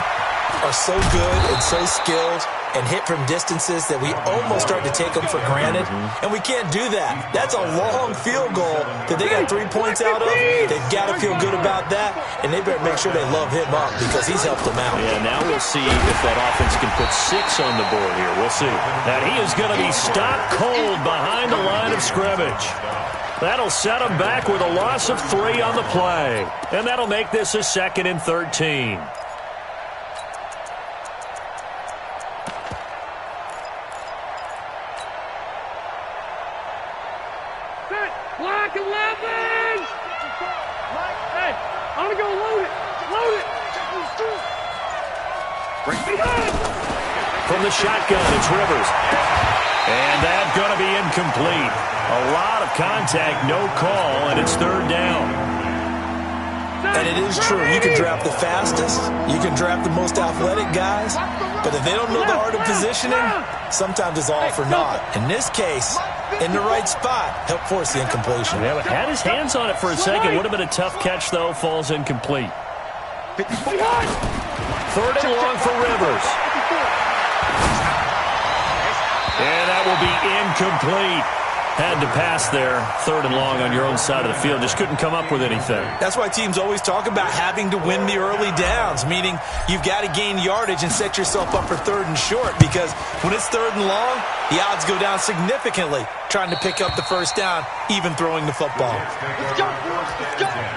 are so good and so skilled and hit from distances that we almost start to take them for granted. And we can't do that. That's a long field goal that they got 3 points out of. They've got to feel good about that, and they better make sure they love him up because he's helped them out. Yeah, now we'll see if that offense can put 6 on the board here. We'll see. And he is going to be stopped cold behind the line of scrimmage. That'll set him back with a loss of 3 on the play. And that'll make this a 2nd and 13. Black 11! Hey, I'm gonna go load it! Load it! From the shotgun, it's Rivers. And that's going to be incomplete. A lot of contact, no call, and it's 3rd down. And it is true. You can draft the fastest. You can draft the most athletic guys. But if they don't know the art of positioning, sometimes it's all for naught. In this case, in the right spot, help force the incompletion. Yeah, but had his hands on it for a second. Would have been a tough catch, though. Falls incomplete. 3rd and long for Rivers. And that will be incomplete. Had to pass there. 3rd and long on your own side of the field. Just couldn't come up with anything. That's why teams always talk about having to win the early downs, meaning you've got to gain yardage and set yourself up for 3rd and short, because when it's 3rd and long, the odds go down significantly trying to pick up the 1st down, even throwing the football. Let's go! At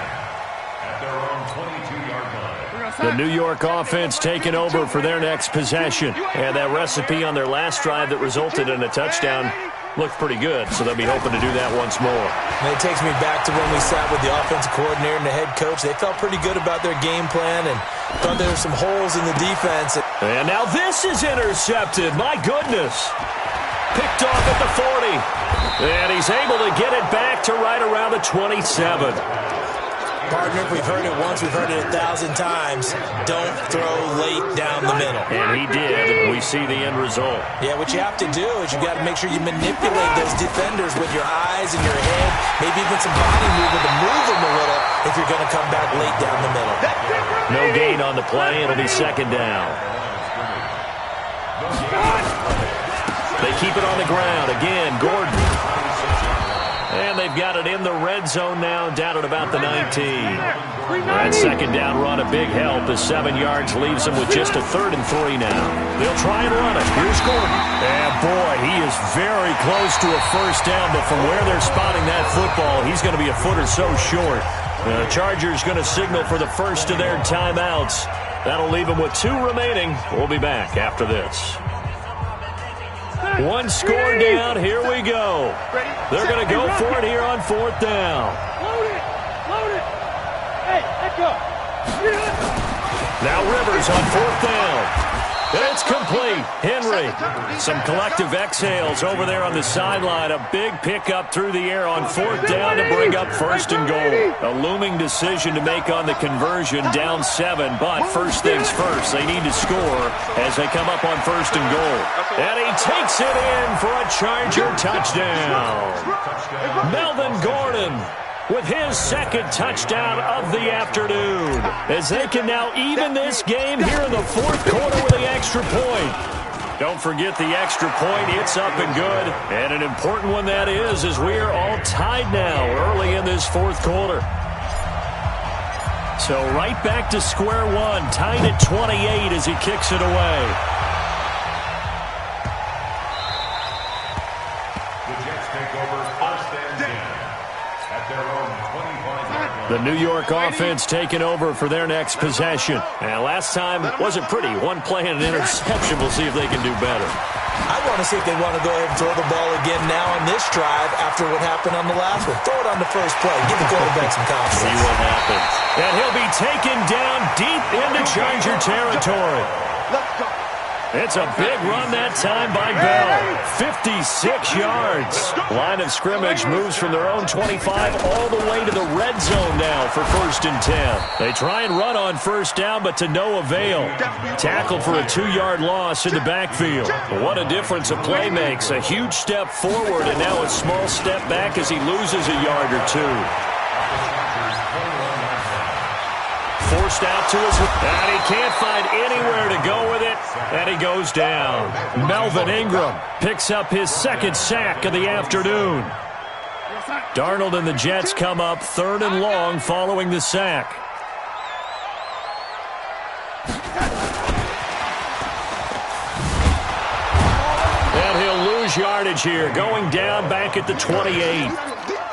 their own 22-yard line. The New York offense taking over for their next possession. And that recipe on their last drive that resulted in a touchdown looked pretty good, so they'll be hoping to do that once more. And it takes me back to when we sat with the offensive coordinator and the head coach. They felt pretty good about their game plan and thought there were some holes in the defense. And now this is intercepted. My goodness. Picked off at the 40. And he's able to get it back to right around the 27. Partner, if we've heard it once, we've heard it 1,000 times. Don't throw late down the middle. And he did. We see the end result. Yeah, what you have to do is you got to make sure you manipulate those defenders with your eyes and your head, maybe even some body movement to move them a little if you're going to come back late down the middle. No gain on the play. It'll be second down. They keep it on the ground. Again, Gordon. And they've got it in the red zone now, down at about the 19. That second down run, a big help as 7 yards leaves them with just a 3rd and 3 now. They'll try and run it. Here's Gordon. And boy, he is very close to a first down, but from where they're spotting that football, he's going to be a foot or so short. The Chargers going to signal for the first of their timeouts. That'll leave them with 2 remaining. We'll be back after this. 1 score down. Here we go. They're going to go for it here on 4th down. Load it. Load it. Hey, let go. Now Rivers on 4th down. It's complete. Henry. Some collective exhales over there on the sideline. A big pickup through the air on 4th down to bring up 1st and goal. A looming decision to make on the conversion, down 7. But first things first, they need to score as they come up on 1st and goal. And he takes it in for a Charger touchdown. Melvin Gordon with his 2nd touchdown of the afternoon, as they can now even this game here in the 4th quarter with the extra point. Don't forget the extra point. It's up and good. And an important one that is, as we are all tied now early in this 4th quarter. So right back to square one, tied at 28 as he kicks it away. The New York offense taking over for their next possession. And last time wasn't pretty. 1 play and an interception. We'll see if they can do better. I want to see if they want to go ahead and throw the ball again now on this drive after what happened on the last one. Throw it on the first play. Give the quarterback some confidence. See what happens. And he'll be taken down deep into Charger territory. Let's go. It's a big run that time by Bell. 56 yards. Line of scrimmage moves from their own 25 all the way to the red zone now for 1st and 10. They try and run on 1st down, but to no avail. Tackled for a 2-yard loss in the backfield. What a difference a play makes. A huge step forward and now a small step back as he loses a yard or 2. Forced out to his, and he can't find anywhere to go with it, and he goes down. Melvin Ingram picks up his 2nd sack of the afternoon. Darnold and the Jets come up 3rd and long following the sack. And he'll lose yardage here, going down back at the 28.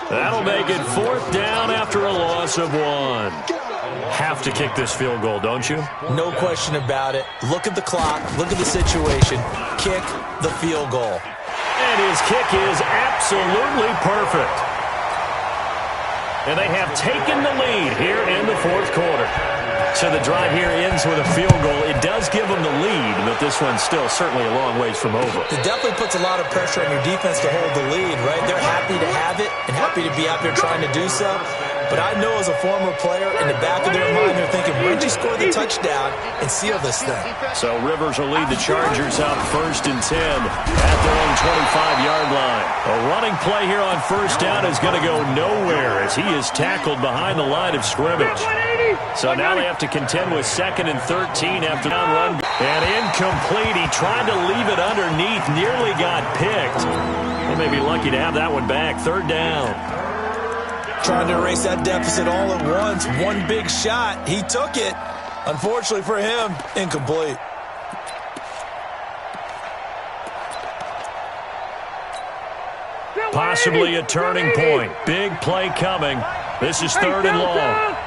That'll make it 4th down after a loss of 1. Have to kick this field goal, don't you? No question about it. Look at the clock. Look at the situation. Kick the field goal. And his kick is absolutely perfect. And they have taken the lead here in the 4th quarter. So the drive here ends with a field goal. It does give them the lead, but this one's still certainly a long ways from over. It definitely puts a lot of pressure on your defense to hold the lead, right? They're happy to have it and happy to be out there trying to do so. But I know as a former player, in the back of their mind, they're thinking, where'd you score the touchdown and seal this thing? So Rivers will lead the Chargers up 1st and 10 at their own 25-yard line. A running play here on 1st down is going to go nowhere as he is tackled behind the line of scrimmage. So now they have to contend with 2nd and 13 after down run. And incomplete. He tried to leave it underneath, nearly got picked. They may be lucky to have that one back. 3rd down. Trying to erase that deficit all at once. One big shot. He took it. Unfortunately for him, incomplete. Possibly a turning point. Big play coming. This is 3rd and long.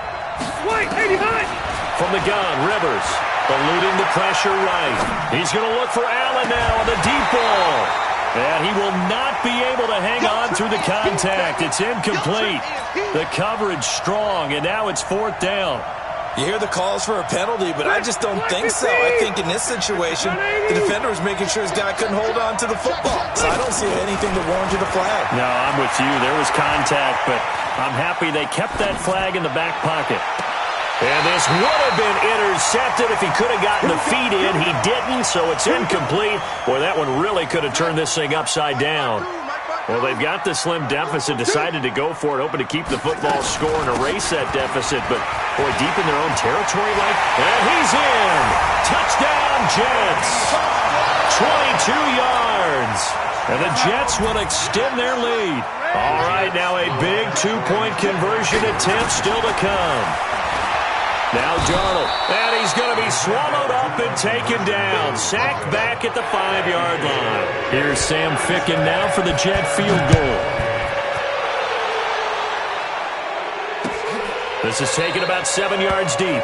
From the gun, Rivers eluding the pressure right. He's going to look for Allen now on the deep ball. And he will not be able to hang on through the contact. It's incomplete. The coverage strong, and now it's 4th down. You hear the calls for a penalty, but I just don't think so. I think in this situation, the defender was making sure his guy couldn't hold on to the football. So I don't see anything that warranted a flag. No, I'm with you. There was contact, but I'm happy they kept that flag in the back pocket. And this would have been intercepted if he could have gotten the feet in. He didn't, so it's incomplete. Boy, that one really could have turned this thing upside down. Well, they've got the slim deficit, decided to go for it, hoping to keep the football score and erase that deficit. But, boy, deep in their own territory, and he's in. Touchdown, Jets. 22 yards. And the Jets will extend their lead. All right, now a big 2-point conversion attempt still to come. Now Darnold, and he's going to be swallowed up and taken down. Sacked back at the 5-yard line. Here's Sam Ficken now for the Jet field goal. This is taken about 7 yards deep.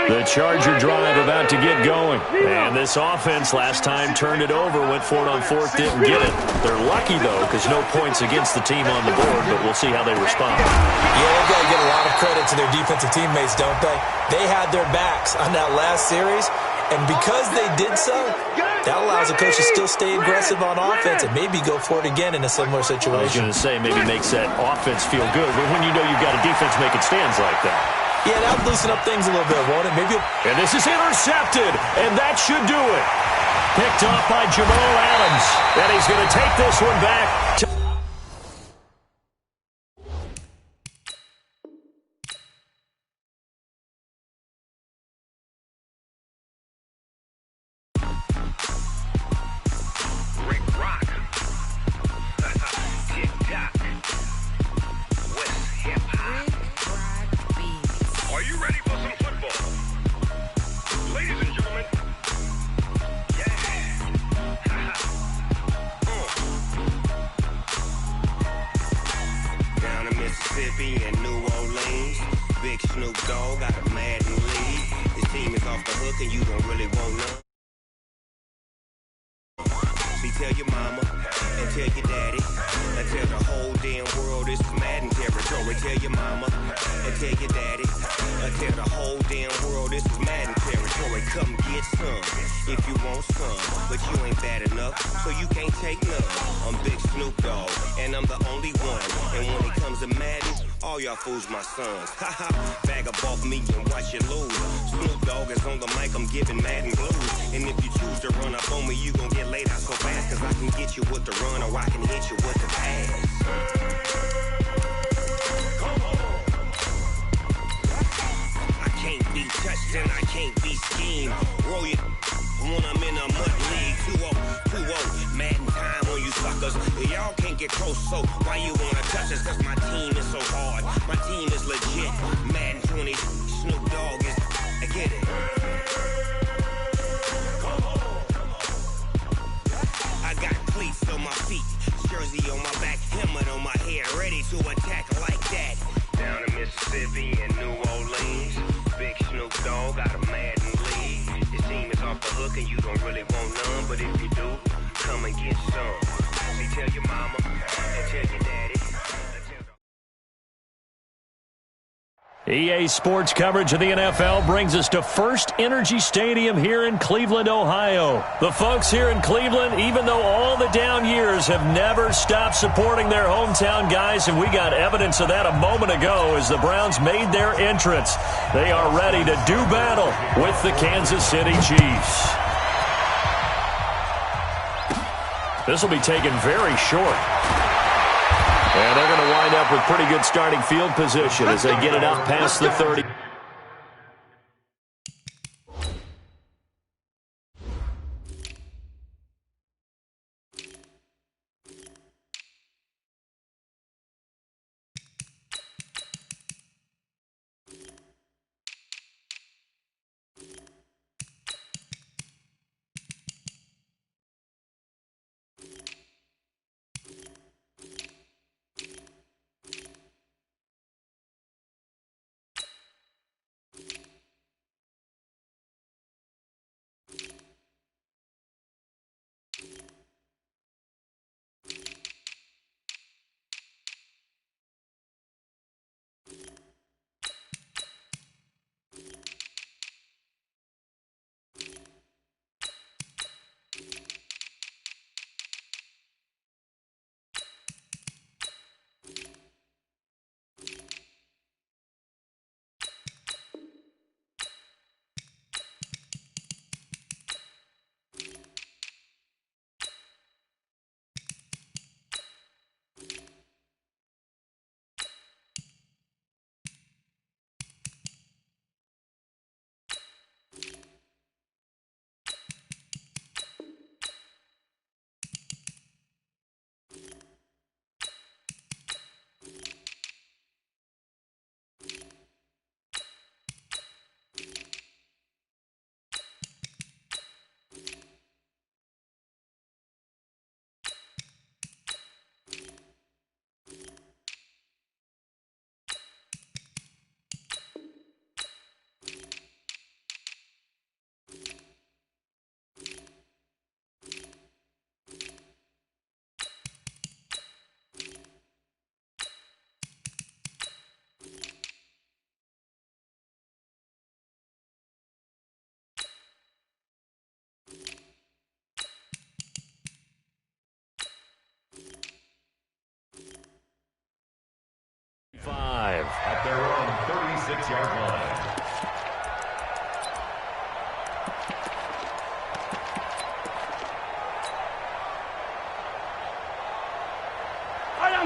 The Charger drive about to get going. And this offense last time turned it over, went for it on 4th, didn't get it. They're lucky, though, because no points against the team on the board, but we'll see how they respond. Yeah, they've got to get a lot of credit to their defensive teammates, don't they? They had their backs on that last series, and because they did so, that allows the coach to still stay aggressive on offense and maybe go for it again in a similar situation. I was going to say, maybe makes that offense feel good, but when you know you've got a defense making stands like that. Yeah, that'll loosen up things a little bit, won't it? Maybe. And this is intercepted, and that should do it. Picked off by Jamal Adams. And he's going to take this one back to... Fools my sons. Bag up off me and watch you lose. Snoop Dogg is on the mic, I'm giving Madden blues. And if you choose to run up on me, you gon' get laid out so fast. Cause I can get you with the run or I can hit you with the pass. I can't be touched and I can't be schemed. Roll you when I'm in a mud league. 2-0, Madden time on you suckers. Y'all can't get close, so why you wanna touch us? Cause my team is so hard. My team is legit. Madden 20, Snoop Dogg is. I get it. I got cleats on my feet, jersey on my back, helmet on my head, ready to attack like that. Down in Mississippi and New Orleans, big Snoop Dogg got a Madden league. His team is off the hook and you don't really want none, but if you do, come and get some. See, tell your mama and tell your daddy. EA Sports coverage of the NFL brings us to First Energy Stadium here in Cleveland, Ohio. The folks here in Cleveland, even though all the down years, have never stopped supporting their hometown guys, and we got evidence of that a moment ago as the Browns made their entrance. They are ready to do battle with the Kansas City Chiefs. This will be taken very short. And they're going to wind up with pretty good starting field position as they get it out past the 30.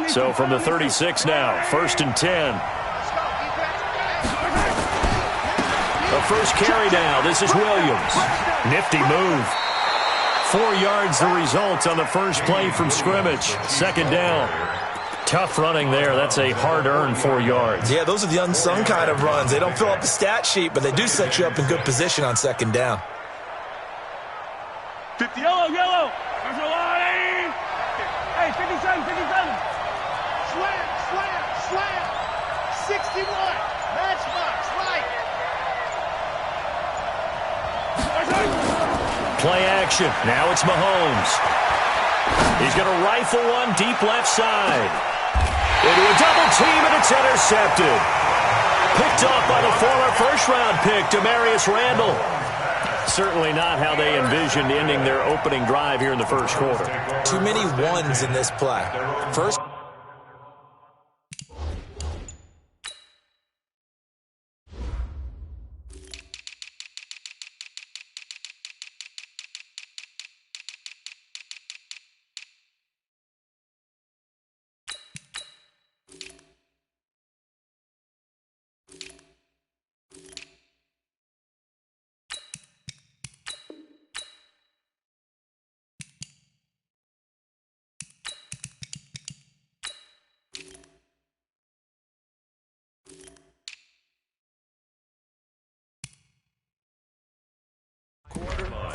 So from the 36 now, 1st and 10. The first carry now. This is Williams. Nifty move. 4 yards the result on the first play from scrimmage. 2nd down. Tough running there. That's a hard-earned 4 yards. Yeah, those are the unsung kind of runs. They don't fill up the stat sheet, but they do set you up in good position on 2nd down. 50. Yellow. There's a line. Hey, 57. Slam. 61. Matchbox, right. Play action. Now it's Mahomes. He's going to rifle one deep left side. Into a double team, and it's intercepted. Picked off by the former first-round pick, Demarius Randall. Certainly not how they envisioned ending their opening drive here in the first quarter. Too many ones in this play. First.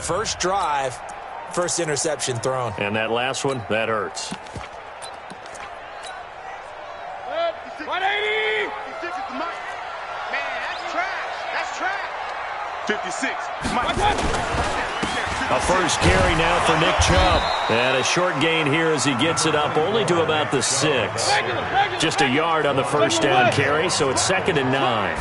First drive, first interception thrown. And that last one, that hurts. 180! Man, that's trash. 56. A first carry now for Nick Chubb. And a short gain here as he gets it up only to about the 6. Just a yard on the first down carry, so it's 2nd and 9.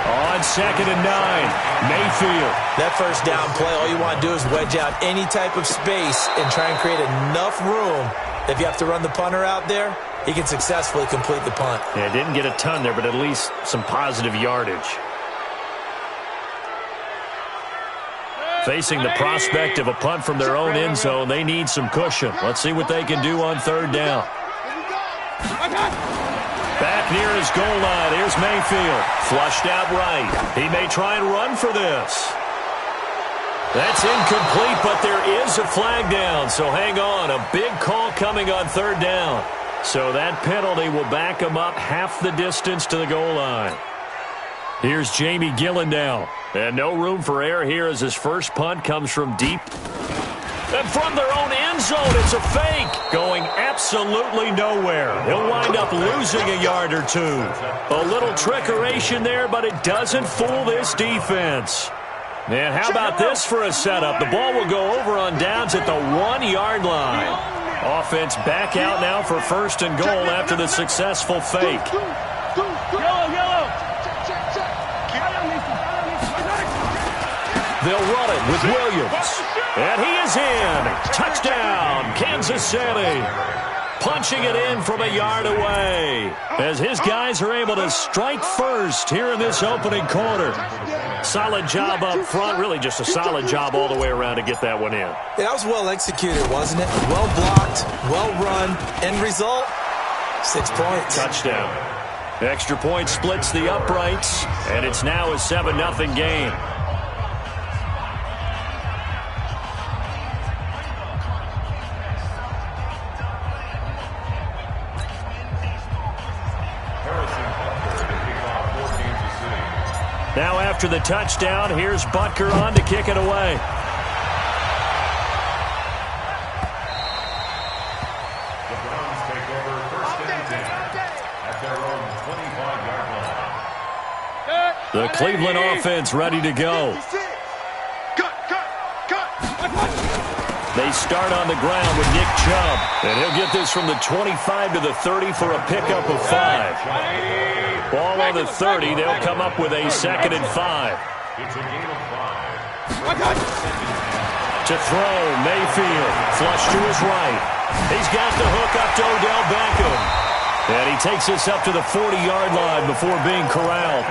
On 2nd and 9, Mayfield. That first down play, all you want to do is wedge out any type of space and try and create enough room. If you have to run the punter out there, he can successfully complete the punt. Yeah, didn't get a ton there, but at least some positive yardage. Facing the prospect of a punt from their own end zone, they need some cushion. Let's see what they can do on 3rd down. Back near his goal line. Here's Mayfield. Flushed out right. He may try and run for this. That's incomplete, but there is a flag down. So hang on. A big call coming on 3rd down. So that penalty will back him up half the distance to the goal line. Here's Jamie Gillen now. And no room for error here as his first punt comes from deep. And from their own end zone, it's a fake. Going absolutely nowhere. He'll wind up losing a yard or 2. A little trickeration there, but it doesn't fool this defense. And how about this for a setup? The ball will go over on downs at the 1-yard line. Offense back out now for 1st and goal after the successful fake. Yellow. They'll run it with Williams. And he is in. Touchdown, Kansas City. Punching it in from a yard away as his guys are able to strike first here in this opening quarter. Solid job up front. Really just a solid job all the way around to get that one in. Yeah, that was well executed, wasn't it? Well blocked, well run. End result, 6 points. Touchdown. Extra point splits the uprights, and it's now a 7-0 game. Now after the touchdown, here's Butker on to kick it away. The Browns take over 1st and 10 at their own 25-yard line. The Cleveland offense ready to go. They start on the ground with Nick Chubb, and he'll get this from the 25 to the 30 for a pickup of 5. Ball on the 30. They'll come up with a 2nd and 5. It's a gain of 5. To throw, Mayfield. Flush to his right. He's got the hook up to Odell Beckham. And he takes this up to the 40-yard line before being corralled.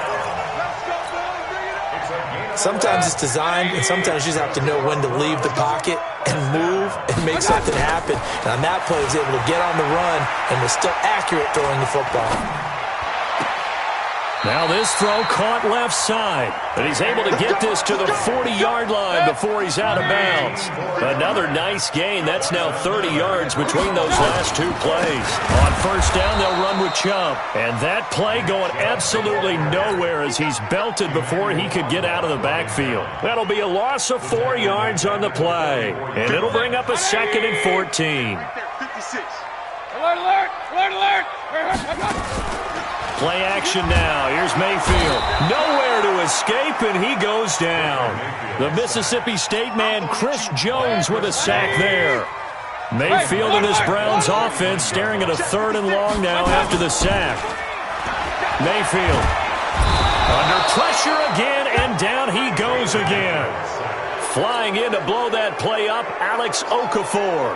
It's a gain Sometimes it's designed, and sometimes you just have to know when to leave the pocket and move and make something happen. And on that play, he was able to get on the run and was still accurate throwing the football. Now this throw caught left side, and he's able to get this to the 40-yard line before he's out of bounds. Another nice gain. That's now 30 yards between those last two plays. On first down, they'll run with Chubb. And that play going absolutely nowhere as he's belted before he could get out of the backfield. That'll be a loss of 4 yards on the play, and it'll bring up a 2nd and 14. 56. Alert, alert, alert, alert. Play action now. Here's Mayfield. Nowhere to escape, and he goes down. The Mississippi State man, Chris Jones, with a sack there. Mayfield and this Browns offense staring at a 3rd and long now after the sack. Mayfield under pressure again, and down he goes again. Flying in to blow that play up, Alex Okafor.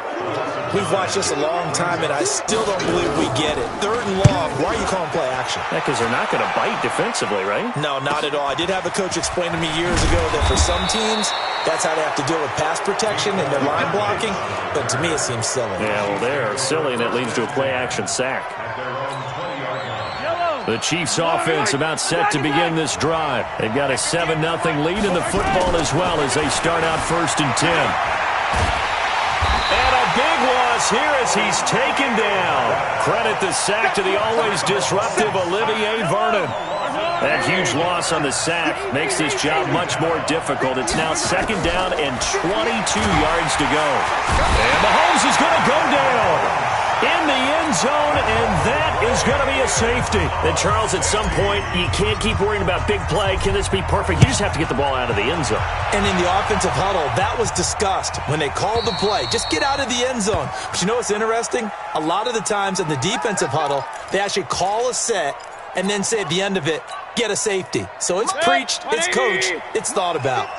We've watched this a long time, and I still don't believe we get it. 3rd and long. Why are you calling play action? Yeah, because they're not going to bite defensively, right? No, not at all. I did have a coach explain to me years ago that for some teams, that's how they have to deal with pass protection and their line blocking. But to me, it seems silly. Yeah, well, they're silly, and it leads to a play action sack. The Chiefs offense about set to begin this drive. They've got a 7-0 lead in the football as well as they start out 1st and 10. And a big loss here as he's taken down. Credit the sack to the always disruptive Olivier Vernon. That huge loss on the sack makes this job much more difficult. It's now 2nd down and 22 yards to go. And Mahomes is going to go down in the end zone, and that is going to be a safety. And Charles, at some point, you can't keep worrying about big play. Can this be perfect? You just have to get the ball out of the end zone. And in the offensive huddle, that was discussed when they called the play. Just get out of the end zone. But you know what's interesting? A lot of the times in the defensive huddle, they actually call a set and then say at the end of it, get a safety. So it's preached, it's coached, it's thought about.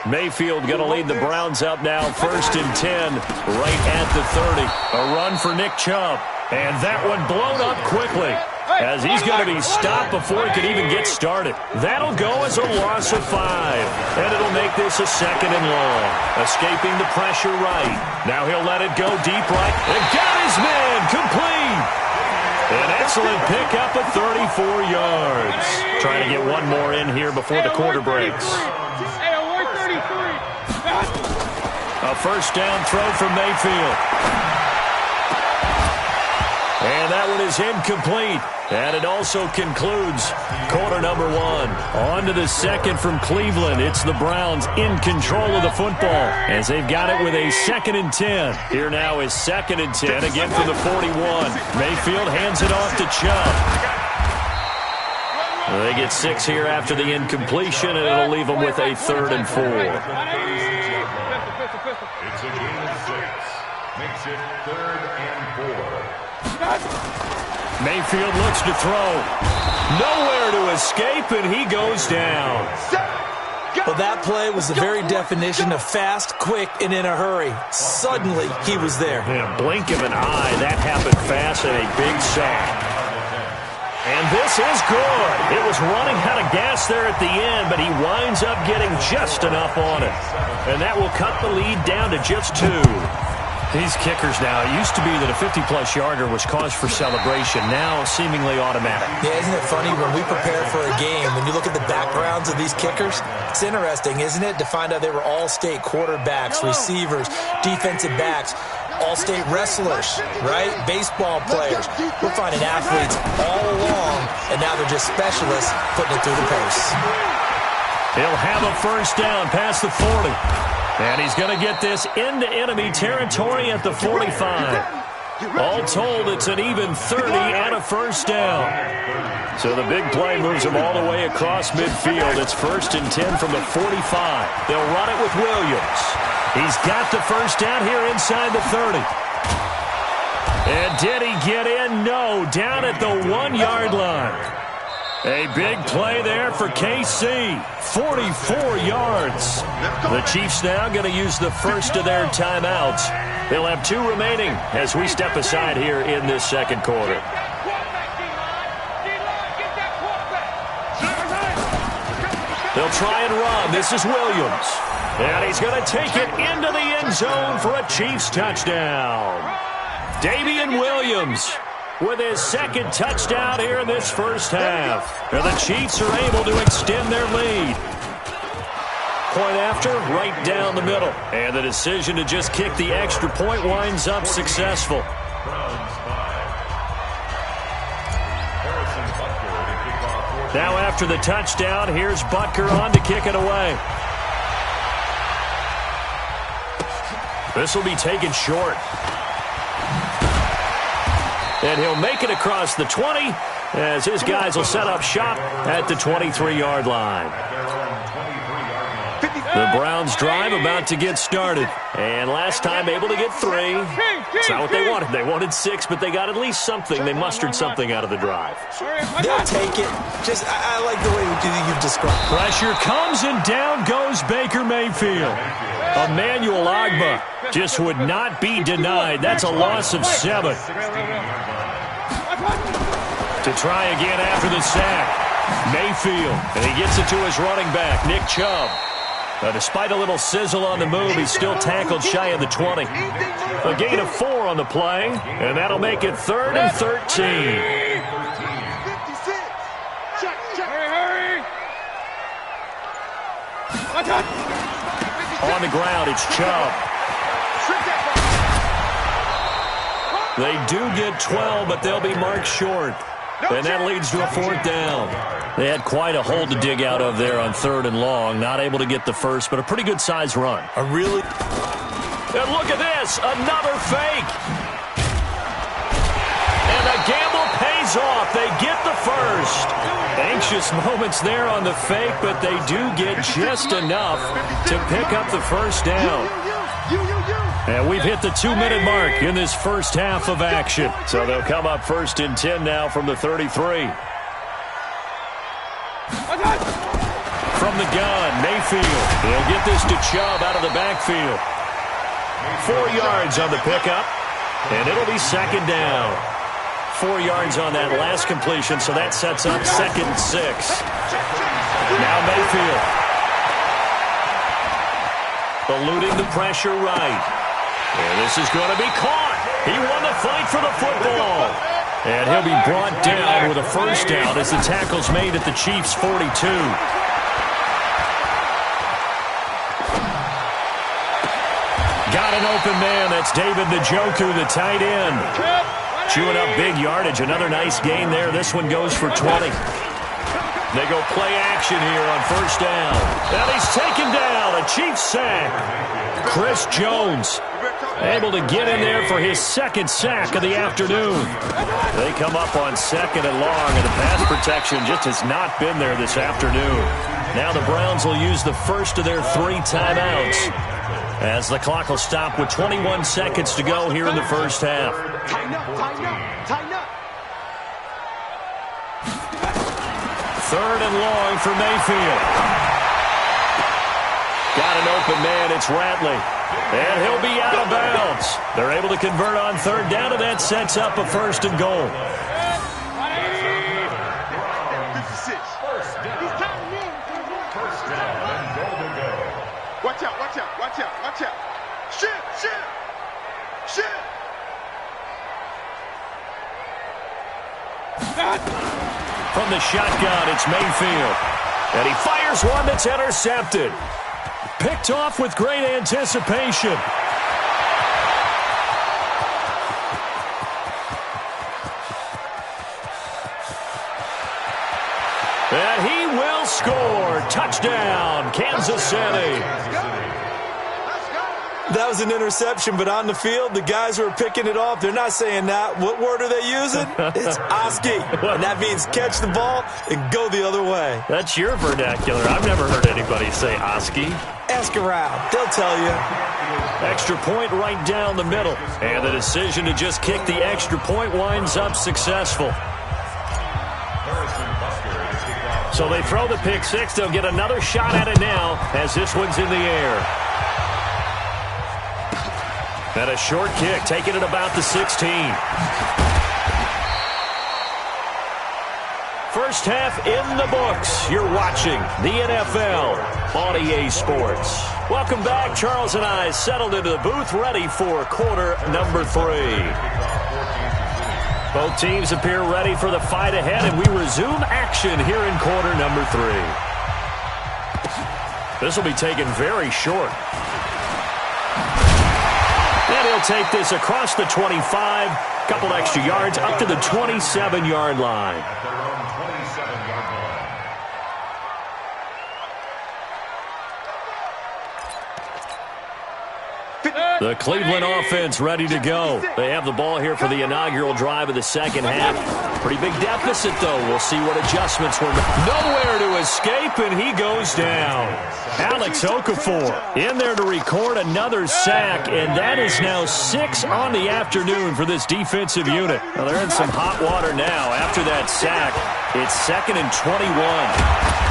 Mayfield going to lead the Browns up now, 1st and 10, right at the 30. A run for Nick Chubb. And that one blown up quickly as he's going to be stopped before he could even get started. That'll go as a loss of 5. And it'll make this a 2nd and long. Escaping the pressure right. Now he'll let it go deep right. And got his man complete. An excellent pickup of 34 yards. Trying to get one more in here before the quarter breaks. A 1st down throw from Mayfield. And that one is incomplete. And it also concludes quarter number 1. On to the 2nd from Cleveland. It's the Browns in control of the football as they've got it with a 2nd and 10. Here now is 2nd and 10, again from the 41. Mayfield hands it off to Chubb. They get 6 here after the incompletion, and it'll leave them with a 3rd and 4. It's a gain of 6. Makes it 3rd and 4. Mayfield looks to throw. Nowhere to escape, and he goes down. Well, that play was the very definition of fast, quick, and in a hurry. Suddenly, he was there. In a blink of an eye, that happened fast and a big sack. And this is good. It was running out of gas there at the end, but he winds up getting just enough on it. And that will cut the lead down to just 2. These kickers now, it used to be that a 50-plus yarder was cause for celebration. Now, seemingly automatic. Yeah, isn't it funny when we prepare for a game, when you look at the backgrounds of these kickers, it's interesting, isn't it, to find out they were all-state quarterbacks, receivers, defensive backs, all-state wrestlers, right? Baseball players. We're finding athletes all along, and now they're just specialists putting it through the pace. He'll have a 1st down past the 40. And he's going to get this into enemy territory at the 45. All told, it's an even 30 and a 1st down. So the big play moves him all the way across midfield. It's 1st and 10 from the 45. They'll run it with Williams. He's got the 1st down here inside the 30. And did he get in? No, down at the 1-yard line. A big play there for KC. 44 yards. The Chiefs now going to use the first of their timeouts. They'll have 2 remaining as we step aside here in this 2nd quarter. The They'll try and run. This is Williams. And he's going to take it into the end zone for a Chiefs touchdown. Damian Williams with his second touchdown here in this first half. And the Chiefs are able to extend their lead. Point after, right down the middle. And the decision to just kick the extra point winds up successful. Now after the touchdown, here's Butker on to kick it away. This will be taken short. And he'll make it across the 20 as his guys will set up shop at the 23-yard line. The Browns drive about to get started. And last time able to get 3. It's not what they wanted. They wanted 6, but they got at least something. They mustered something out of the drive. They'll take it. Just, I like the way you've described. Pressure comes and down goes Baker Mayfield. Emmanuel Ogbah just would not be denied. That's a loss of 7. To try again after the sack. Mayfield, and he gets it to his running back, Nick Chubb. Despite a little sizzle on the move, he's still tackled shy of the 20. A gain of 4 on the play, and that'll make it 3rd and 13. On the ground, it's Chubb. They do get 12, but they'll be marked short. And that leads to a 4th down. They had quite a hole to dig out of there on 3rd and long. Not able to get the first, but a pretty good-sized run. And look at this, another fake. And the gamble pays off. They get the first. Anxious moments there on the fake, but they do get just enough to pick up the first down. And we've hit the 2-minute mark in this first half of action. So they'll come up 1st and 10 now from the 33. From the gun, Mayfield. They'll get this to Chubb out of the backfield. 4 yards on the pickup, and it'll be 2nd down. 4 yards on that last completion, so that sets up 2nd and 6. Now Mayfield. Eluding the pressure right. And this is going to be caught. He won the fight for the football. And he'll be brought down with a first down as the tackle's made at the Chiefs' 42. Got an open man. That's David Njoku, the tight end. Chewing up big yardage. Another nice gain there. This one goes for 20. They go play action here on 1st down. And he's taken down. A Chiefs sack. Chris Jones able to get in there for his 2nd sack of the afternoon. They come up on 2nd and long, and the pass protection just has not been there this afternoon. Now the Browns will use the first of their 3 timeouts as the clock will stop with 21 seconds to go here in the first half. Tighten up, tighten up, tighten up. 3rd and long for Mayfield. Got an open man, it's Ratley. And he'll be out of bounds. They're able to convert on 3rd down, and that sets up a 1st and goal. 56. Watch out, watch out, watch out, watch out. Shit, shit, shit. From the shotgun, it's Mayfield. And he fires one that's intercepted. Picked off with great anticipation. And he will score. Touchdown, Kansas City. That was an interception, but on the field, the guys who are picking it off, they're not saying that. What word are they using? It's Oski. And that means catch the ball and go the other way. That's your vernacular. I've never heard anybody say Oski. Ask around. They'll tell you. Extra point right down the middle. And the decision to just kick the extra point winds up successful. So they throw the pick 6. They'll get another shot at it now as this one's in the air. And a short kick, taking it about the 16. First half in the books. You're watching the NFL on EA Sports. Welcome back. Charles and I settled into the booth, ready for quarter number 3. Both teams appear ready for the fight ahead, and we resume action here in quarter number 3. This will be taken very short. And he'll take this across the 25, couple extra yards, up to the 27-yard line. The Cleveland offense ready to go. They have the ball here for the inaugural drive of the second half. Pretty big deficit, though. We'll see what adjustments were made. Nowhere to escape, and he goes down. Alex Okafor in there to record another sack, and that is now 6 on the afternoon for this defensive unit. Well, they're in some hot water now. After that sack, it's 2nd and 21.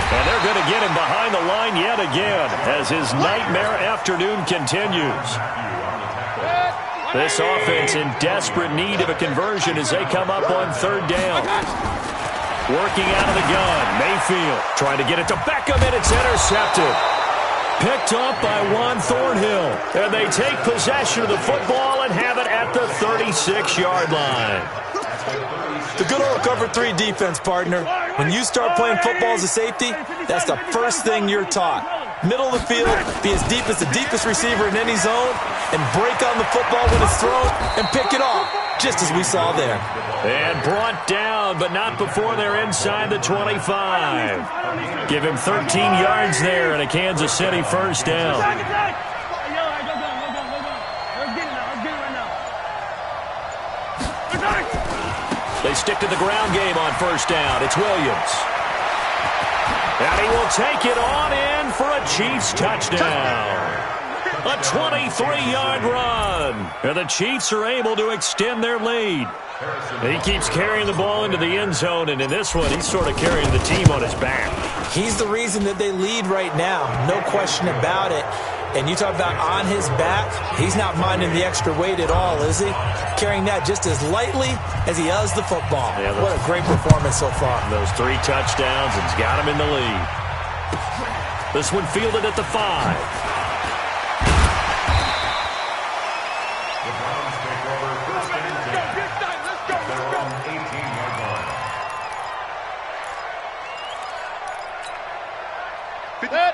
And they're going to get him behind the line yet again as his nightmare afternoon continues. This offense in desperate need of a conversion as they come up on 3rd down. Working out of the gun. Mayfield trying to get it to Beckham, and it's intercepted. Picked up by Juan Thornhill. And they take possession of the football and have it at the 36-yard line. The good old cover 3 defense, partner. When you start playing football as a safety, that's the first thing you're taught. Middle of the field, be as deep as the deepest receiver in any zone, and break on the football when it's thrown and pick it off, just as we saw there. And brought down, but not before they're inside the 25. Give him 13 yards there and a Kansas City first down. They stick to the ground game on first down. It's Williams. And he will take it on in for a Chiefs touchdown. A 23-yard run. And the Chiefs are able to extend their lead. And he keeps carrying the ball into the end zone, and in this one, he's sort of carrying the team on his back. He's the reason that they lead right now. No question about it. And you talk about on his back, he's not minding the extra weight at all, is he? Carrying that just as lightly as he does the football. Yeah, what a great performance so far. Those 3 touchdowns, it's got him in the lead. This one fielded at the 5.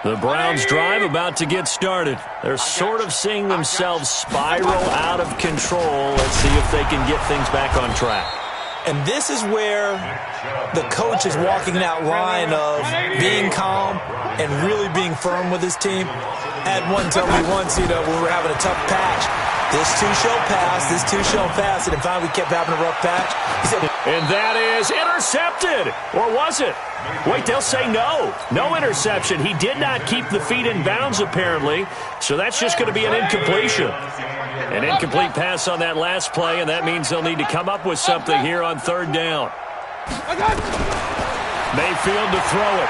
The Browns drive about to get started. They're sort of seeing themselves spiral out of control. Let's see if they can get things back on track. And this is where the coach is walking that line of being calm and really being firm with his team. I had one tell me once, when we were having a tough patch, this too shall pass, this too shall pass, and finally we kept having a rough patch. He said, and that is intercepted. Or was it? Wait, they'll say no. No interception. He did not keep the feet in bounds, apparently, so that's just going to be an incompletion. An incomplete pass on that last play, and that means they'll need to come up with something here on 3rd down. Mayfield to throw it.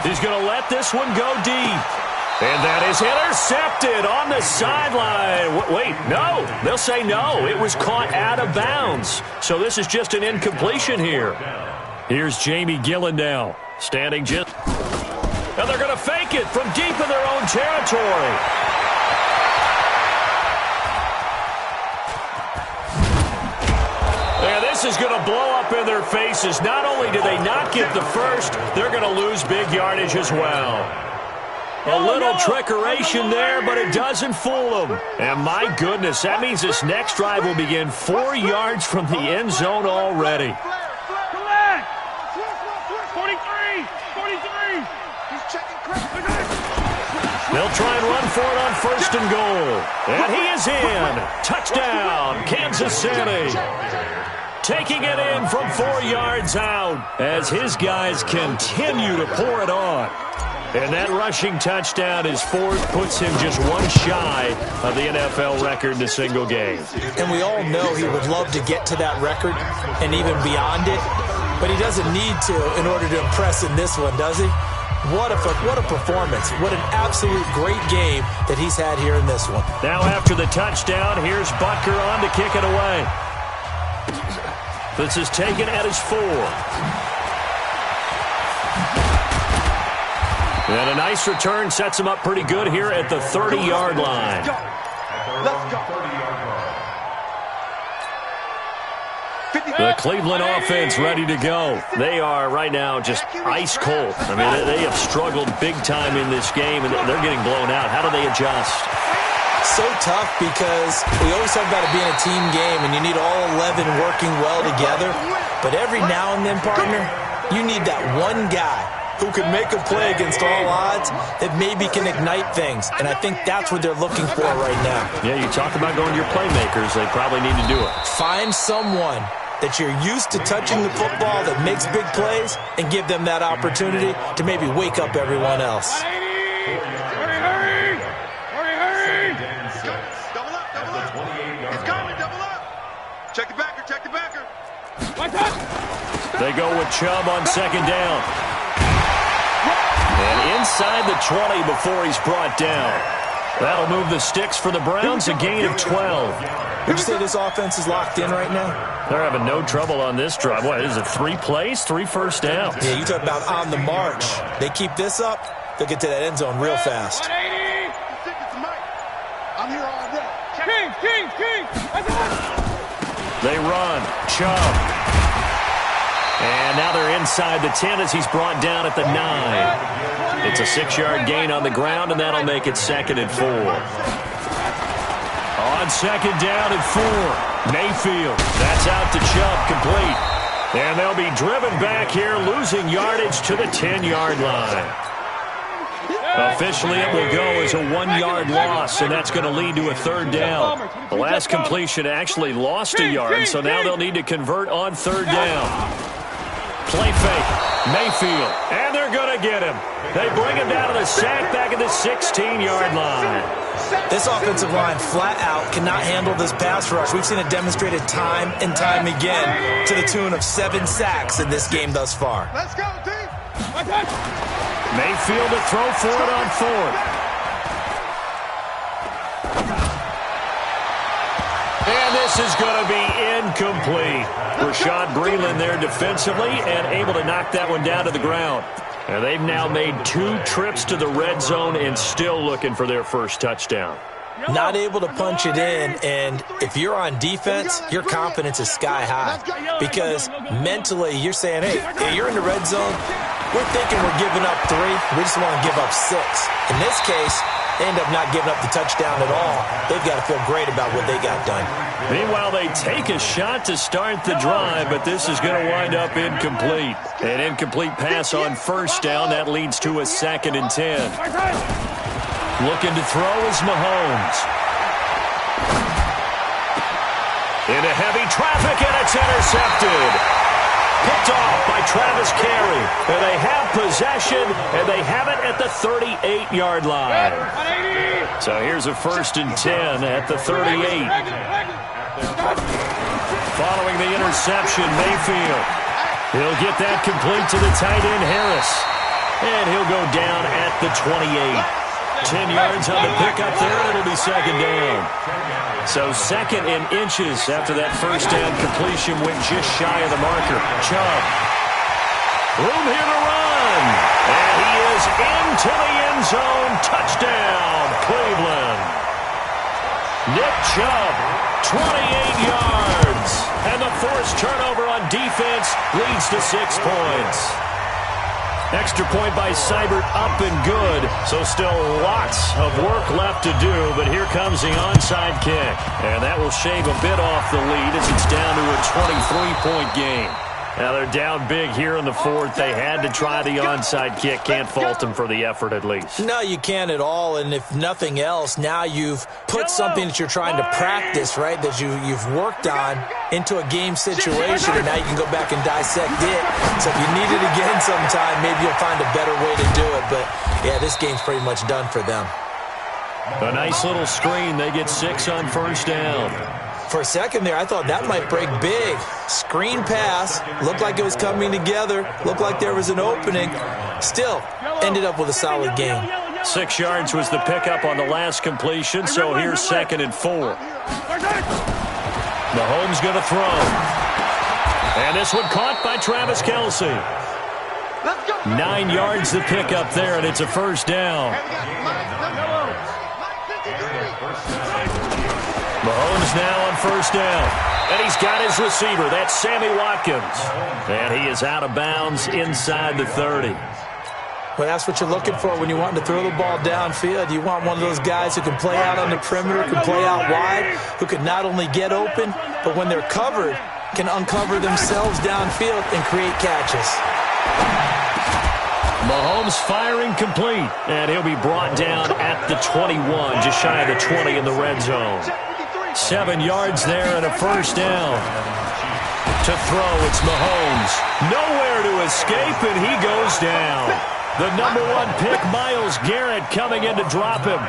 He's going to let this one go deep. And that is intercepted on the sideline. Wait, no. They'll say no. It was caught out of bounds. So this is just an incompletion here. Here's Jamie Gillen now, standing just. And they're going to fake it from deep in their own territory. And this is going to blow up in their faces. Not only do they not get the first, they're going to lose big yardage as well. A little trickeration there, but it doesn't fool them. And my goodness, that means this next drive will begin 4 yards from the end zone already. 43. He's checking correctly. They'll try and run for it on 1st and goal. And he is in. Touchdown, Kansas City. Taking it in from 4 yards out as his guys continue to pour it on. And that rushing touchdown, his 4th, puts him just 1 shy of the NFL record in a single game. And we all know he would love to get to that record and even beyond it, but he doesn't need to in order to impress in this one, does he? What a performance. What an absolute great game that he's had here in this one. Now after the touchdown, here's Butker on to kick it away. This is taken at his 4. And a nice return sets him up pretty good here at the 30-yard line. Let's go. The Cleveland offense ready to go. They are right now just ice cold. I mean, they have struggled big time in this game, and they're getting blown out. How do they adjust? So tough because we always talk about it being a team game, and you need all 11 working well together. But every now and then, partner, you need that one guy who can make a play against all odds that maybe can ignite things. And I think that's what they're looking for right now. Yeah, you talk about going to your playmakers. They probably need to do it. Find someone that you're used to touching the football that makes big plays and give them that opportunity to maybe wake up everyone else. Hurry! Double up! It's coming, double up! Check the backer! They go with Chubb on second down. And inside the 20 before he's brought down. That'll move the sticks for the Browns, a gain of 12. Would you say this offense is locked in right now? They're having no trouble on this drive. What is it, 3 plays, 3 first downs? Yeah, you talk about on the march. They keep this up, they'll get to that end zone real fast. I'm here all day. King! They run. Chubb. And now they're inside the 10 as he's brought down at the 9. It's a 6-yard gain on the ground, and that'll make it 2nd and 4. On second down and 4. Mayfield. That's out to Chubb, complete. And they'll be driven back here, losing yardage to the 10-yard line. Officially, it will go as a 1-yard loss, and that's going to lead to a 3rd down. The last completion actually lost a yard, so now they'll need to convert on 3rd down. Play fake. Mayfield. And they're going to get him. They bring him down to the sack back at the 16-yard line. This offensive line flat out cannot handle this pass rush. We've seen it demonstrated time and time again to the tune of 7 sacks in this game thus far. Let's go, team. Mayfield to throw for it on 4th. And this is going to be incomplete. Rashad Breeland there defensively and able to knock that one down to the ground. And they've now made 2 trips to the red zone and still looking for their first touchdown. Not able to punch it in, and if you're on defense, your confidence is sky high. Because mentally, you're saying, hey, you're in the red zone. We're thinking we're giving up 3. We just want to give up 6. In this case, they end up not giving up the touchdown at all. They've got to feel great about what they got done. Meanwhile, they take a shot to start the drive, but this is going to wind up incomplete. An incomplete pass on first down. That leads to a 2nd and 10. Looking to throw is Mahomes. Into heavy traffic, and it's intercepted. Picked off by Travis Carey. And they have possession, and they have it at the 38-yard line. So here's a 1st and 10 at the 38. Following the interception, Mayfield. He'll get that complete to the tight end, Harris. And he'll go down at the 28. 10 yards on the pickup there, and it'll be 2nd down. So 2nd and inches after that first down completion went just shy of the marker. Chubb. Room here to run. And he is into the end zone. Touchdown, Cleveland. Nick Chubb, 28 yards. And the forced turnover on defense leads to 6 points. Extra point by Seibert, up and good. So still lots of work left to do, but here comes the onside kick. And that will shave a bit off the lead as it's down to a 23-point game. Now they're down big here in the 4th. They had to try the onside kick. Can't fault them for the effort at least. No, you can't at all. And if nothing else, now you've put something that you're trying to practice, right, that you've worked on into a game situation, and now you can go back and dissect it. So if you need it again sometime, maybe you'll find a better way to do it. But, yeah, this game's pretty much done for them. A nice little screen. They get 6 on first down. For a second there, I thought that might break big. Screen pass. Looked like it was coming together. Looked like there was an opening. Still, ended up with a solid game. 6 yards was the pickup on the last completion, so here's 2nd and 4. Mahomes going to throw. And this one caught by Travis Kelce. 9 yards to pick up there, and it's a first down. Mahomes now on first down. And he's got his receiver. That's Sammy Watkins. And he is out of bounds inside the 30. Well, that's what you're looking for when you want to throw the ball downfield. You want one of those guys who can play out on the perimeter, can play out wide, who can not only get open, but when they're covered, can uncover themselves downfield and create catches. Mahomes firing complete, and he'll be brought down at the 21, just shy of the 20 in the red zone. 7 yards there and a first down. To throw, it's Mahomes. Nowhere to escape, and he goes down. The number 1 pick, Myles Garrett, coming in to drop him.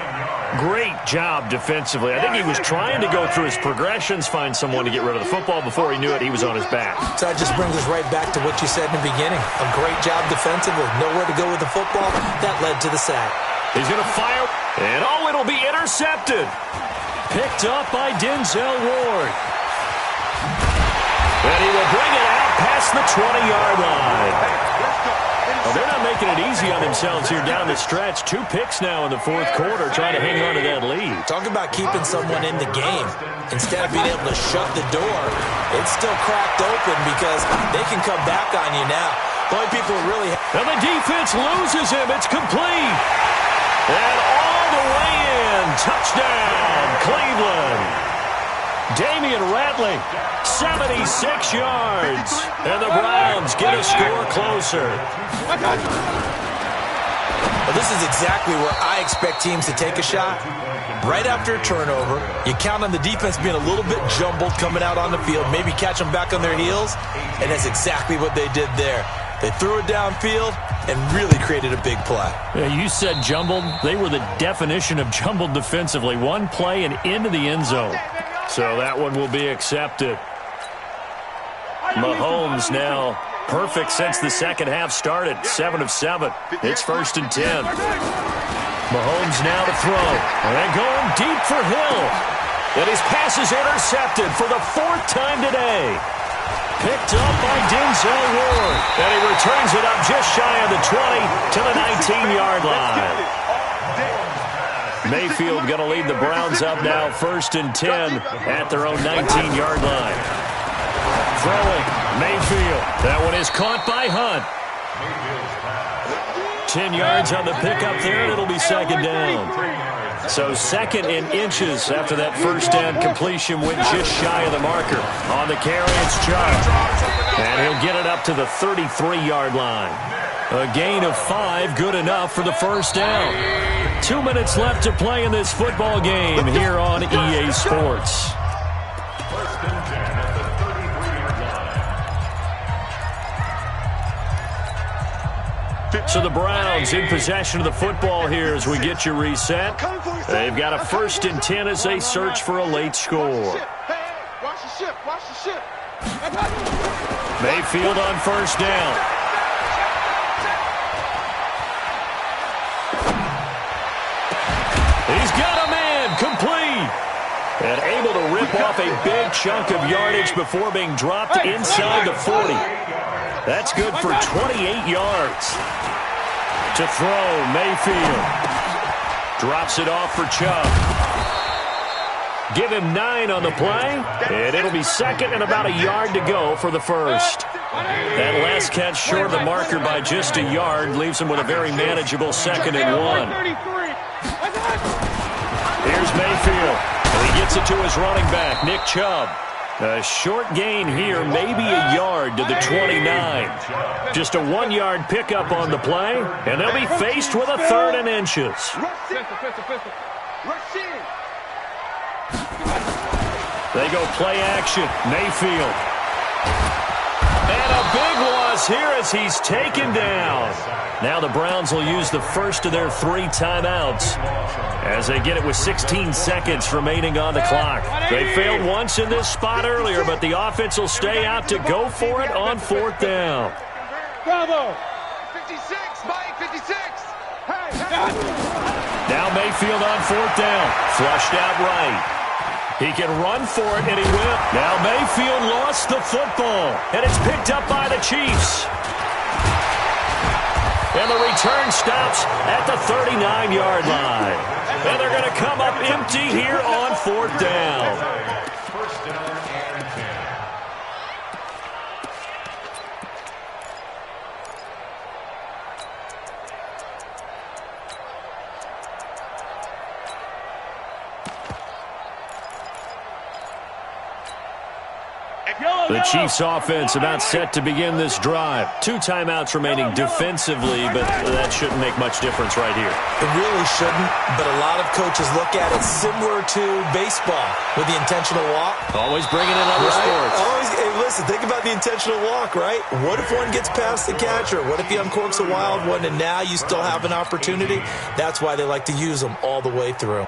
Great job defensively. I think he was trying to go through his progressions, find someone to get rid of the football. Before he knew it, he was on his back. So that just brings us right back to what you said in the beginning. A great job defensively. Nowhere to go with the football. That led to the sack. He's going to fire, and it'll be intercepted. Picked up by Denzel Ward. And he will bring it out past the 20-yard line. Well, they're not making it easy on themselves here down the stretch. 2 picks now in the fourth quarter, trying to hang on to that lead. Talk about keeping someone in the game. Instead of being able to shut the door, it's still cracked open because they can come back on you now. The only people who really... And the defense loses him. It's complete. And all the way in. Touchdown, Cleveland. Damian Ratley, 76 yards. And the Browns get a score closer. Well, this is exactly where I expect teams to take a shot. Right after a turnover, you count on the defense being a little bit jumbled coming out on the field, maybe catch them back on their heels, and that's exactly what they did there. They threw it downfield and really created a big play. Yeah, you said jumbled. They were the definition of jumbled defensively. One play and into the end zone. So that one will be accepted. Mahomes now perfect since the second half started. 7 of 7. It's 1st and 10. Mahomes now to throw. And going deep for Hill. And his pass is intercepted for the 4th time today. Picked up by Denzel Ward. And he returns it up just shy of the 20 to the 19-yard line. Mayfield going to lead the Browns up now, 1st and 10 at their own 19-yard line. Throwing, Mayfield. That one is caught by Hunt. 10 yards on the pickup there, and it'll be 2nd down. So 2nd in inches after that first down completion went just shy of the marker. On the carry, it's Chubb. And he'll get it up to the 33-yard line. A gain of 5, good enough for the first down. 2 minutes left to play in this football game here on EA Sports. So the Browns in possession of the football here as we get you reset. They've got a 1st and 10 as they search for a late score. Mayfield on first down. He's got a man, complete. And able to rip off a big chunk of yardage before being dropped inside the 40. That's good for 28 yards. To throw, Mayfield. Drops it off for Chubb. Give him 9 on the play, and it'll be 2nd and about a yard to go for the first. That last catch short of the marker by just a yard leaves him with a very manageable 2nd and 1. Here's Mayfield, and he gets it to his running back, Nick Chubb. A short gain here, maybe a yard to the 29. Just a 1-yard pickup on the play, and they'll be faced with a 3rd and inches. They go play action. Mayfield. And a big loss here as he's taken down. Now the Browns will use the first of their 3 timeouts as they get it with 16 seconds remaining on the clock. They failed once in this spot earlier, but the offense will stay out to go for it on 4th down. Bravo! 56, Mike, 56! Hey! Now Mayfield on 4th down. Flushed out right. He can run for it, and he will. Now Mayfield lost the football, and it's picked up by the Chiefs. And the return stops at the 39-yard line. And they're going to come up empty here on 4th down. First down and 10. The Chiefs offense about set to begin this drive. 2 timeouts remaining defensively, but that shouldn't make much difference right here. It really shouldn't, but a lot of coaches look at it similar to baseball with the intentional walk. Always bringing in other sports. Hey, listen, think about the intentional walk, right? What if one gets past the catcher? What if he uncorks a wild one and now you still have an opportunity? That's why they like to use them all the way through.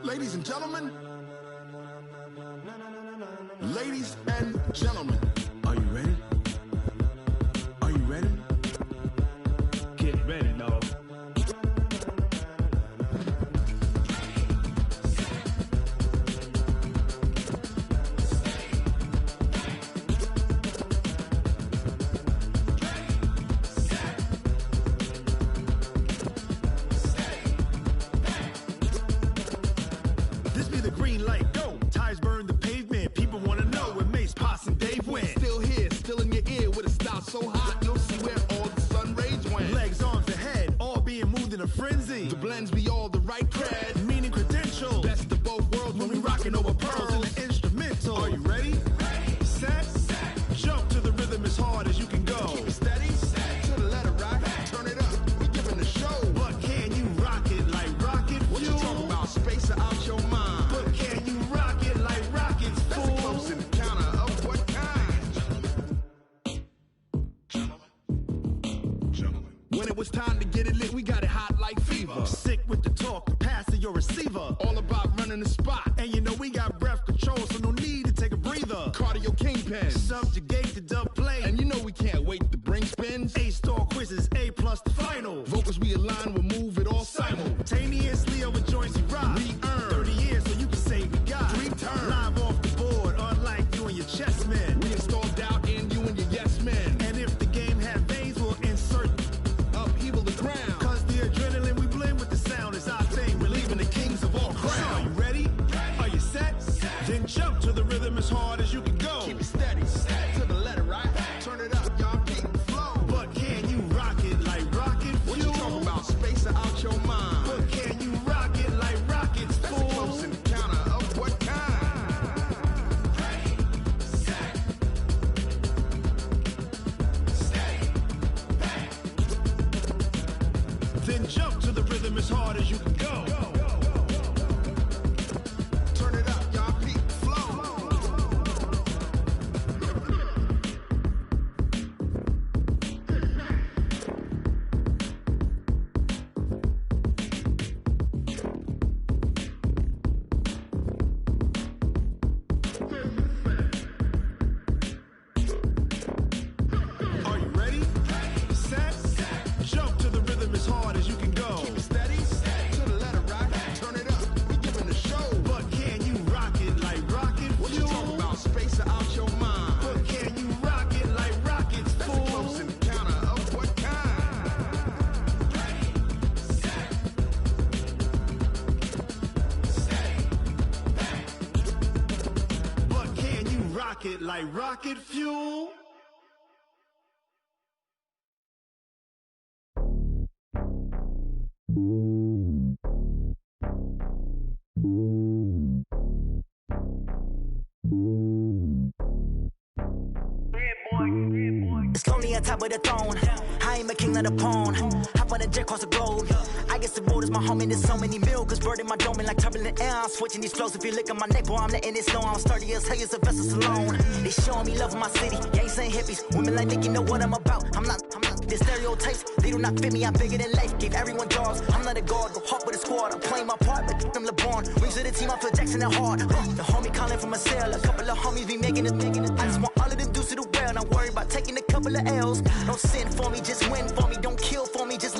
Ladies and gentlemen, ladies and gentlemen, are you ready? Are you ready? Get ready, dog. This be the green light, go. Tires burn the pavement. People want to know where Mace, Potts, and Dave went. Still here, still in your ear with a style so hot, you'll see where all the sun rays went. Legs, arms, and head, all being moved in a frenzy. The blends be all the right cred, meaning credentials. Best of both worlds when we rockin' over pearls in the instrumental. Are you ready? Set, jump to the rhythm as hard as you can go. Keep it steady, to the letter right, turn it up, we giving the show. But can you rock it like rocket fuel? What you talking about, space out your mind? But can you rock it like rockets, fool? That's a close encounter of what kind? Gentlemen. When it was time to get it lit, we got it hot like fever. Sick with the talk, the pass to your receiver. All about running the spot. And you know we got breath control, so no need to take a breather. Cardio kingpin, subjugate the dub play. And you know we can't wait to bring spins. A-star quizzes, A+ the final. Vocals we align, we'll move it all simultaneously over joints we rock. We earn 30 years, so you can say we got 3 turns. Live off the board, unlike you and your chess men. We install doubt in you and your yes men. And if the game had veins, we'll insert upheaval the ground. Cause the adrenaline we blend with the sound is our thing. We're leaving the kings of all crowns. So are you ready? Are you set? Then jump to the rhythm as hard as you can go. Keep it steady, to the letter right. Turn it up, y'all keep it flow. But can you rock it like rocket fuel? What you talking about, space out your mind? But can you rock it like rockets, fool? That's a close encounter of what kind? Then jump to the rhythm as hard as you can go. Turn it up, y'all peak flow. Are you ready? Set, jump to the rhythm as hard as you can go. Keep it steady, to the letter right. Turn it up, we giving the show. But can you rock it like rocket fuel? What you talking about, space out your mind? But can you rock it like rockets, fool? That's a close encounter of what kind? But can you rock it like rocket fuel? It's lonely on top of the throne. I ain't a king of the pawn. Hop on a jet across the globe. I guess the road is my home and there's so many milkers burning my dome like turbulent air. I'm switching these flows. If you look at my neck, boy, I'm letting it slow. I'm sturdy as hell as a vessel alone. They showing me love in my city. Gangsta hippies. Women like Nick, you know what I'm about. I'm not. The stereotypes, they do not fit me. I'm bigger than life. Gave everyone jobs. I'm not a guard. Go hard with a squad. I'm playing my part, but I'm LeBron. Wings of the team, I feel Jackson and hard. The homie calling from a cell. A couple of homies be making it. I just want all of them dudes to the well. Not worry about taking a couple of L's. Don't sin for me, just win for me. Don't kill for me, just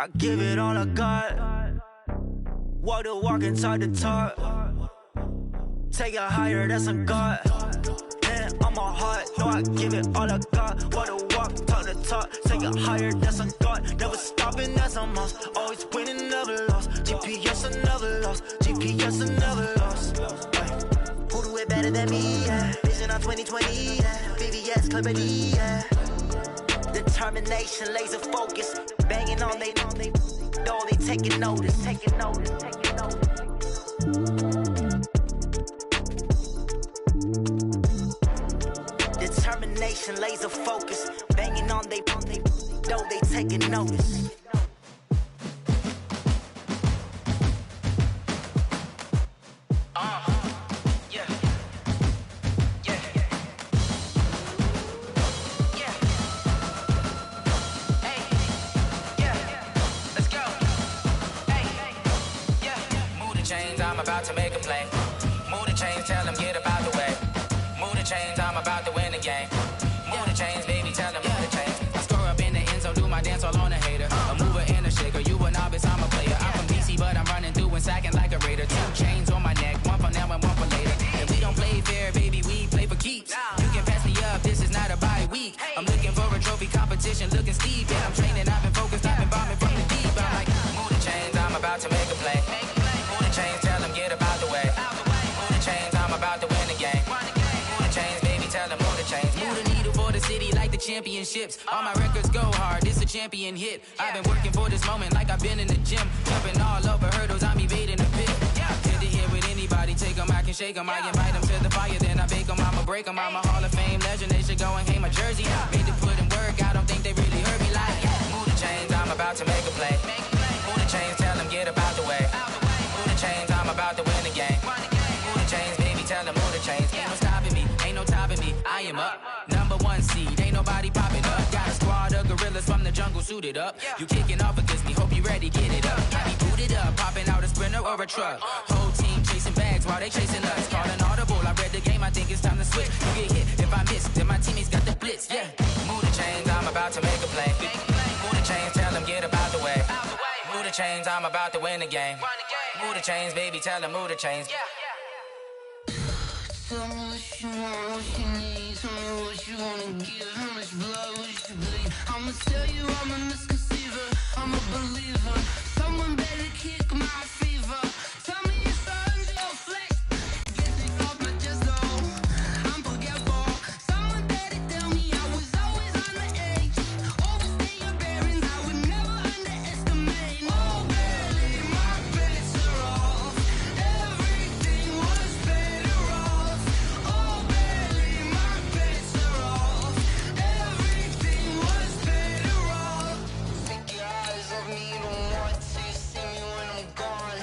I give it all I got. Walk the walk and talk the talk. Take it higher, that's a God. Man, on my heart, no, I give it all I got. Walk the walk, talk the talk. Take it higher, that's a God. Never stopping, that's a must. Always winning, never lost. GPS, I never lost. GPS, I never lost. Who do it better than me? Yeah. Vision on 2020. Yeah. VVS, Clarity. Yeah. Determination, laser focus. Banging on they door, they taking notice. Taking notice. Taking notice. Determination, laser focus. Banging on they door, they taking notice. I'm about to make a play. Move the chains, tell them get up out the way. Move the chains, I'm about to win the game. Move the chains, baby, tell them move the chains. I score up in the end zone, do my dance all on a hater. A mover and a shaker, you a novice, I'm a player. I'm from DC, but I'm running through and sacking like a raider. 2 chains on my neck, one for now and one for later. If we don't play fair, baby, we play for keeps. You can pass me up, this is not a bye week. I'm looking for a trophy competition, looking steep. And I'm training, I've been focused, I've been bombing from the deep. I'm like, move the chains, I'm about to make a play. Move the chains, tell them get up out the way. Move the chains, I'm about to win the game. Move the chains, baby, tell them move the chains. Move the needle for the city like the championships. All my records go hard, this a champion hit. I've been working for this moment like I've been in the gym. Jumping all over hurdles, I'm evading the pit. Hit to hit with anybody, take them, I can shake them. I invite them to the fire, then I bake them, I'ma break them. I'm a Hall of Fame legend, they should go and hang my jersey. Made to put in work, I don't think they really heard me like. Move the chains, I'm about to make a play. Move the chains, tell them get up out the way. Move the chains, I'm about to win the game. Move the chains, baby, tell them move the chains. Ain't no stopping me, ain't no topping me. I am up, number 1 seed, ain't nobody popping up. Got a squad of gorillas from the jungle suited up. You kicking off against me, hope you ready, get it up. I be booted up, popping out a Sprinter or a truck. Whole team chasing bags while they chasing us. Call an audible, I read the game, I think it's time to switch. You get hit, if I miss, then my teammates got the blitz, yeah. Move the chains, I'm about to make a play. Move the chains, tell them get up out the way. Move the chains, I'm about to win the game. Move the chains, baby, tell them move the chains. Tell me what you want, what you need. Tell me what you wanna give. How much blood would you bleed? I'ma tell you I'm a misconceiver. I'm a believer. Someone better kick my fever. Tell me it's your flex. Get it off my chest, though. I'm forgetful. Someone better tell me I was always on the edge. Overstay your bearings, I would never underestimate. Oh, barely, my bets are off. Everything was better off. Oh, barely, my bets are off. Everything was better off. Take your eyes off me, don't want to see me when I'm gone.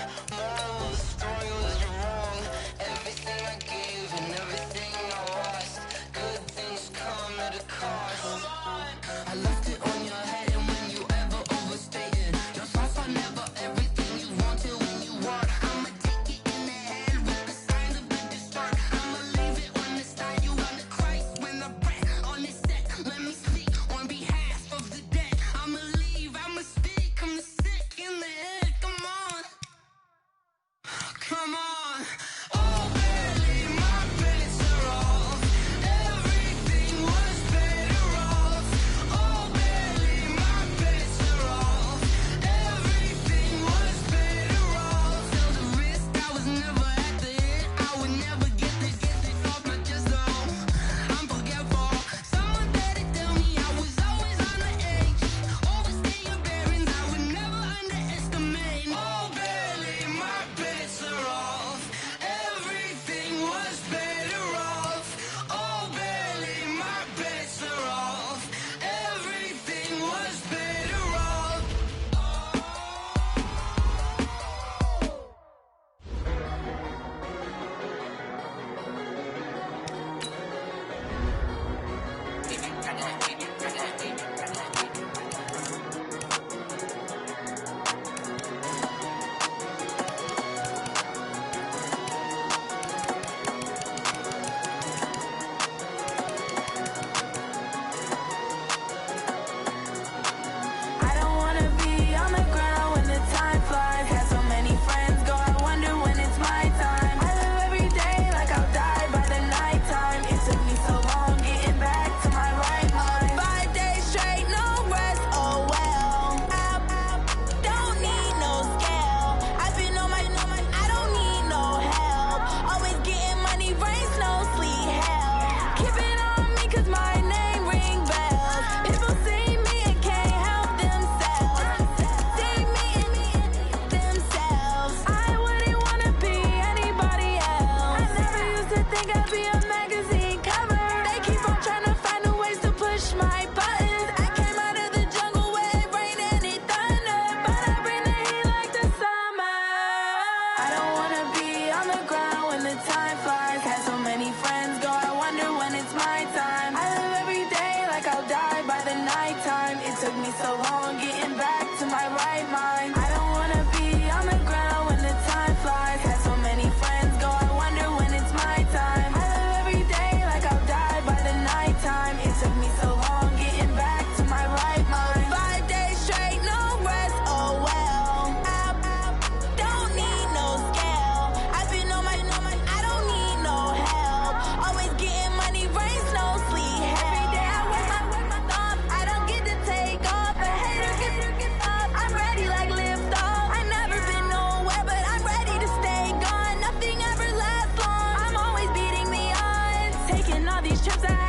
trips I